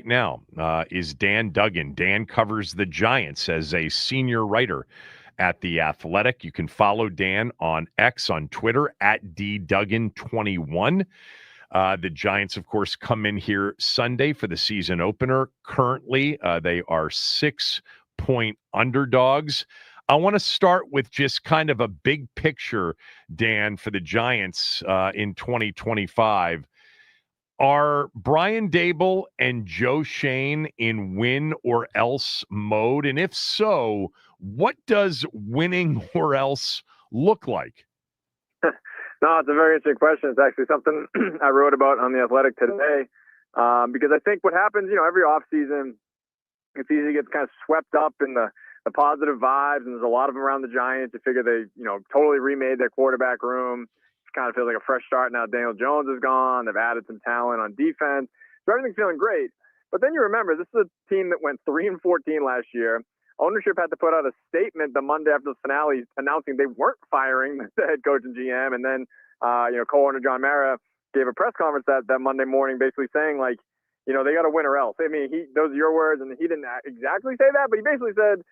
Now is Dan Duggan. Dan covers the Giants as a senior writer at The Athletic. You can follow Dan on X, on Twitter, at @DDuggan21. The Giants, of course, come in here Sunday for the season opener. Currently, they are 6-point underdogs. I want to start with just kind of a big picture, Dan, for the Giants in 2025. Are Brian Dable and Joe Shane in win or else mode? And if so, what does winning or else look like? No, it's a very interesting question. It's actually something I wrote about on The Athletic today because I think what happens, every offseason, it's easy to get kind of swept up in the positive vibes, and there's a lot of them around the Giants. You figure they, totally remade their quarterback room. It kind of feels like a fresh start now. Daniel Jones is gone. They've added some talent on defense. So everything's feeling great. But then you remember, this is a team that went 3-14 last year. Ownership had to put out a statement the Monday after the finale announcing they weren't firing the head coach and GM. And then, co-owner John Mara gave a press conference that Monday morning basically saying, like, they got to win or else. I mean, those are your words, and he didn't exactly say that, but he basically said,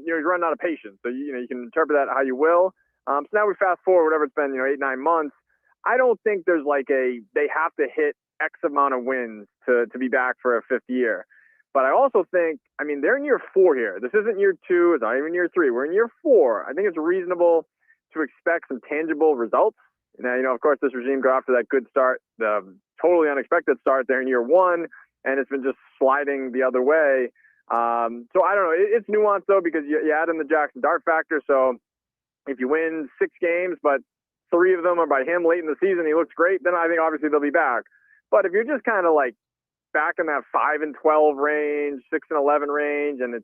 he's running out of patience. So, you can interpret that how you will. So now we fast forward, whatever it's been, 8-9 months. I don't think there's they have to hit X amount of wins to be back for a fifth year. But I also think, they're in year 4 here. This isn't year 2. It's not even year 3. We're in year 4. I think it's reasonable to expect some tangible results. Now, of course, this regime got off to that good start, the totally unexpected start there in year 1, and it's been just sliding the other way. So I don't know. It's nuanced, though, because you add in the Jackson Dart factor. So if you win 6 games, but 3 of them are by him late in the season, he looks great, then I think obviously they'll be back. But if you're just kind of back in that 5-12 range, 6-11 range, and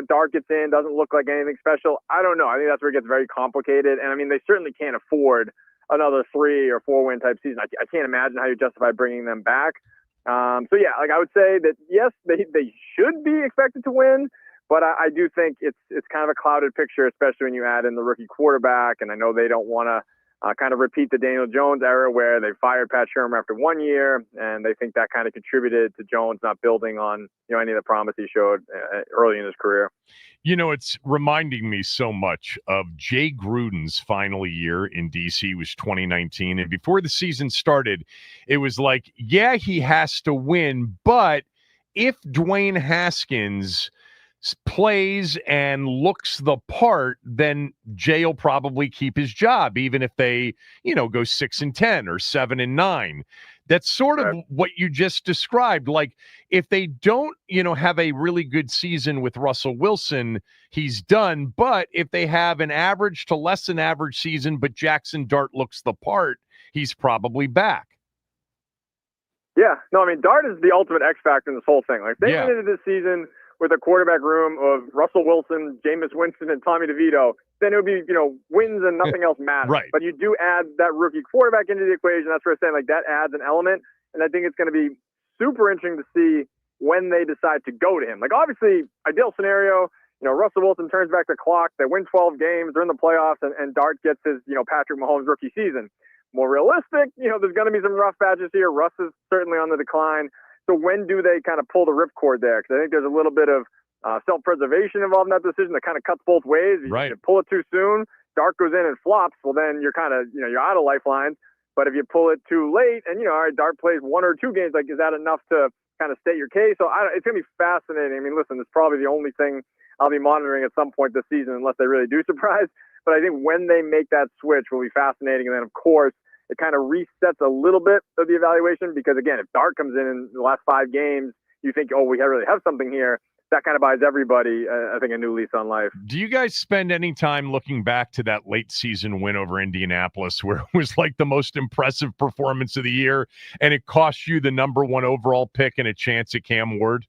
Dart gets in, doesn't look like anything special, I don't know. I think that's where it gets very complicated. And they certainly can't afford another 3 or 4 win type season. I can't imagine how you justify bringing them back. So yeah, I would say that yes, they should be expected to win, but I do think it's kind of a clouded picture, especially when you add in the rookie quarterback. And I know they don't want to kind of repeat the Daniel Jones era where they fired Pat Shermer after 1 year, and they think that kind of contributed to Jones not building on any of the promise he showed early in his career. It's reminding me so much of Jay Gruden's final year in D.C. was 2019, and before the season started, it was like, yeah, he has to win, but if Dwayne Haskins plays and looks the part, then Jay will probably keep his job, even if they, go 6-10 or 7-9. That's sort of what you just described. Like if they don't, have a really good season with Russell Wilson, he's done. But if they have an average to less than average season, but Jackson Dart looks the part, he's probably back. Yeah, no, Dart is the ultimate X factor in this whole thing. Like they went into this season with a quarterback room of Russell Wilson, Jameis Winston, and Tommy DeVito, then it would be, wins and nothing else matters. Right. But you do add that rookie quarterback into the equation. That's where I'm saying, that adds an element. And I think it's going to be super interesting to see when they decide to go to him. Obviously, ideal scenario, Russell Wilson turns back the clock. They win 12 games. They're in the playoffs, and Dart gets his, Patrick Mahomes rookie season. More realistic, there's going to be some rough patches here. Russ is certainly on the decline. So when do they kind of pull the ripcord there? Because I think there's a little bit of self-preservation involved in that decision that kind of cuts both ways. Right. You pull it too soon, Dart goes in and flops, well, then you're kind of, you're out of lifelines. But if you pull it too late and, all right, Dart plays 1 or 2 games, is that enough to kind of state your case? So it's going to be fascinating. Listen, it's probably the only thing I'll be monitoring at some point this season unless they really do surprise. But I think when they make that switch will be fascinating. And then, of course, it kind of resets a little bit of the evaluation because, again, if Dart comes in the last 5 games, you think, oh, we really have something here. That kind of buys everybody, I think, a new lease on life. Do you guys spend any time looking back to that late season win over Indianapolis where it was like the most impressive performance of the year and it cost you the number 1 overall pick and a chance at Cam Ward?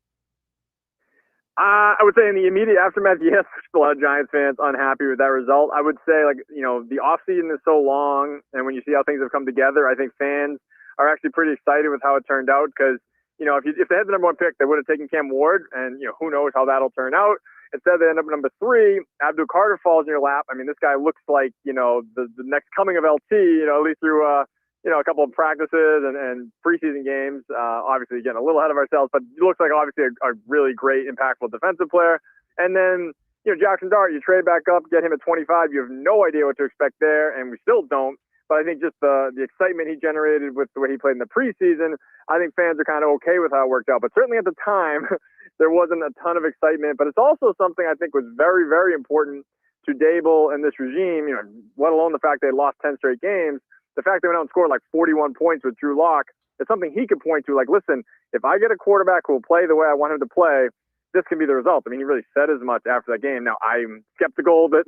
I would say in the immediate aftermath, yes, a lot of Giants fans unhappy with that result. I would say, the offseason is so long, and when you see how things have come together, I think fans are actually pretty excited with how it turned out because, if they had the number 1 pick, they would have taken Cam Ward, and, who knows how that'll turn out. Instead, they end up at number 3. Abdul Carter falls in your lap. This guy looks like, the next coming of LT, at least through, a couple of practices and preseason games. Obviously, getting a little ahead of ourselves, but he looks like obviously a really great, impactful defensive player. And then, Jackson Dart, you trade back up, get him at 25. You have no idea what to expect there, and we still don't. But I think just the excitement he generated with the way he played in the preseason, I think fans are kind of okay with how it worked out. But certainly at the time, there wasn't a ton of excitement. But it's also something I think was very, very important to Dable and this regime, let alone the fact they lost 10 straight games. The fact they went out and scored like 41 points with Drew Lock is something he could point to. Like, listen, if I get a quarterback who will play the way I want him to play, this can be the result. I mean, he really said as much after that game. Now, I'm skeptical that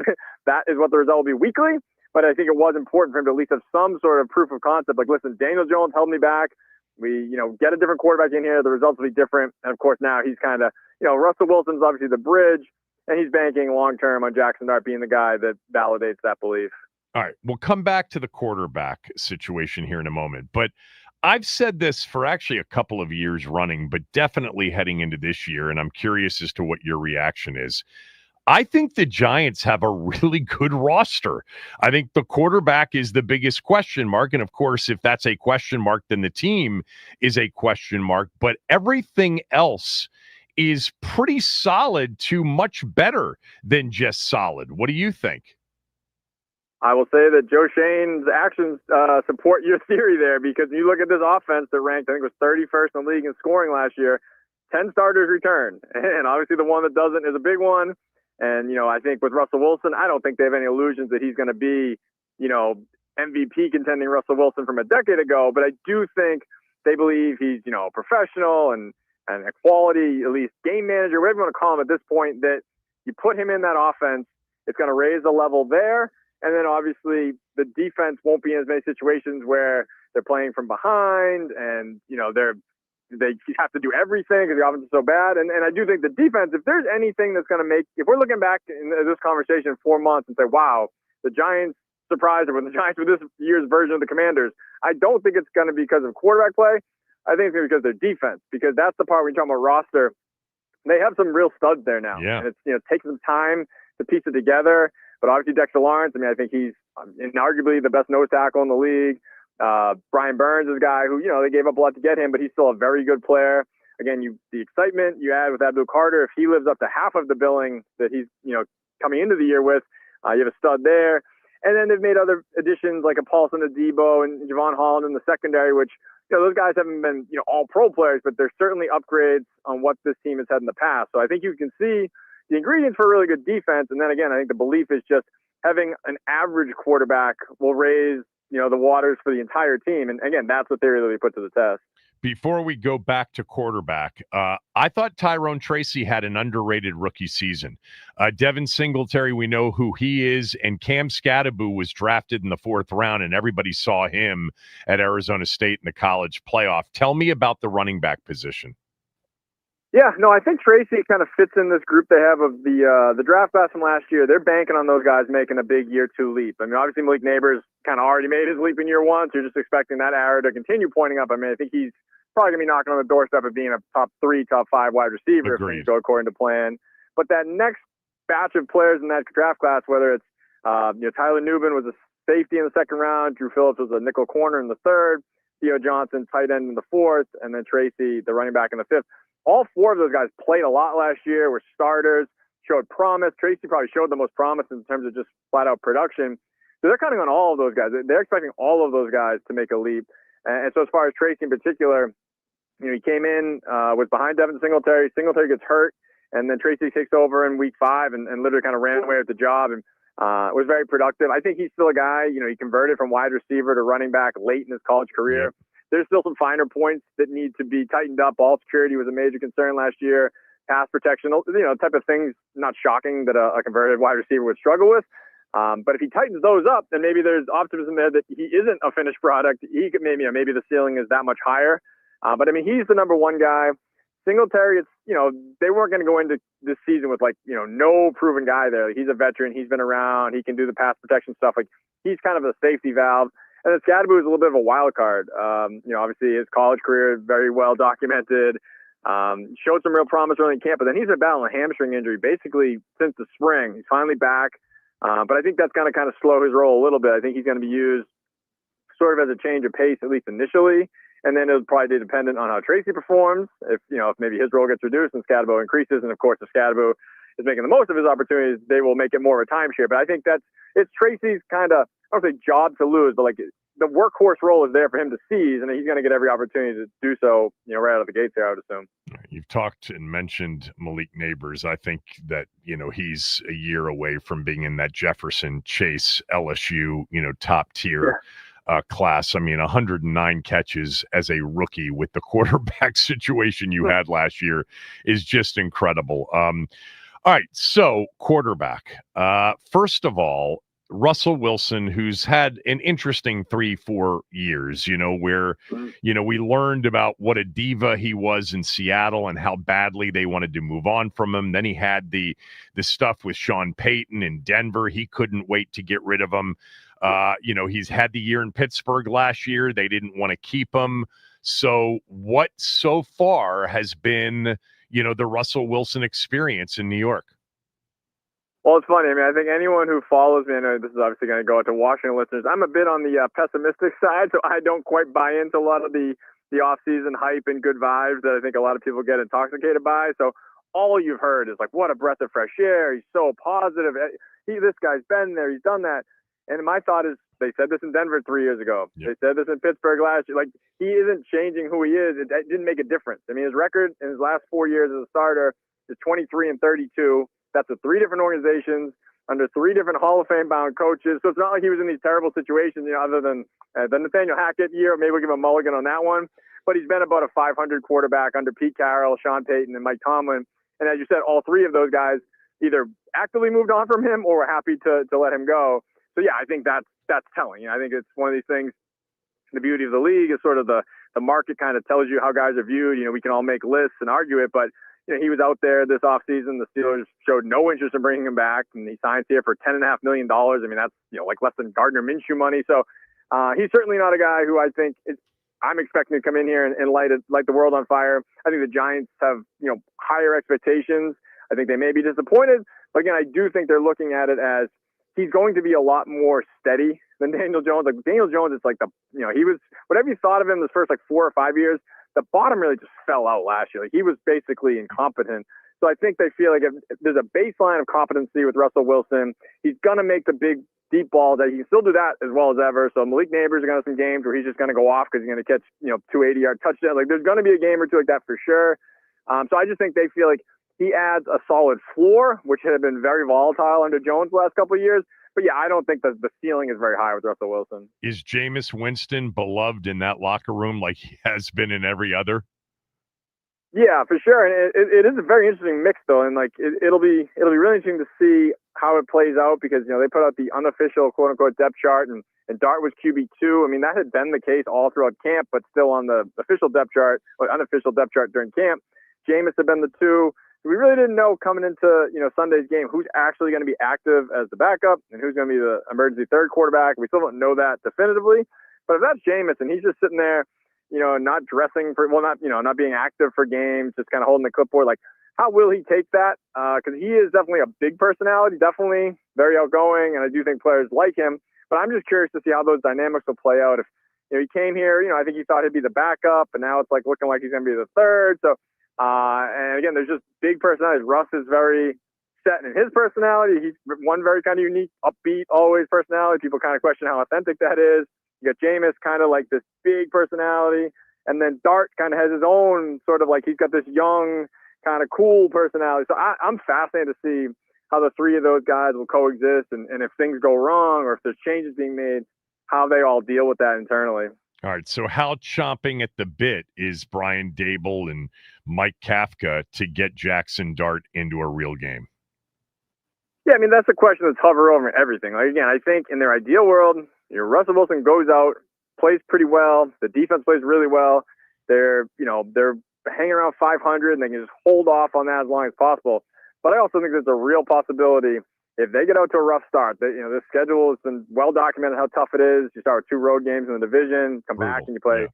that is what the result will be weekly, but I think it was important for him to at least have some sort of proof of concept. Like, listen, Daniel Jones held me back. We, get a different quarterback in here. The results will be different. And, of course, now he's kind of, Russell Wilson's obviously the bridge, and he's banking long-term on Jackson Dart being the guy that validates that belief. All right, we'll come back to the quarterback situation here in a moment. But I've said this for actually a couple of years running, but definitely heading into this year, and I'm curious as to what your reaction is. I think the Giants have a really good roster. I think the quarterback is the biggest question mark. And, of course, if that's a question mark, then the team is a question mark. But everything else is pretty solid to much better than just solid. What do you think? I will say that Joe Shane's actions support your theory there, because you look at this offense that ranked, I think it was 31st in the league in scoring last year, 10 starters return. And obviously the one that doesn't is a big one. And, I think with Russell Wilson, I don't think they have any illusions that he's going to be, MVP contending Russell Wilson from a decade ago. But I do think they believe he's, professional and a quality, at least game manager, whatever you want to call him at this point, that you put him in that offense, it's going to raise the level there. And then obviously the defense won't be in as many situations where they're playing from behind and, they have to do everything because the offense is so bad. And I do think the defense, if there's anything that's going to make, if we're looking back in this conversation in 4 months and say, wow, the Giants surprised, or the Giants with this year's version of the Commanders, I don't think it's going to be because of quarterback play. I think it's going to be because of their defense, because that's the part when you're talking about roster. They have some real studs there now. Yeah. And it's, takes some time to piece it together. But obviously Dexter Lawrence, I think he's inarguably the best nose tackle in the league. Brian Burns is a guy who, they gave up a lot to get him, but he's still a very good player. Again, the excitement you add with Abdul Carter, if he lives up to half of the billing that he's, coming into the year with, you have a stud there. And then they've made other additions like a Paulson Adebo and Javon Holland in the secondary, which, those guys haven't been, all pro players, but they're certainly upgrades on what this team has had in the past. So I think you can see the ingredients for a really good defense. And then again, I think the belief is just having an average quarterback will raise, the waters for the entire team. And again, that's what they really put to the test. Before we go back to quarterback, I thought Tyrone Tracy had an underrated rookie season. Devin Singletary, we know who he is, and Cam Scatterbu was drafted in the 4th round, and everybody saw him at Arizona State in the college playoff. Tell me about the running back position. Yeah, no, I think Tracy kind of fits in this group they have of the draft class from last year. They're banking on those guys making a big year 2 leap. Obviously Malik Neighbors kind of already made his leap in year 1, so you're just expecting that arrow to continue pointing up. I think he's probably going to be knocking on the doorstep of being a top 3, top 5 wide receiver if things go according to plan. But that next batch of players in that draft class, whether it's Tyler Newbin was a safety in the 2nd round, Drew Phillips was a nickel corner in the 3rd, Theo Johnson tight end in the 4th, and then Tracy the running back in the 5th. All 4 of those guys played a lot last year, were starters, showed promise. Tracy probably showed the most promise in terms of just flat-out production. So they're counting on all of those guys. They're expecting all of those guys to make a leap. And so as far as Tracy in particular, he came in, was behind Devin Singletary. Singletary gets hurt, and then Tracy takes over in week 5 and literally kind of ran away with the job and was very productive. I think he's still a guy, he converted from wide receiver to running back late in his college career. Yeah. There's still some finer points that need to be tightened up. Ball security was a major concern last year. Pass protection, type of things, not shocking that a converted wide receiver would struggle with. But if he tightens those up, then maybe there's optimism there that he isn't a finished product. He could maybe the ceiling is that much higher. But he's the number 1 guy. Singletary, it's, they weren't going to go into this season with no proven guy there. He's a veteran. He's been around. He can do the pass protection stuff. He's kind of a safety valve. And then Scatterbu is a little bit of a wild card. Obviously his college career is very well documented. Showed some real promise early in camp, but then he's been battling a hamstring injury basically since the spring. He's finally back. But I think that's going to kind of slow his role a little bit. I think he's going to be used sort of as a change of pace, at least initially. And then it'll probably be dependent on how Tracy performs. If maybe his role gets reduced and Scadabo increases, and of course if Scadabo is making the most of his opportunities, they will make it more of a timeshare. But I think it's Tracy's kind of, I don't say job to lose, but like the workhorse role is there for him to seize, and he's going to get every opportunity to do so, right out of the gates there, I would assume. You've talked and mentioned Malik Neighbors. I think that, he's a year away from being in that Jefferson, Chase, LSU, top tier class. I mean, 109 catches as a rookie with the quarterback situation you had last year is just incredible. All right, so quarterback. First of all, Russell Wilson, who's had an interesting 3-4 years, where, we learned about what a diva he was in Seattle and how badly they wanted to move on from him. Then he had the stuff with Sean Payton in Denver. He couldn't wait to get rid of him. He's had the year in Pittsburgh last year. They didn't want to keep him. So what so far has been, the Russell Wilson experience in New York? Well, it's funny. I mean, I think anyone who follows me, I know this is obviously going to go out to Washington listeners, I'm a bit on the pessimistic side, so I don't quite buy into a lot of the off-season hype and good vibes that I think a lot of people get intoxicated by. So all you've heard is like, what a breath of fresh air. He's so positive. This guy's been there. He's done that. And my thought is, they said this in Denver 3 years ago. Yep. They said this in Pittsburgh last year. Like, he isn't changing who he is. It didn't make a difference. I mean, his record in his last 4 years as a starter is 23-32. That's with 3 different organizations under 3 different Hall of Fame bound coaches. So it's not like he was in these terrible situations, other than the Nathaniel Hackett year. Maybe we'll give him a mulligan on that one. But he's been about a 500 quarterback under Pete Carroll, Sean Payton, and Mike Tomlin. And as you said, all 3 of those guys either actively moved on from him or were happy to let him go. So yeah, I think that's telling. I think it's one of these things. The beauty of the league is sort of the market kind of tells you how guys are viewed. We can all make lists and argue it, but he was out there this offseason. The Steelers showed no interest in bringing him back, and he signs here for $10.5 million. I mean, that's like less than Gardner Minshew money. So he's certainly not a guy who I think I'm expecting to come in here and light the world on fire. I think the Giants have higher expectations. I think they may be disappointed, but again, I do think they're looking at it as he's going to be a lot more steady than Daniel Jones. Like Daniel Jones, it's like he was, whatever you thought of him the first 4 or 5 years, the bottom really just fell out last year. Like he was basically incompetent. So I think they feel like if there's a baseline of competency with Russell Wilson, he's going to make the big deep balls. That he can still do that as well as ever. So Malik Neighbors are going to have some games where he's just going to go off because he's going to catch 280-yard touchdowns. Like there's going to be a game or two like that for sure. So I just think they feel like he adds a solid floor, which had been very volatile under Jones the last couple of years. But yeah, I don't think that the ceiling is very high with Russell Wilson. Is Jameis Winston beloved in that locker room like he has been in every other? Yeah, for sure. And it is a very interesting mix, though. And it'll be really interesting to see how it plays out because, they put out the unofficial quote unquote depth chart and Dart was QB2. I mean, that had been the case all throughout camp, but still on the official depth chart or unofficial depth chart during camp, Jameis had been the 2. We really didn't know coming into, Sunday's game who's actually going to be active as the backup and who's going to be the emergency third quarterback. We still don't know that definitively. But if that's Jameis and he's just sitting there, not dressing for, not being active for games, just kind of holding the clipboard, like how will he take that? Because he is definitely a big personality, definitely very outgoing, and I do think players like him. But I'm just curious to see how those dynamics will play out. If he came here, I think he thought he'd be the backup, and now it's looking like he's going to be the third. So. And again, there's just big personalities. Russ is very set in his personality. He's one very kind of unique, upbeat, always personality. People kind of question how authentic that is. You got Jameis kind of like this big personality. And then Dart kind of has his own sort of he's got this young, kind of cool personality. So I'm fascinated to see how the 3 of those guys will coexist and if things go wrong or if there's changes being made, how they all deal with that internally. All right, so how chomping at the bit is Brian Dable and Mike Kafka to get Jackson Dart into a real game? Yeah, I mean, that's a question that's hovered over everything. Again, I think in their ideal world, Russell Wilson goes out, plays pretty well. The defense plays really well. They're hanging around 500, and they can just hold off on that as long as possible. But I also think there's a real possibility if they get out to a rough start, this schedule has been well documented how tough it is. You start with 2 road games in the division, come back and you play,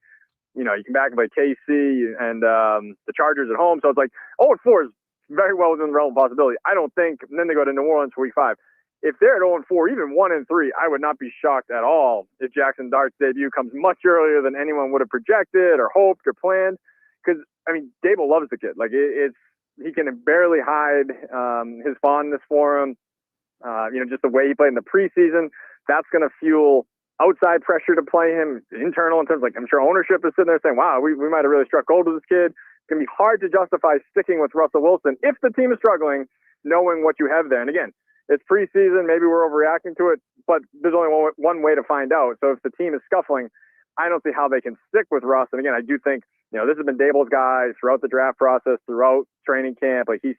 you come back and play KC and the Chargers at home. So it's 0-4 is very well within the realm of possibility. I don't think, and then they go to New Orleans for week 5. if they're at 0-4, even 1-3, I would not be shocked at all if Jackson Dart's debut comes much earlier than anyone would have projected or hoped or planned. Because, I mean, Dable loves the kid. Like, he can barely hide his fondness for him. Just the way he played in the preseason, that's going to fuel outside pressure to play him, internal in terms of, like, I'm sure ownership is sitting there saying, wow, we might have really struck gold with this kid. It's going to be hard to justify sticking with Russell Wilson if the team is struggling, knowing what you have there. And again, it's preseason. Maybe we're overreacting to it, but there's only one way to find out. So if the team is scuffling, I don't see how they can stick with Russ. And again, I do think, this has been Dable's guy throughout the draft process, throughout training camp. Like, he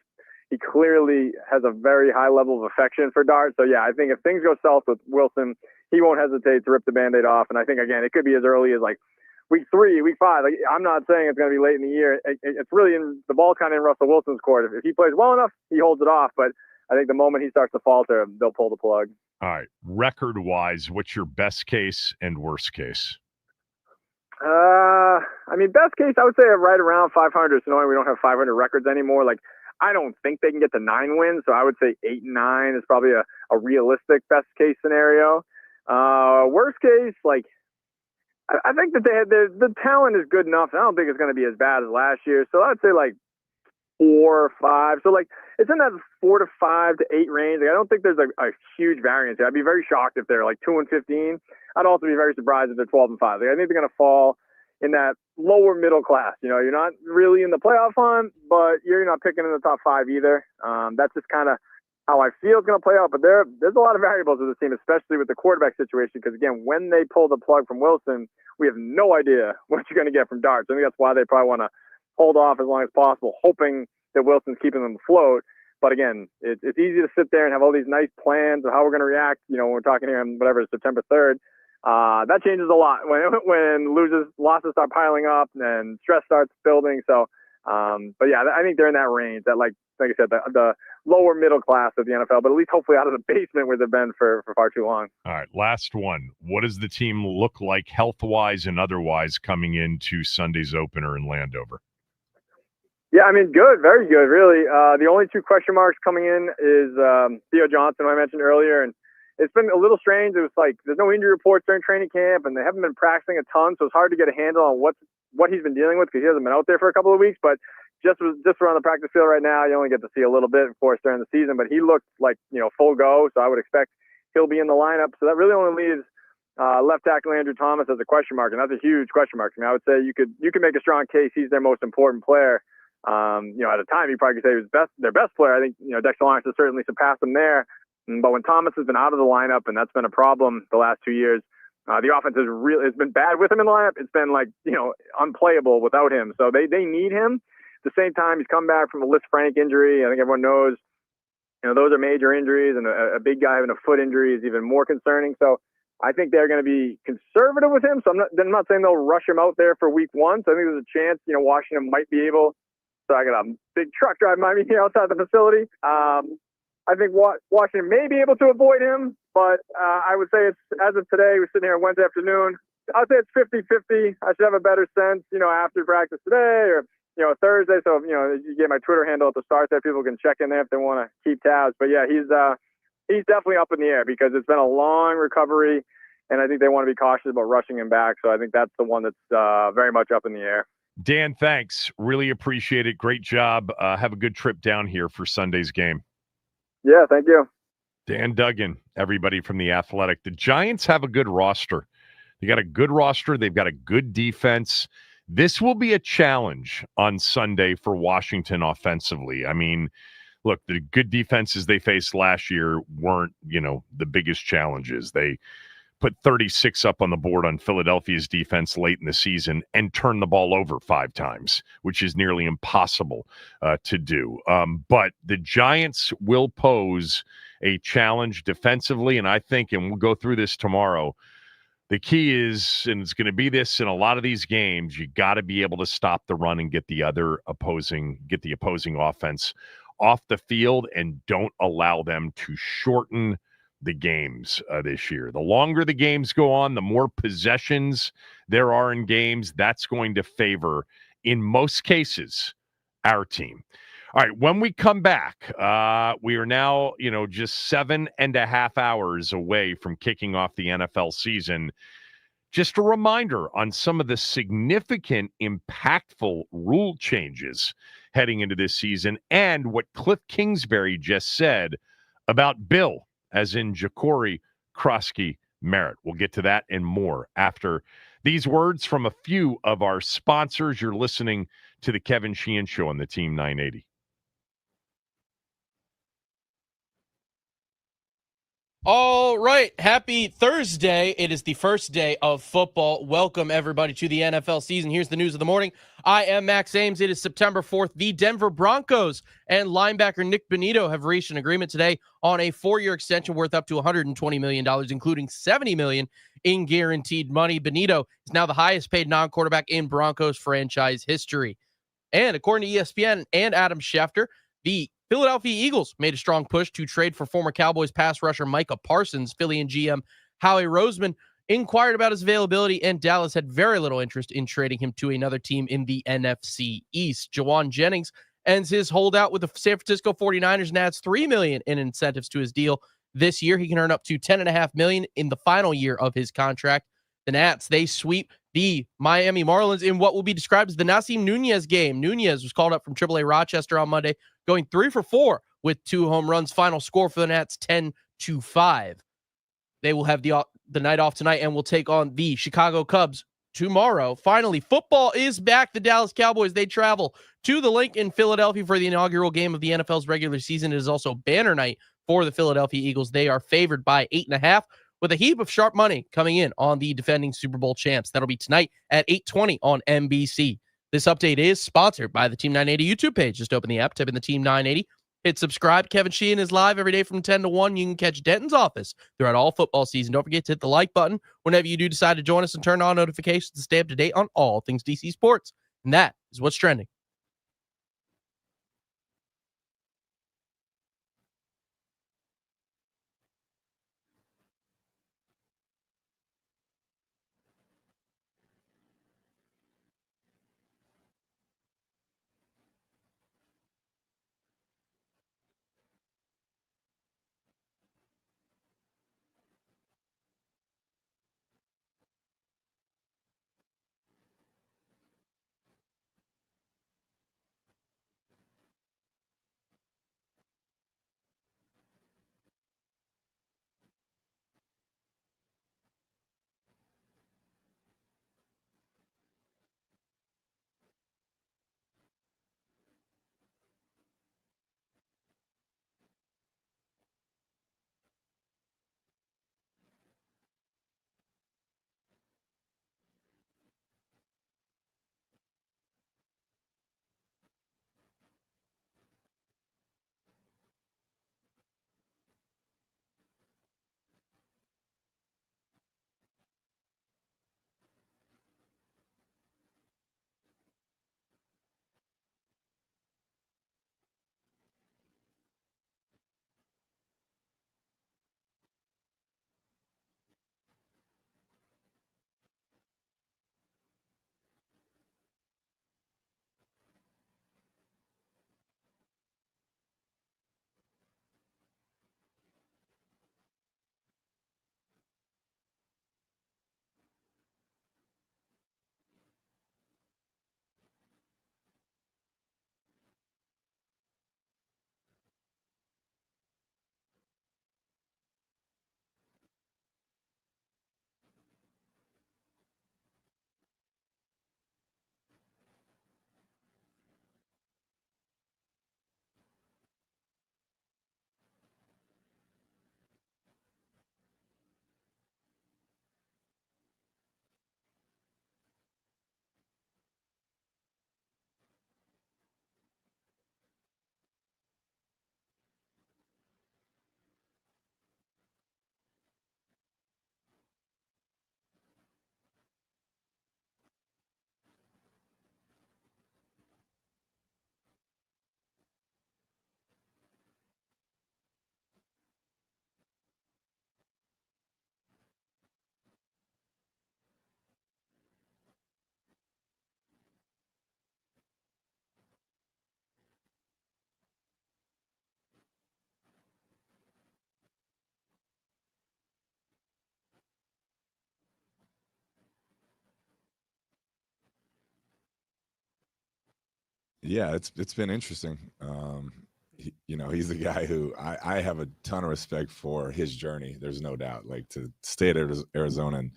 clearly has a very high level of affection for Dart. So yeah, I think if things go south with Wilson, he won't hesitate to rip the Band-Aid off. And I think, again, it could be as early as like week 3, week 5. Like, I'm not saying it's going to be late in the year. It's really the ball's kind of in Russell Wilson's court. If he plays well enough, he holds it off. But I think the moment he starts to falter, they'll pull the plug. All right. Record-wise, what's your best case and worst case? Best case, I would say right around 500. So knowing we don't have 500 records anymore, like, I don't think they can get to 9 wins. So I would say 8-9 is probably a realistic best case scenario. Worst case, like, I think that the talent is good enough. I don't think it's going to be as bad as last year. So I'd say like 4 or 5. So like it's in that 4 to 5 to 8 range. Like, I don't think there's a huge variance here. I'd be very shocked if they're like 2-15. I'd also be very surprised if they're 12-5. Like, I think they're going to fall in that lower middle class. You're not really in the playoff hunt, but you're not picking in the top 5 either. That's just kind of how I feel it's going to play out. But there's a lot of variables with this team, especially with the quarterback situation. Because again, when they pull the plug from Wilson, we have no idea what you're going to get from Dart. So I think that's why they probably want to hold off as long as possible, hoping that Wilson's keeping them afloat. But again, it's easy to sit there and have all these nice plans of how we're going to react. When we're talking here on September 3rd, that changes a lot when losses start piling up and stress starts building. So, but yeah, I think they're in that range. That like I said, the lower middle class of the NFL, but at least hopefully out of the basement where they've been for far too long. All right, last one. What does the team look like health-wise and otherwise coming into Sunday's opener in Landover? Yeah, good, very good, really. The only 2 question marks coming in is Theo Johnson, who I mentioned earlier, and it's been a little strange. It was like there's no injury reports during training camp, and they haven't been practicing a ton, so it's hard to get a handle on what he's been dealing with because he hasn't been out there for a couple of weeks. But just around the practice field right now, you only get to see a little bit, of course, during the season. But he looked like full go, so I would expect he'll be in the lineup. So that really only leaves left tackle Andrew Thomas as a question mark, and that's a huge question mark. I would say you could make a strong case he's their most important player. At a time, you probably could say he was their best player. I think, Dexter Lawrence has certainly surpassed him there. But when Thomas has been out of the lineup, and that's been a problem the last 2 years, the offense has been bad with him in the lineup. It's been unplayable without him. So they need him. At the same time, he's come back from a Lisfranc injury. I think everyone knows, those are major injuries, and a big guy having a foot injury is even more concerning. So I think they're going to be conservative with him. So I'm not saying they'll rush him out there for week 1. So I think there's a chance, Washington might be able. So I got a big truck driving by me here outside the facility. I think Washington may be able to avoid him, but I would say it's, as of today, we're sitting here Wednesday afternoon. I'd say it's 50-50. I should have a better sense, after practice today or, Thursday. So, you get my Twitter handle at the start there. People can check in there if they want to keep tabs. But yeah, he's definitely up in the air because it's been a long recovery, and I think they want to be cautious about rushing him back. So I think that's the one that's very much up in the air. Dan, thanks. Really appreciate it. Great job. Have a good trip down here for Sunday's game. Yeah, thank you. Dan Duggan, everybody from The Athletic. The Giants have a good roster. They got a good roster. They've got a good defense. This will be a challenge on Sunday for Washington offensively. Look, the good defenses they faced last year weren't, the biggest challenges. They put 36 up on the board on Philadelphia's defense late in the season and turn the ball over 5 times, which is nearly impossible to do. But the Giants will pose a challenge defensively, and I think, and we'll go through this tomorrow, the key is, and it's going to be this in a lot of these games, you got to be able to stop the run and get the opposing offense off the field and don't allow them to shorten the games this year. The longer the games go on, the more possessions there are in games. That's going to favor, in most cases, our team. All right, when we come back, we are now, just 7.5 hours away from kicking off the NFL season. Just a reminder on some of the significant, impactful rule changes heading into this season and what Cliff Kingsbury just said about Bill, as in Ja'Cory Krosky Merritt. We'll get to that and more after these words from a few of our sponsors. You're listening to the Kevin Sheehan Show on the Team 980. All right. Happy Thursday. It is the first day of football. Welcome, everybody, to the NFL season. Here's the news of the morning. I am Max Ames. It is September 4th. The Denver Broncos and linebacker Nick Bonito have reached an agreement today on a 4-year extension worth up to $120 million, including $70 million in guaranteed money. Bonito is now the highest paid non-quarterback in Broncos franchise history. And according to ESPN and Adam Schefter, the Philadelphia Eagles made a strong push to trade for former Cowboys pass rusher Micah Parsons. Philly and GM Howie Roseman inquired about his availability, and Dallas had very little interest in trading him to another team in the NFC East. Jawan Jennings ends his holdout with the San Francisco 49ers and adds $3 million in incentives to his deal this year. He can earn up to $10.5 million in the final year of his contract. The Nats, they sweep the Miami Marlins in what will be described as the Nasim Nunez game. Nunez was called up from AAA Rochester on Monday, going 3 for 4 with 2 home runs. Final score for the Nats, 10-5. They will have the night off tonight and will take on the Chicago Cubs tomorrow. Finally, football is back. The Dallas Cowboys, they travel to the Link in Philadelphia for the inaugural game of the NFL's regular season. It is also banner night for the Philadelphia Eagles. They are favored by 8.5. with a heap of sharp money coming in on the defending Super Bowl champs. That'll be tonight at 8:20 on NBC. This update is sponsored by the Team 980 YouTube page. Just open the app, type in the Team 980, hit subscribe. Kevin Sheehan is live every day from 10 to 1. You can catch Denton's office throughout all football season. Don't forget to hit the like button whenever you do decide to join us and turn on notifications to stay up to date on all things DC sports. And that is what's trending. Yeah, it's been interesting. He's the guy who I have a ton of respect for his journey. There's no doubt. Like to stay at Arizona and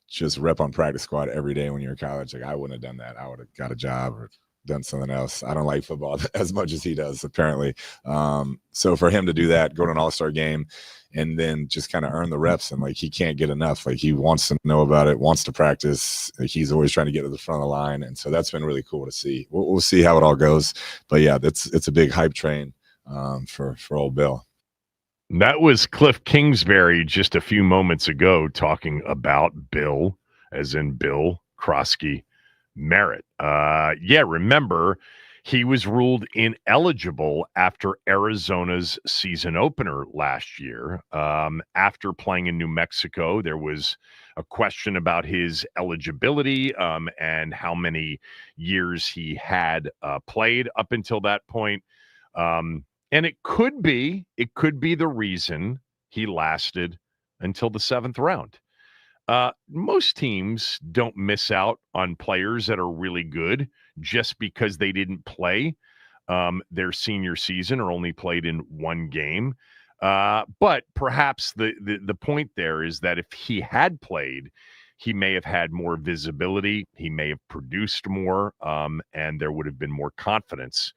just rep on practice squad every day when you're in college. Like I wouldn't have done that. I would have got a job or done something else. I don't like football as much as he does, apparently. So for him to do that, go to an all-star game, and then just kind of earn the reps, and like he can't get enough. Like he wants to know about it, wants to practice. Like, he's always trying to get to the front of the line, and so that's been really cool to see. We'll see how it all goes, but yeah, it's a big hype train for old Bill. That was Cliff Kingsbury just a few moments ago talking about Bill, as in Bill Krosky Merritt. Remember, he was ruled ineligible after Arizona's season opener last year. After playing in New Mexico, there was a question about his eligibility and how many years he had played up until that point. And it could be the reason he lasted until the 7th round. Most teams don't miss out on players that are really good just because they didn't play their senior season or only played in one game. But perhaps the point there is that if he had played, he may have had more visibility. He may have produced more, and there would have been more confidence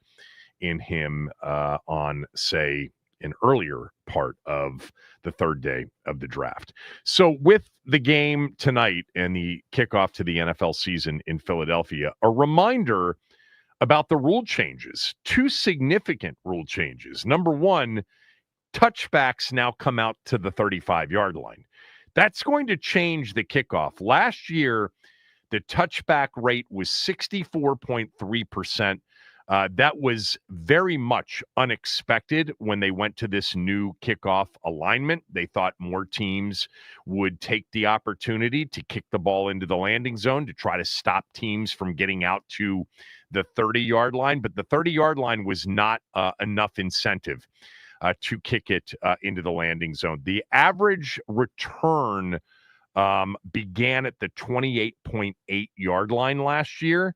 in him on, say, an earlier part of the third day of the draft. So with the game tonight and the kickoff to the NFL season in Philadelphia, a reminder about the rule changes. 2 significant rule changes. Number one, touchbacks now come out to the 35-yard line. That's going to change the kickoff. Last year, the touchback rate was 64.3%. That was very much unexpected when they went to this new kickoff alignment. They thought more teams would take the opportunity to kick the ball into the landing zone to try to stop teams from getting out to the 30-yard line. But the 30-yard line was not enough incentive to kick it into the landing zone. The average return began at the 28.8-yard line last year,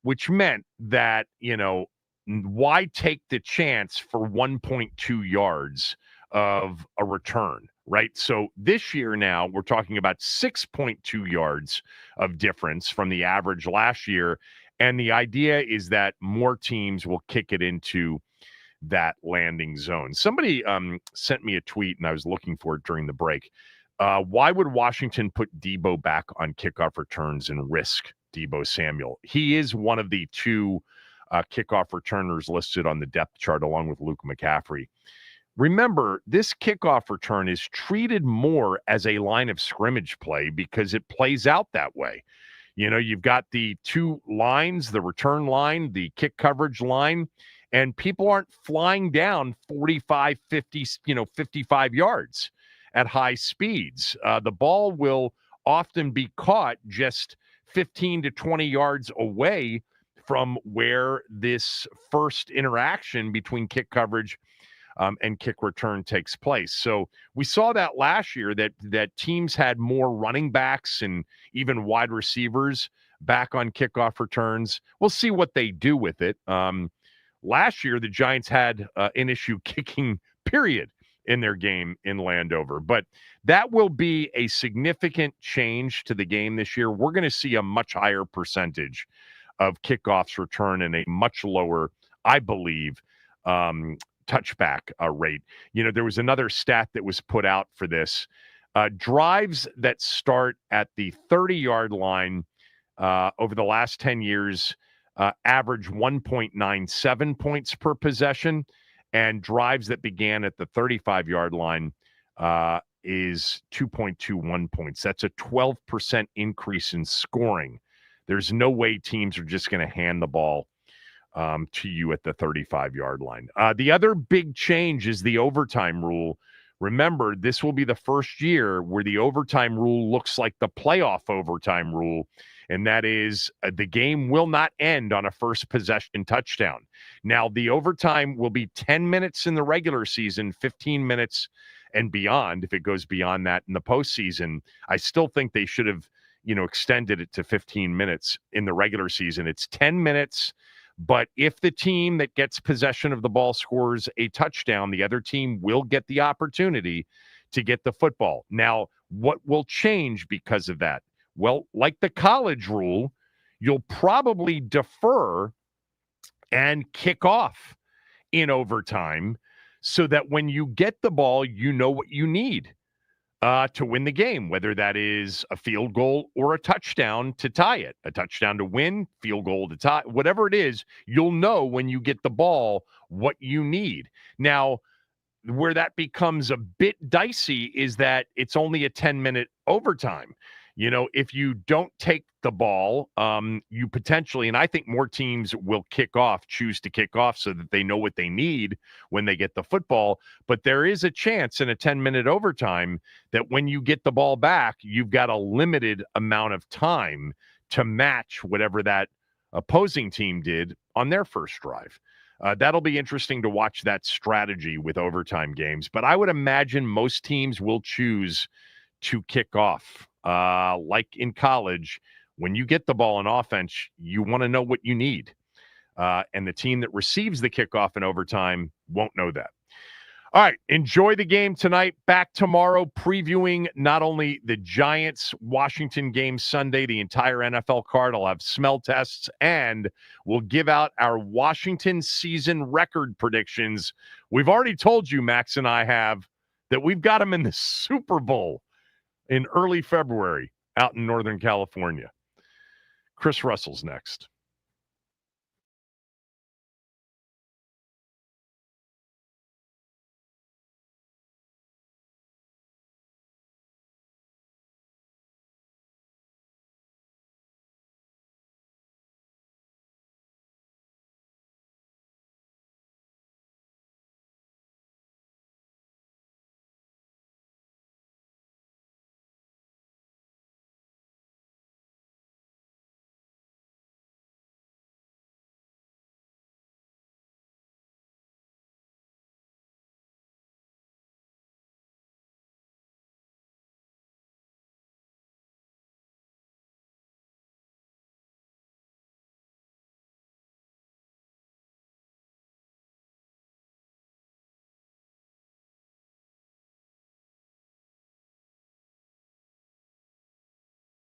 which meant that, why take the chance for 1.2 yards of a return, right? So this year now we're talking about 6.2 yards of difference from the average last year. And the idea is that more teams will kick it into that landing zone. Somebody sent me a tweet, and I was looking for it during the break. Why would Washington put Debo back on kickoff returns and risk Debo Samuel? He is one of the 2 kickoff returners listed on the depth chart along with Luke McCaffrey. Remember, this kickoff return is treated more as a line of scrimmage play because it plays out that way. You've got the 2 lines, the return line, the kick coverage line, and people aren't flying down 45, 50, 55 yards at high speeds. The ball will often be caught just 15 to 20 yards away from where this first interaction between kick coverage and kick return takes place. So we saw that last year that teams had more running backs and even wide receivers back on kickoff returns. We'll see what they do with it. Last year, the Giants had an issue kicking, period, in their game in Landover. But that will be a significant change to the game this year. We're going to see a much higher percentage of kickoffs return and a much lower, I believe, touchback rate. There was another stat that was put out for this. Drives that start at the 30-yard line over the last 10 years average 1.97 points per possession, and drives that began at the 35-yard line is 2.21 points. That's a 12% increase in scoring. There's no way teams are just going to hand the ball to you at the 35-yard line. The other big change is the overtime rule. Remember, this will be the first year where the overtime rule looks like the playoff overtime rule, and that is the game will not end on a first possession touchdown. Now, the overtime will be 10 minutes in the regular season, 15 minutes and beyond. If it goes beyond that in the postseason, I still think they should have, extended it to 15 minutes in the regular season. It's 10 minutes But if the team that gets possession of the ball scores a touchdown, the other team will get the opportunity to get the football. Now, what will change because of that? Well, like the college rule, you'll probably defer and kick off in overtime so that when you get the ball, you know what you need to win the game, whether that is a field goal or a touchdown to tie it, a touchdown to win, field goal to tie, whatever it is, you'll know when you get the ball what you need. Now, where that becomes a bit dicey is that it's only a 10-minute overtime. You know, if you don't take the ball, you potentially, and I think more teams will choose to kick off so that they know what they need when they get the football. But there is a chance in a 10-minute overtime that when you get the ball back, you've got a limited amount of time to match whatever that opposing team did on their first drive. That'll be interesting to watch that strategy with overtime games. But I would imagine most teams will choose to kick off. Like in college, when you get the ball in offense, you want to know what you need. And the team that receives the kickoff in overtime won't know that. All right, enjoy the game tonight. Back tomorrow previewing not only the Giants-Washington game Sunday, the entire NFL card. I'll have smell tests, and we'll give out our Washington season record predictions. We've already told you, Max and I have, that we've got them in the Super Bowl in early February out in Northern California. Chris Russell's next.